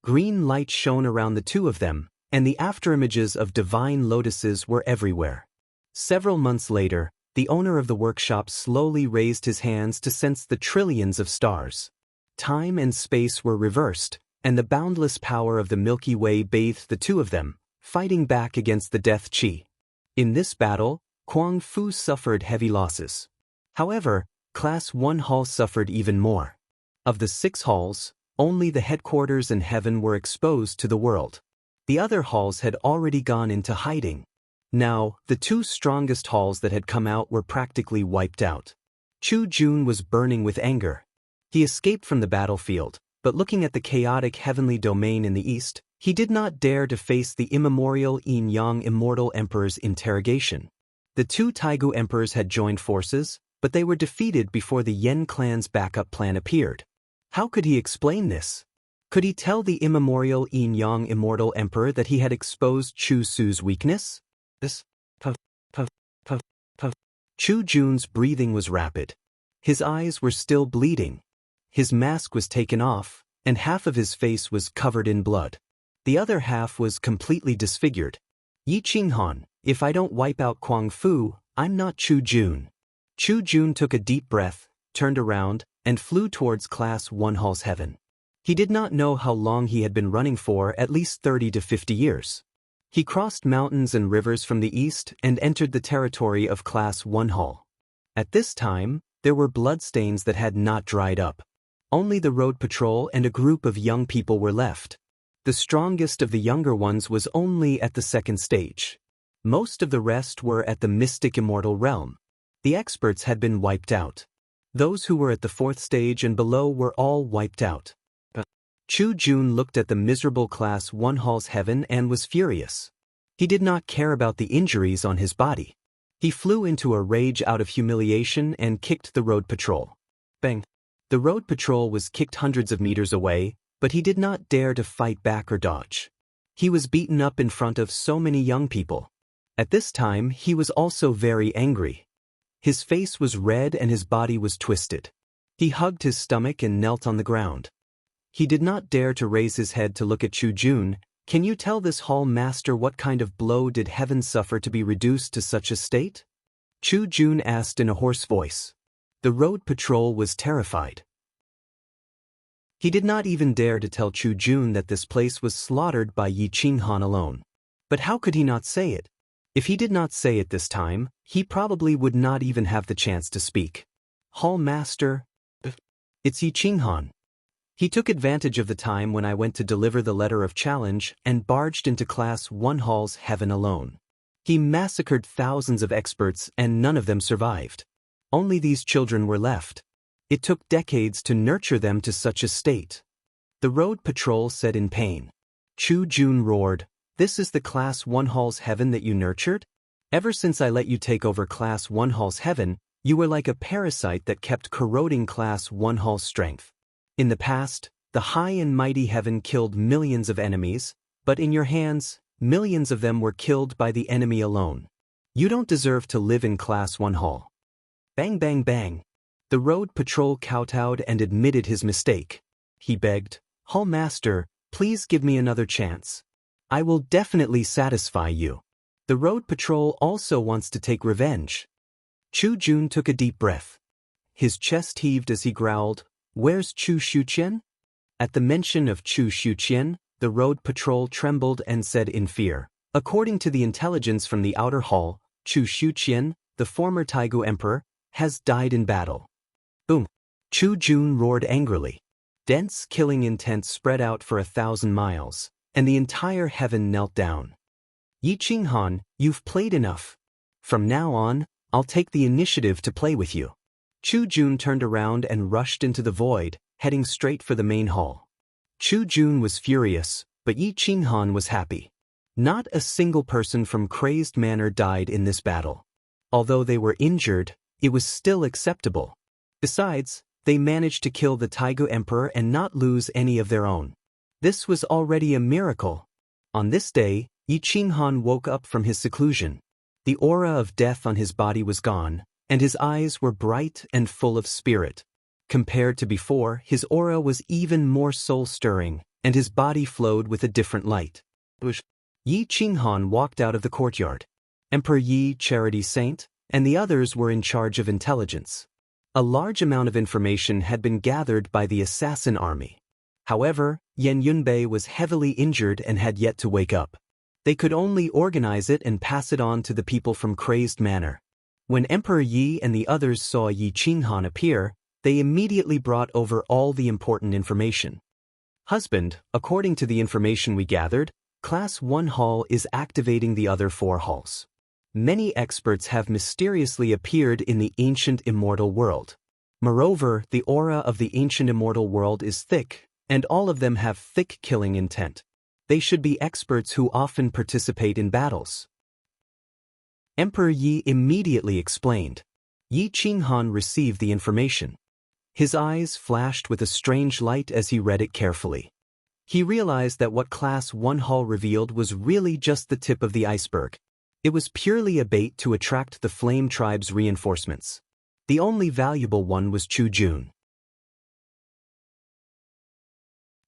Green light shone around the two of them, and the afterimages of divine lotuses were everywhere. Several months later, the owner of the workshop slowly raised his hands to sense the trillions of stars. Time and space were reversed, and the boundless power of the Milky Way bathed the two of them, fighting back against the Death Chi. In this battle, Kuang Fu suffered heavy losses. However, Class 1 Hall suffered even more. Of the 6 halls, only the headquarters and heaven were exposed to the world. The other halls had already gone into hiding. Now, the 2 strongest halls that had come out were practically wiped out. Chu Jun was burning with anger. He escaped from the battlefield, but looking at the chaotic heavenly domain in the east, he did not dare to face the immemorial Yin-Yang Immortal Emperor's interrogation. The 2 Taigu Emperors had joined forces, but they were defeated before the Yen clan's backup plan appeared. How could he explain this? Could he tell the immemorial Yin-Yang Immortal Emperor that he had exposed Chu Su's weakness? Puff, puff, puff, puff. Chu Jun's breathing was rapid. His eyes were still bleeding. His mask was taken off, and half of his face was covered in blood. The other half was completely disfigured. Yi Qinghan, if I don't wipe out Kuang Fu, I'm not Chu Jun. Chu Jun took a deep breath, turned around, and flew towards Class 1 Hall's heaven. He did not know how long he had been running for, at least 30 to 50 years. He crossed mountains and rivers from the east and entered the territory of Class 1 Hall. At this time, there were bloodstains that had not dried up. Only the road patrol and a group of young people were left. The strongest of the younger ones was only at the 2nd stage. Most of the rest were at the mystic immortal realm. The experts had been wiped out. Those who were at the 4th stage and below were all wiped out. Chu Jun looked at the miserable Class 1 Hall's heaven and was furious. He did not care about the injuries on his body. He flew into a rage out of humiliation and kicked the road patrol. Bang! The road patrol was kicked hundreds of meters away, but he did not dare to fight back or dodge. He was beaten up in front of so many young people. At this time, he was also very angry. His face was red and his body was twisted. He hugged his stomach and knelt on the ground. He did not dare to raise his head to look at Chu Jun. Can you tell this hall master what kind of blow did heaven suffer to be reduced to such a state? Chu Jun asked in a hoarse voice. The road patrol was terrified. He did not even dare to tell Chu Jun that this place was slaughtered by Yi Qinghan alone. But how could he not say it? If he did not say it this time, he probably would not even have the chance to speak. Hall master, it's Yi Qinghan. He took advantage of the time when I went to deliver the letter of challenge and barged into Class 1 Hall's heaven alone. He massacred thousands of experts and none of them survived. Only these children were left. It took decades to nurture them to such a state. The road patrol said in pain. Chu Jun roared, "This is the Class 1 Hall's heaven that you nurtured? Ever since I let you take over Class 1 Hall's heaven, you were like a parasite that kept corroding Class 1 Hall's strength. In the past, the high and mighty heaven killed millions of enemies, but in your hands, millions of them were killed by the enemy alone. You don't deserve to live in Class 1 Hall." Bang bang bang. The road patrol kowtowed and admitted his mistake. He begged, "Hall master, please give me another chance. I will definitely satisfy you." The road patrol also wants to take revenge. Chu Jun took a deep breath. His chest heaved as he growled, "Where's Chu Shuqian?" At the mention of Chu Shuqian, the road patrol trembled and said in fear, "According to the intelligence from the outer hall, Chu Shuqian, the former Taigu Emperor, has died in battle." Boom! Chu Jun roared angrily. Dense killing intent spread out for 1,000 miles, and the entire heaven knelt down. "Yi Qinghan, you've played enough. From now on, I'll take the initiative to play with you." Chu Jun turned around and rushed into the void, heading straight for the main hall. Chu Jun was furious, but Yi Qinghan was happy. Not a single person from Crazed Manor died in this battle. Although they were injured, it was still acceptable. Besides, they managed to kill the Taigu Emperor and not lose any of their own. This was already a miracle. On this day, Yi Qinghan woke up from his seclusion. The aura of death on his body was gone, and his eyes were bright and full of spirit. Compared to before, his aura was even more soul-stirring, and his body flowed with a different light. Yi Qinghan walked out of the courtyard. Emperor Yi, Charity Saint, and the others were in charge of intelligence. A large amount of information had been gathered by the assassin army. However, Yan Yunbei was heavily injured and had yet to wake up. They could only organize it and pass it on to the people from Crazed Manor. When Emperor Yi and the others saw Yi Qinghan appear, they immediately brought over all the important information. Husband, according to the information we gathered, Class 1 Hall is activating the other 4 halls. Many experts have mysteriously appeared in the ancient immortal world. Moreover, the aura of the ancient immortal world is thick, and all of them have thick killing intent. They should be experts who often participate in battles. Emperor Yi immediately explained. Yi Qinghan received the information. His eyes flashed with a strange light as he read it carefully. He realized that what Class 1 Hall revealed was really just the tip of the iceberg. It was purely a bait to attract the Flame Tribe's reinforcements. The only valuable one was Chu Jun.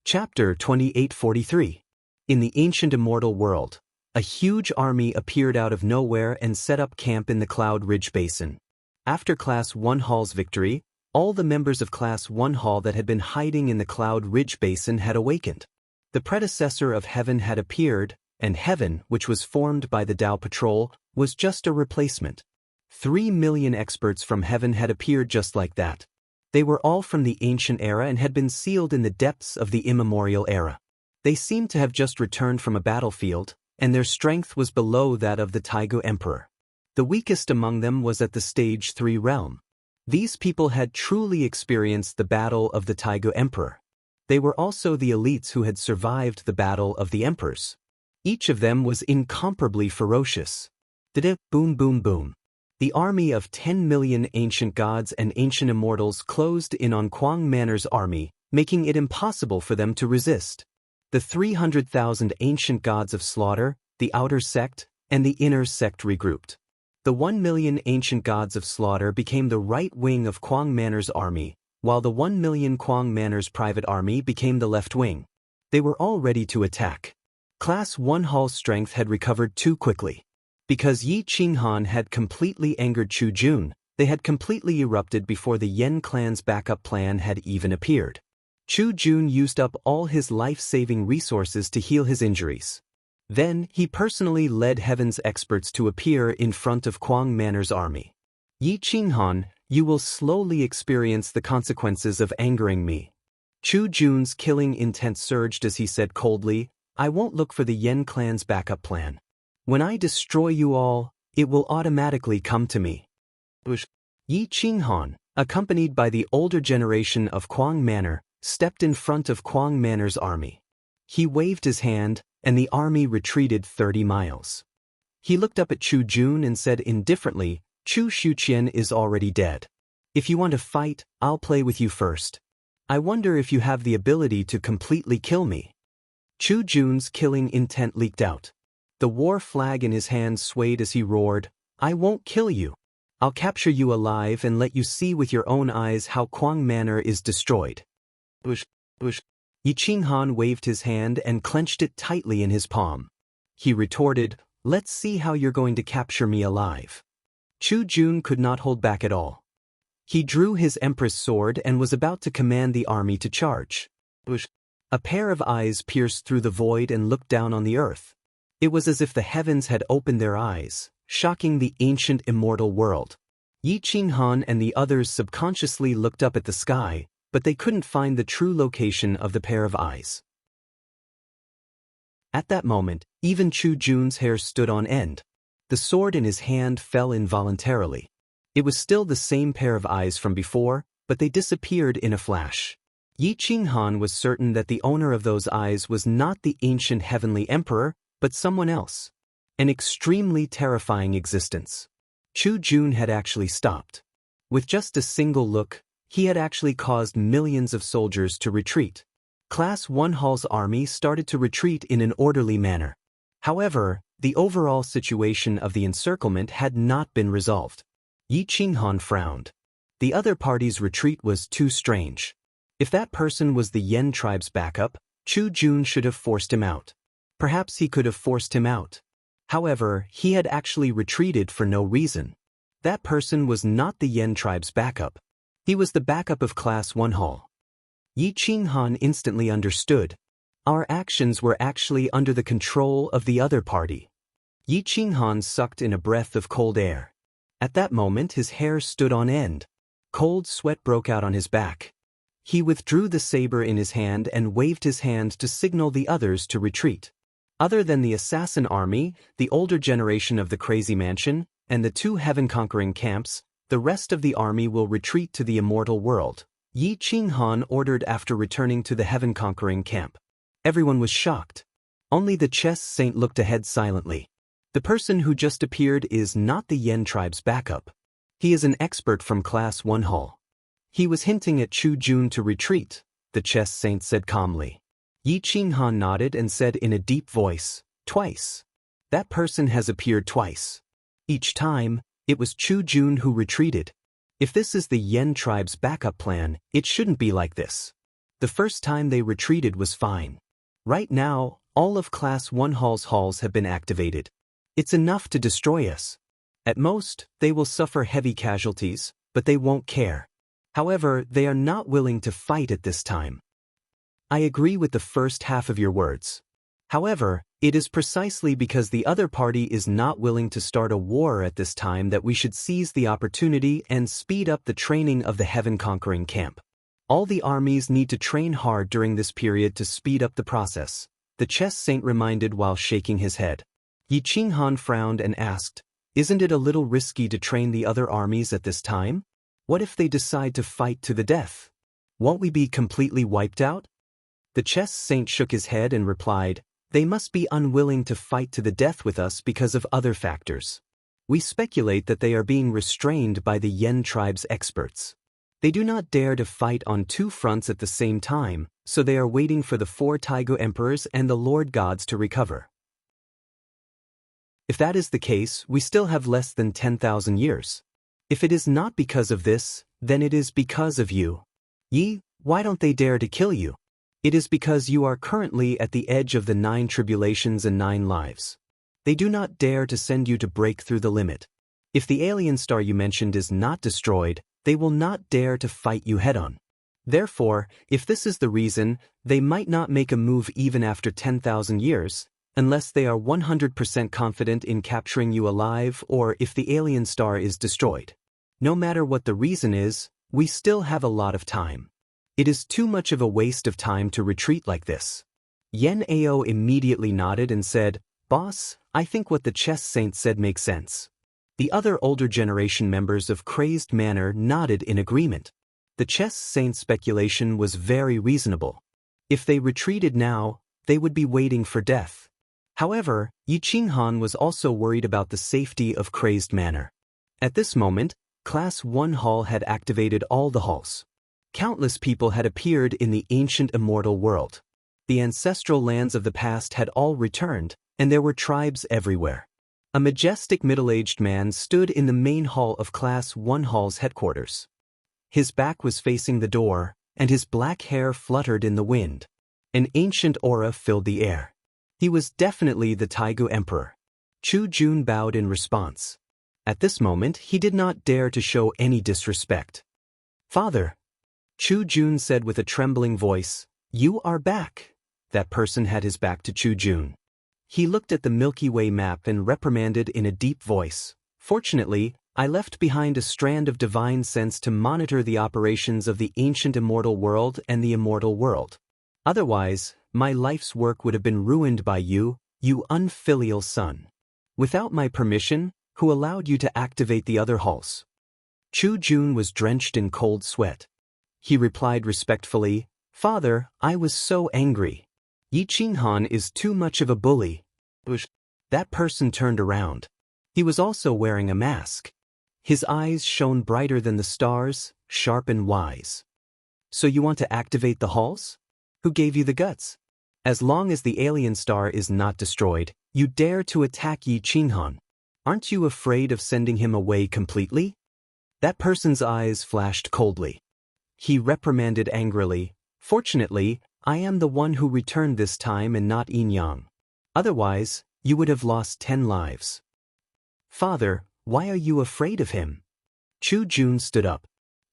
Chapter 2843. In the ancient immortal world, a huge army appeared out of nowhere and set up camp in the Cloud Ridge Basin. After Class 1 Hall's victory, all the members of Class 1 Hall that had been hiding in the Cloud Ridge Basin had awakened. The predecessor of Heaven had appeared, and Heaven, which was formed by the Tao Patrol, was just a replacement. 3 million experts from Heaven had appeared just like that. They were all from the ancient era and had been sealed in the depths of the immemorial era. They seemed to have just returned from a battlefield, and their strength was below that of the Taigu Emperor. The weakest among them was at the Stage 3 realm. These people had truly experienced the battle of the Taigu Emperor. They were also the elites who had survived the battle of the Emperors. Each of them was incomparably ferocious. Da-da, boom boom boom. The army of 10 million ancient gods and ancient immortals closed in on Quang Manor's army, making it impossible for them to resist. The 300,000 ancient gods of slaughter, the outer sect, and the inner sect regrouped. The 1 million ancient gods of slaughter became the right wing of Quang Manor's army, while the 1 million Quang Manor's private army became the left wing. They were all ready to attack. Class 1 Hall's strength had recovered too quickly. Because Yi Qinghan had completely angered Chu Jun, they had completely erupted before the Yen clan's backup plan had even appeared. Chu Jun used up all his life-saving resources to heal his injuries. Then, he personally led Heaven's experts to appear in front of Quang Manor's army. Yi Qinghan, you will slowly experience the consequences of angering me. Chu Jun's killing intent surged as he said coldly, I won't look for the Yen clan's backup plan. When I destroy you all, it will automatically come to me. Yi Qinghan, accompanied by the older generation of Quang Manor, stepped in front of Quang Manor's army. He waved his hand, and the army retreated 30 miles. He looked up at Chu Jun and said indifferently, Chu Shuqian is already dead. If you want to fight, I'll play with you first. I wonder if you have the ability to completely kill me. Chu Jun's killing intent leaked out. The war flag in his hand swayed as he roared, I won't kill you. I'll capture you alive and let you see with your own eyes how Quang Manor is destroyed. Yi Qinghan waved his hand and clenched it tightly in his palm. He retorted, let's see how you're going to capture me alive. Chu Jun could not hold back at all. He drew his Empress sword and was about to command the army to charge. A pair of eyes pierced through the void and looked down on the earth. It was as if the heavens had opened their eyes, shocking the ancient immortal world. Yi Qinghan and the others subconsciously looked up at the sky, but they couldn't find the true location of the pair of eyes. At that moment, even Chu Jun's hair stood on end. The sword in his hand fell involuntarily. It was still the same pair of eyes from before, but they disappeared in a flash. Yi Qinghan was certain that the owner of those eyes was not the ancient heavenly emperor, but someone else. An extremely terrifying existence. Chu Jun had actually stopped. With just a single look, he had actually caused millions of soldiers to retreat. Class 1 Hall's army started to retreat in an orderly manner. However, the overall situation of the encirclement had not been resolved. Yi Qinghan frowned. The other party's retreat was too strange. If that person was the Yen tribe's backup, Chu Jun should have forced him out. Perhaps he could have forced him out. However, he had actually retreated for no reason. That person was not the Yen tribe's backup. He was the backup of Class 1 Hall. Yi Qinghan instantly understood. Our actions were actually under the control of the other party. Yi Qinghan sucked in a breath of cold air. At that moment his hair stood on end. Cold sweat broke out on his back. He withdrew the saber in his hand and waved his hand to signal the others to retreat. Other than the assassin army, the older generation of the Crazy Mansion, and the 2 heaven-conquering camps, the rest of the army will retreat to the immortal world, Yi Qinghan ordered after returning to the heaven-conquering camp. Everyone was shocked. Only the chess saint looked ahead silently. The person who just appeared is not the Yen tribe's backup. He is an expert from Class 1 Hall. He was hinting at Chu Jun to retreat, the chess saint said calmly. Yi Qinghan nodded and said in a deep voice, "Twice. That person has appeared twice. Each time, it was Chu Jun who retreated. If this is the Yen tribe's backup plan, it shouldn't be like this. The first time they retreated was fine. Right now, all of Class 1 Hall's halls have been activated. It's enough to destroy us. At most, they will suffer heavy casualties, but they won't care. However, they are not willing to fight at this time." I agree with the first half of your words. However, it is precisely because the other party is not willing to start a war at this time that we should seize the opportunity and speed up the training of the heaven-conquering camp. All the armies need to train hard during this period to speed up the process, the chess saint reminded while shaking his head. Yi Qinghan frowned and asked, "Isn't it a little risky to train the other armies at this time? What if they decide to fight to the death? Won't we be completely wiped out?" The chess saint shook his head and replied, "They must be unwilling to fight to the death with us because of other factors. We speculate that they are being restrained by the Yen tribe's experts. They do not dare to fight on 2 fronts at the same time, so they are waiting for the 4 Taigu emperors and the Lord gods to recover. If that is the case, we still have less than 10,000 years. If it is not because of this, then it is because of you. Yi, why don't they dare to kill you? It is because you are currently at the edge of the 9 tribulations and 9 lives. They do not dare to send you to break through the limit. If the alien star you mentioned is not destroyed, they will not dare to fight you head-on. Therefore, if this is the reason, they might not make a move even after 10,000 years, unless they are 100% confident in capturing you alive or if the alien star is destroyed. No matter what the reason is, we still have a lot of time. It is too much of a waste of time to retreat like this." Yen Ao immediately nodded and said, "Boss, I think what the chess saint said makes sense." The other older generation members of Crazed Manor nodded in agreement. The chess saint's speculation was very reasonable. If they retreated now, they would be waiting for death. However, Yi Qinghan was also worried about the safety of Crazed Manor. At this moment, Class 1 Hall had activated all the halls. Countless people had appeared in the ancient immortal world. The ancestral lands of the past had all returned, and there were tribes everywhere. A majestic middle-aged man stood in the main hall of Class 1 Hall's headquarters. His back was facing the door, and his black hair fluttered in the wind. An ancient aura filled the air. He was definitely the Taigu Emperor. Chu Jun bowed in response. At this moment, he did not dare to show any disrespect. "Father," Chu Jun said with a trembling voice, "You are back." That person had his back to Chu Jun. He looked at the Milky Way map and reprimanded in a deep voice, "Fortunately, I left behind a strand of divine sense to monitor the operations of the ancient immortal world and the immortal world. Otherwise, my life's work would have been ruined by you, you unfilial son. Without my permission, who allowed you to activate the other halls?" Chu Jun was drenched in cold sweat. He replied respectfully, "Father, I was so angry. Yi Qinghan is too much of a bully." That person turned around. He was also wearing a mask. His eyes shone brighter than the stars, sharp and wise. "So you want to activate the halls? Who gave you the guts?" As long as the alien star is not destroyed, you dare to attack Yi Qinghan. Aren't you afraid of sending him away completely? That person's eyes flashed coldly. He reprimanded angrily, "Fortunately, I am the one who returned this time and not Yin Yang. Otherwise, you would have lost 10 lives." "Father, why are you afraid of him?" Chu Jun stood up.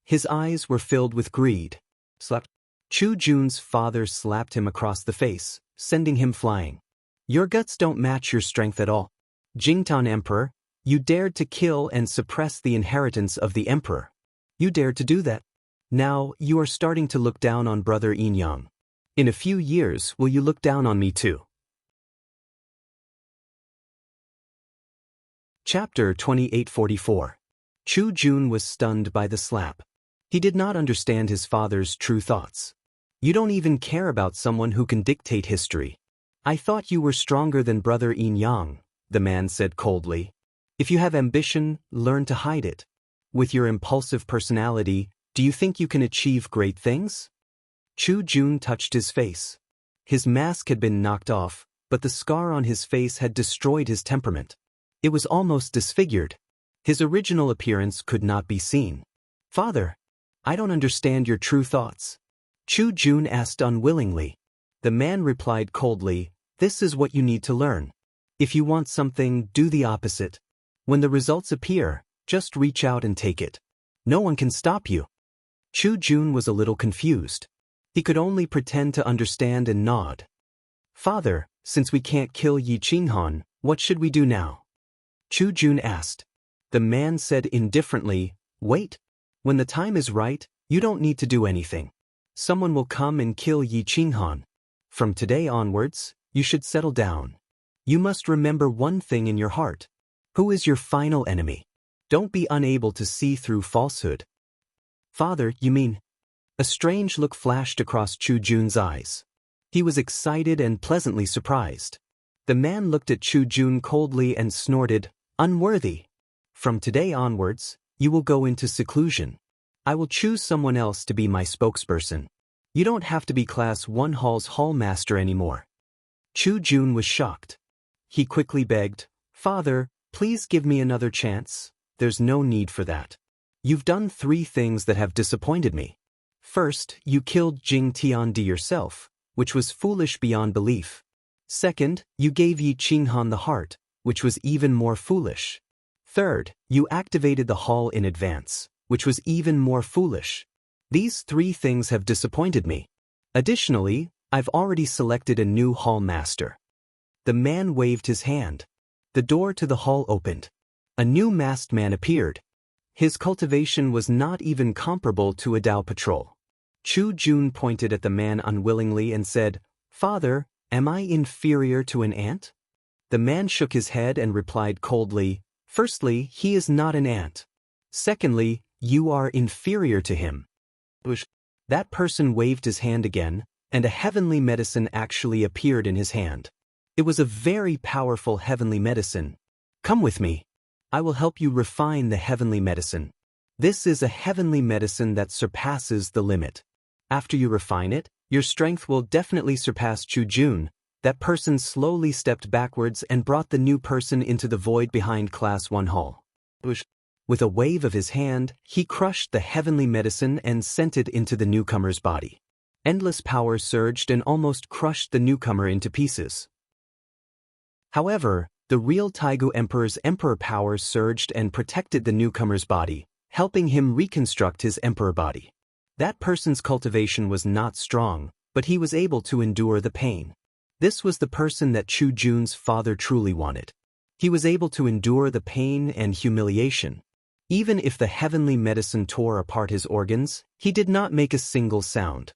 His eyes were filled with greed. Slap. Chu Jun's father slapped him across the face, sending him flying. "Your guts don't match your strength at all. Jingtan Emperor, you dared to kill and suppress the inheritance of the Emperor. You dared to do that. Now, you are starting to look down on brother Yin Yang. In a few years, will you look down on me too?" Chapter 2844. Chu Jun was stunned by the slap. He did not understand his father's true thoughts. "You don't even care about someone who can dictate history. I thought you were stronger than brother Yin Yang," the man said coldly. "If you have ambition, learn to hide it. With your impulsive personality, do you think you can achieve great things?" Chu Jun touched his face. His mask had been knocked off, but the scar on his face had destroyed his temperament. It was almost disfigured. His original appearance could not be seen. "Father, I don't understand your true thoughts." Chu Jun asked unwillingly. The man replied coldly, "This is what you need to learn. If you want something, do the opposite. When the results appear, just reach out and take it. No one can stop you." Chu Jun was a little confused. He could only pretend to understand and nod. "Father, since we can't kill Yi Qinghan, what should we do now?" Chu Jun asked. The man said indifferently, "Wait. When the time is right, you don't need to do anything. Someone will come and kill Yi Qinghan. From today onwards, you should settle down. You must remember one thing in your heart. Who is your final enemy? Don't be unable to see through falsehood." "Father, you mean?" A strange look flashed across Chu Jun's eyes. He was excited and pleasantly surprised. The man looked at Chu Jun coldly and snorted, "Unworthy. From today onwards, you will go into seclusion. I will choose someone else to be my spokesperson. You don't have to be Class 1 Hall's hallmaster anymore." Chu Jun was shocked. He quickly begged, "Father, please give me another chance. There's no need for that. You've done 3 things that have disappointed me. First, you killed Jing Tiandi yourself, which was foolish beyond belief. Second, you gave Yi Qinghan the heart, which was even more foolish. Third, you activated the hall in advance, which was even more foolish. These 3 things have disappointed me. Additionally, I've already selected a new hall master." The man waved his hand. The door to the hall opened. A new masked man appeared. His cultivation was not even comparable to a Dao patrol. Chu Jun pointed at the man unwillingly and said, "Father, am I inferior to an ant?" The man shook his head and replied coldly, "Firstly, he is not an ant. Secondly, you are inferior to him." That person waved his hand again, and a heavenly medicine actually appeared in his hand. It was a very powerful heavenly medicine. "Come with me. I will help you refine the heavenly medicine. This is a heavenly medicine that surpasses the limit. After you refine it, your strength will definitely surpass Chu Jun." That person slowly stepped backwards and brought the new person into the void behind Class 1 Hall. With a wave of his hand, he crushed the heavenly medicine and sent it into the newcomer's body. Endless power surged and almost crushed the newcomer into pieces. However, the real Taigu Emperor's emperor power surged and protected the newcomer's body, helping him reconstruct his emperor body. That person's cultivation was not strong, but he was able to endure the pain. This was the person that Chu Jun's father truly wanted. He was able to endure the pain and humiliation. Even if the heavenly medicine tore apart his organs, he did not make a single sound.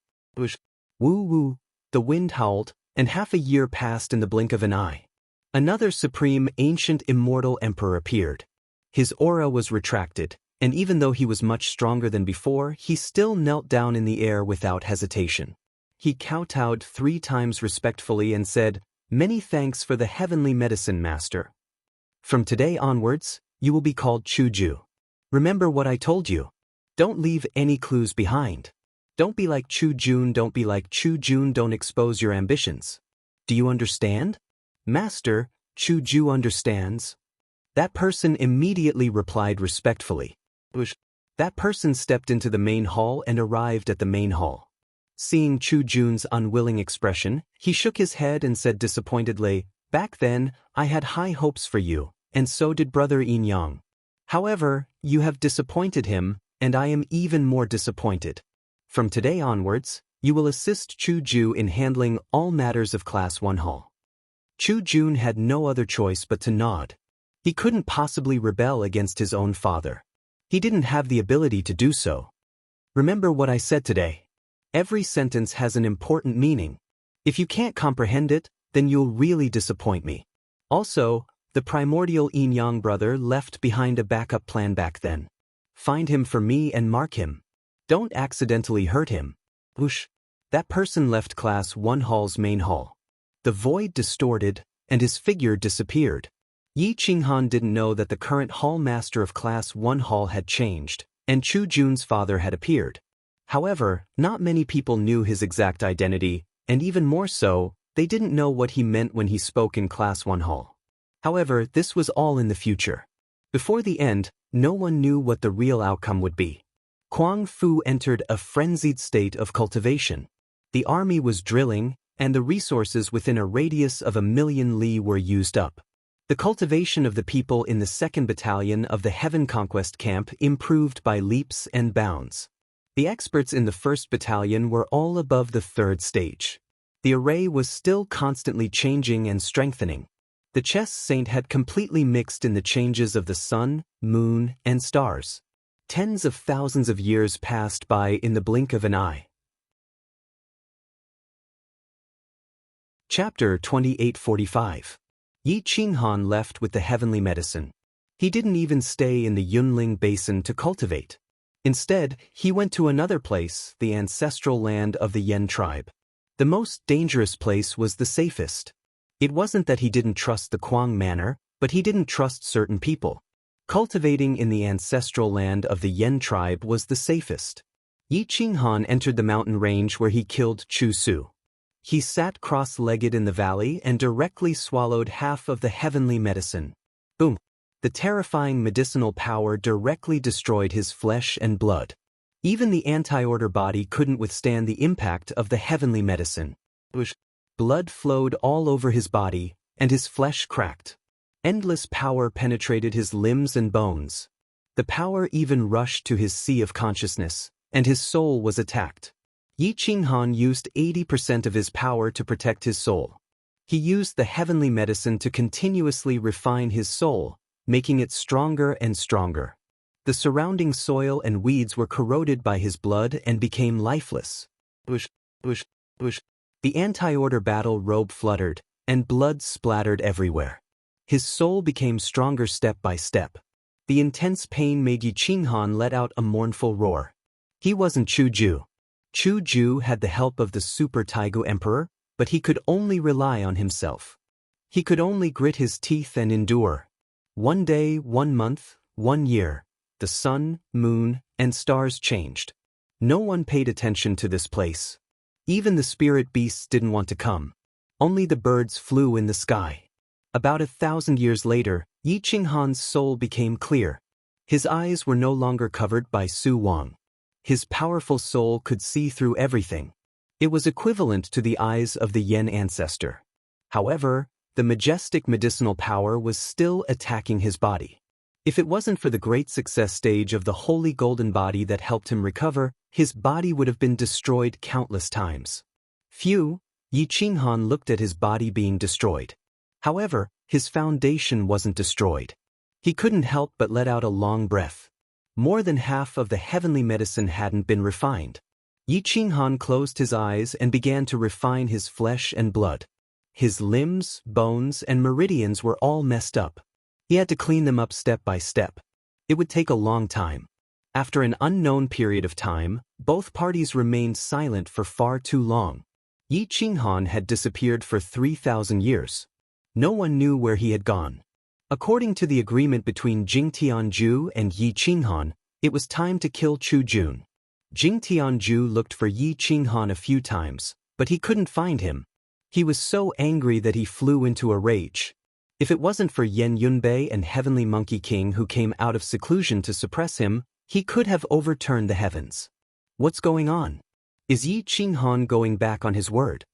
Woo-woo, the wind howled, and half a year passed in the blink of an eye. Another supreme, ancient, immortal emperor appeared. His aura was retracted, and even though he was much stronger than before, he still knelt down in the air without hesitation. He kowtowed 3 times respectfully and said, "Many thanks for the heavenly medicine, master. From today onwards, you will be called Chuju. Remember what I told you. Don't leave any clues behind. Don't be like Chu Jun, don't be like Chu Jun, don't expose your ambitions. Do you understand? Master, Chu Ju understands. That person immediately replied respectfully. That person stepped into the main hall and arrived at the main hall. Seeing Chu Jun's unwilling expression, he shook his head and said disappointedly, "Back then, I had high hopes for you, and so did Brother Yin Yang. However, you have disappointed him, and I am even more disappointed. From today onwards, you will assist Chu Ju in handling all matters of Class 1 Hall." Chu Jun had no other choice but to nod. He couldn't possibly rebel against his own father. He didn't have the ability to do so. Remember what I said today. Every sentence has an important meaning. If you can't comprehend it, then you'll really disappoint me. Also, the primordial Yin-Yang brother left behind a backup plan back then. Find him for me and mark him. Don't accidentally hurt him. Whoosh! That person left Class 1 Hall's main hall. The void distorted, and his figure disappeared. Yi Qinghan didn't know that the current hall master of Class 1 Hall had changed, and Chu Jun's father had appeared. However, not many people knew his exact identity, and even more so, they didn't know what he meant when he spoke in Class 1 Hall. However, this was all in the future. Before the end, no one knew what the real outcome would be. Kuang Fu entered a frenzied state of cultivation. The army was drilling, and the resources within a radius of 1,000,000 li were used up. The cultivation of the people in the 2nd Battalion of the Heaven Conquest Camp improved by leaps and bounds. The experts in the 1st Battalion were all above the 3rd stage. The array was still constantly changing and strengthening. The chess saint had completely mixed in the changes of the sun, moon, and stars. Tens of thousands of years passed by in the blink of an eye. Chapter 2845. Yi Qinghan left with the heavenly medicine. He didn't even stay in the Yunling Basin to cultivate. Instead, he went to another place, the ancestral land of the Yen tribe. The most dangerous place was the safest. It wasn't that he didn't trust the Kuang manor, but he didn't trust certain people. Cultivating in the ancestral land of the Yen tribe was the safest. Yi Qinghan entered the mountain range where he killed Chu Su. He sat cross-legged in the valley and directly swallowed half of the heavenly medicine. Boom! The terrifying medicinal power directly destroyed his flesh and blood. Even the anti-order body couldn't withstand the impact of the heavenly medicine. Blood flowed all over his body, and his flesh cracked. Endless power penetrated his limbs and bones. The power even rushed to his sea of consciousness, and his soul was attacked. Yi Qinghan used 80% of his power to protect his soul. He used the heavenly medicine to continuously refine his soul, making it stronger and stronger. The surrounding soil and weeds were corroded by his blood and became lifeless. The anti-order battle robe fluttered, and blood splattered everywhere. His soul became stronger step by step. The intense pain made Yi Qinghan let out a mournful roar. He wasn't Chu Ju. Chu Ju had the help of the Super Taigu Emperor, but he could only rely on himself. He could only grit his teeth and endure. One day, 1 month, 1 year, the sun, moon, and stars changed. No one paid attention to this place. Even the spirit beasts didn't want to come. Only the birds flew in the sky. About 1,000 years later, Yi Qinghan's soul became clear. His eyes were no longer covered by Su Wang. His powerful soul could see through everything. It was equivalent to the eyes of the Yen ancestor. However, the majestic medicinal power was still attacking his body. If it wasn't for the great success stage of the holy golden body that helped him recover, his body would have been destroyed countless times. Phew, Yi Qinghan looked at his body being destroyed. However, his foundation wasn't destroyed. He couldn't help but let out a long breath. More than half of the heavenly medicine hadn't been refined. Yi Qinghan closed his eyes and began to refine his flesh and blood. His limbs, bones, and meridians were all messed up. He had to clean them up step by step. It would take a long time. After an unknown period of time, both parties remained silent for far too long. Yi Qinghan had disappeared for 3,000 years. No one knew where he had gone. According to the agreement between Jing Tianju and Yi Qinghan, it was time to kill Chu Jun. Jing Tianju looked for Yi Qinghan a few times, but he couldn't find him. He was so angry that he flew into a rage. If it wasn't for Yan Yunbei and Heavenly Monkey King who came out of seclusion to suppress him, he could have overturned the heavens. What's going on? Is Yi Qinghan going back on his word?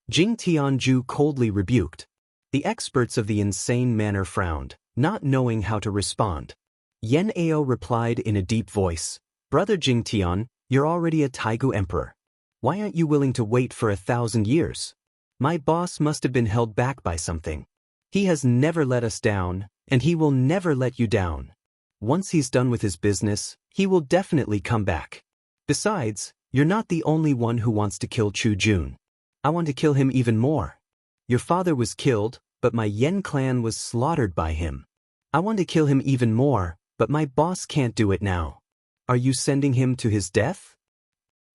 Jing Tianju coldly rebuked. The experts of the insane manor frowned, not knowing how to respond. Yan Ao replied in a deep voice, "Brother Jing Tian, you're already a Taigu emperor. Why aren't you willing to wait for 1,000 years? My boss must have been held back by something. He has never let us down, and he will never let you down. Once he's done with his business, he will definitely come back. Besides, you're not the only one who wants to kill Chu Jun. I want to kill him even more. Your father was killed, but my Yen clan was slaughtered by him. I want to kill him even more, but my boss can't do it now. Are you sending him to his death?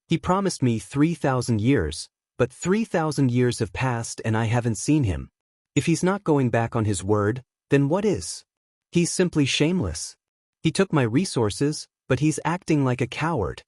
He promised me 3,000 years, but 3,000 years have passed and I haven't seen him. If he's not going back on his word, then what is? He's simply shameless. He took my resources, but he's acting like a coward."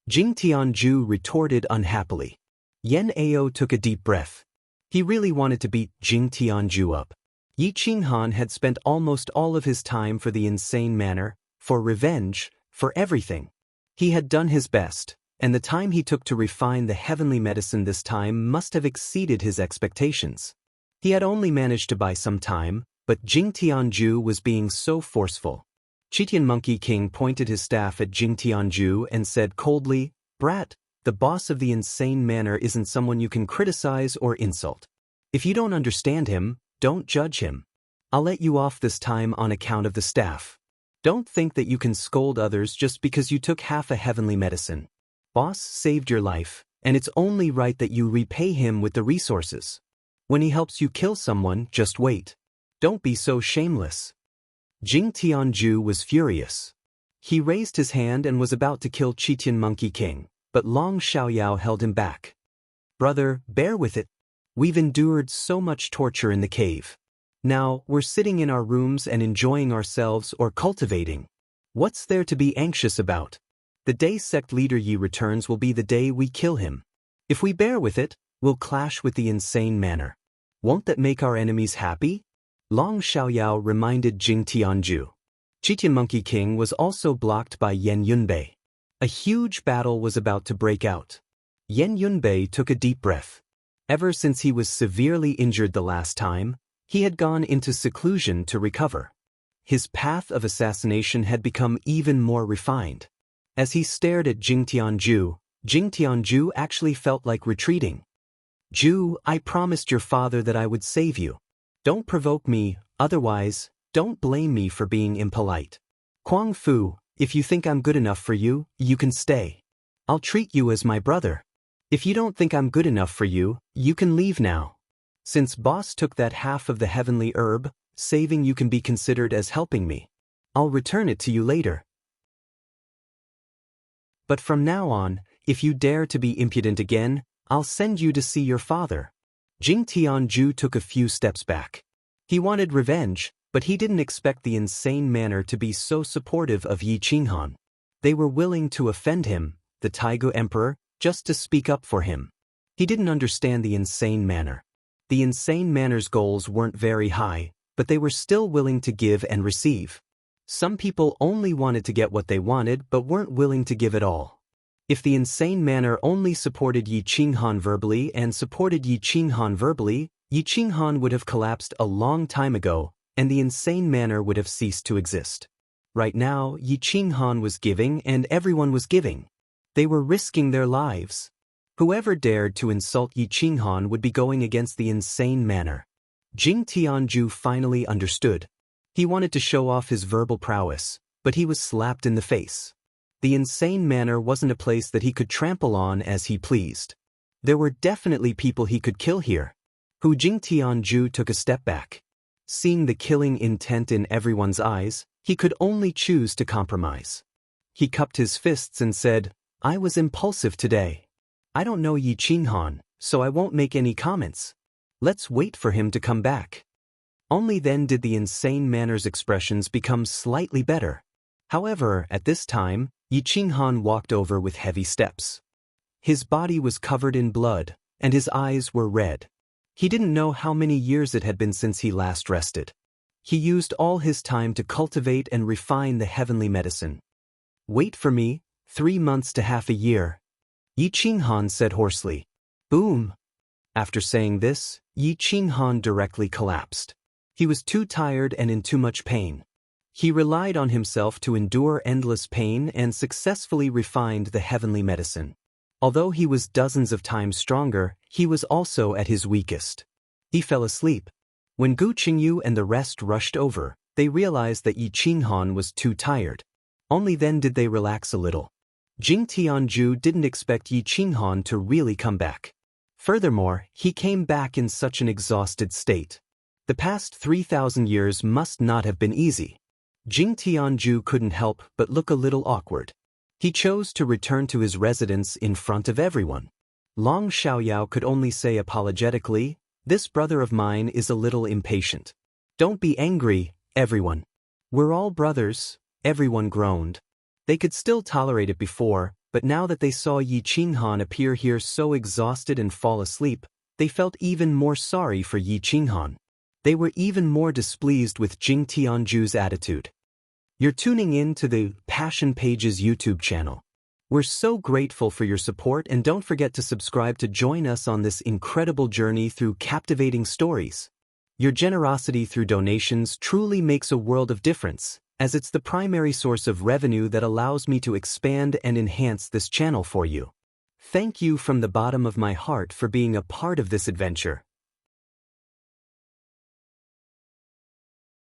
Jing Tianju retorted unhappily. Yan Ao took a deep breath. He really wanted to beat Jing Tianju up. Yi Qinghan had spent almost all of his time for the insane manor, for revenge, for everything. He had done his best, and the time he took to refine the heavenly medicine this time must have exceeded his expectations. He had only managed to buy some time, but Jing Tianju was being so forceful. Chitian Monkey King pointed his staff at Jing Tianju and said coldly, "Brat, the boss of the insane manor isn't someone you can criticize or insult. If you don't understand him, don't judge him. I'll let you off this time on account of the staff. Don't think that you can scold others just because you took half a heavenly medicine. Boss saved your life, and it's only right that you repay him with the resources. When he helps you kill someone, just wait. Don't be so shameless." Jing Tianju was furious. He raised his hand and was about to kill Chitian Monkey King, but Long Xiaoyao held him back. "Brother, bear with it. We've endured so much torture in the cave. Now, we're sitting in our rooms and enjoying ourselves or cultivating. What's there to be anxious about? The day sect leader Yi returns will be the day we kill him. If we bear with it, we'll clash with the insane manor. Won't that make our enemies happy?" Long Xiaoyao reminded Jing Tianju. Chitian Monkey King was also blocked by Yan Yunbei. A huge battle was about to break out. Yan Yunbei took a deep breath. Ever since he was severely injured the last time, he had gone into seclusion to recover. His path of assassination had become even more refined. As he stared at Jing Tianju actually felt like retreating. "Ju, I promised your father that I would save you. Don't provoke me, otherwise, don't blame me for being impolite. Kuang Fu, if you think I'm good enough for you, you can stay. I'll treat you as my brother. If you don't think I'm good enough for you, you can leave now. Since boss took that half of the heavenly herb, saving you can be considered as helping me. I'll return it to you later. But from now on, if you dare to be impudent again, I'll send you to see your father." Jing Tianju took a few steps back. He wanted revenge, but he didn't expect the insane manor to be so supportive of Yi Qinghan. They were willing to offend him, the Taigu emperor, just to speak up for him. He didn't understand the insane manor. The insane manor's goals weren't very high, but they were still willing to give and receive. Some people only wanted to get what they wanted but weren't willing to give it all. If the insane manor only supported Yi Qinghan verbally and supported Yi Qinghan verbally, Yi Qinghan would have collapsed a long time ago, and the insane manor would have ceased to exist. Right now, Yi Qinghan was giving and everyone was giving. They were risking their lives. Whoever dared to insult Yi Qinghan would be going against the insane manor. Jing Tianju finally understood. He wanted to show off his verbal prowess, but he was slapped in the face. The insane manor wasn't a place that he could trample on as he pleased. There were definitely people he could kill here. Jing Tianju took a step back. Seeing the killing intent in everyone's eyes, he could only choose to compromise. He cupped his fists and said, "I was impulsive today. I don't know Yi Qinghan, so I won't make any comments. Let's wait for him to come back." Only then did the insane manor's expressions become slightly better. However, at this time, Yi Qinghan walked over with heavy steps. His body was covered in blood, and his eyes were red. He didn't know how many years it had been since he last rested. He used all his time to cultivate and refine the heavenly medicine. "Wait for me, 3 months to half a year," Yi Qinghan said hoarsely. Boom! After saying this, Yi Qinghan directly collapsed. He was too tired and in too much pain. He relied on himself to endure endless pain and successfully refined the heavenly medicine. Although he was dozens of times stronger, he was also at his weakest. He fell asleep. When Gu Qingyu and the rest rushed over, they realized that Yi Qinghan was too tired. Only then did they relax a little. Jing Tianju didn't expect Yi Qinghan to really come back. Furthermore, he came back in such an exhausted state. The past 3,000 years must not have been easy. Jing Tianju couldn't help but look a little awkward. He chose to return to his residence in front of everyone. Long Xiaoyao could only say apologetically, "This brother of mine is a little impatient." "Don't be angry, everyone. We're all brothers," everyone groaned. They could still tolerate it before, but now that they saw Yi Qinghan appear here so exhausted and fall asleep, they felt even more sorry for Yi Qinghan. They were even more displeased with Jing Tianju's attitude. You're tuning in to the Passion Pages YouTube channel. We're so grateful for your support, and don't forget to subscribe to join us on this incredible journey through captivating stories. Your generosity through donations truly makes a world of difference, as it's the primary source of revenue that allows me to expand and enhance this channel for you. Thank you from the bottom of my heart for being a part of this adventure.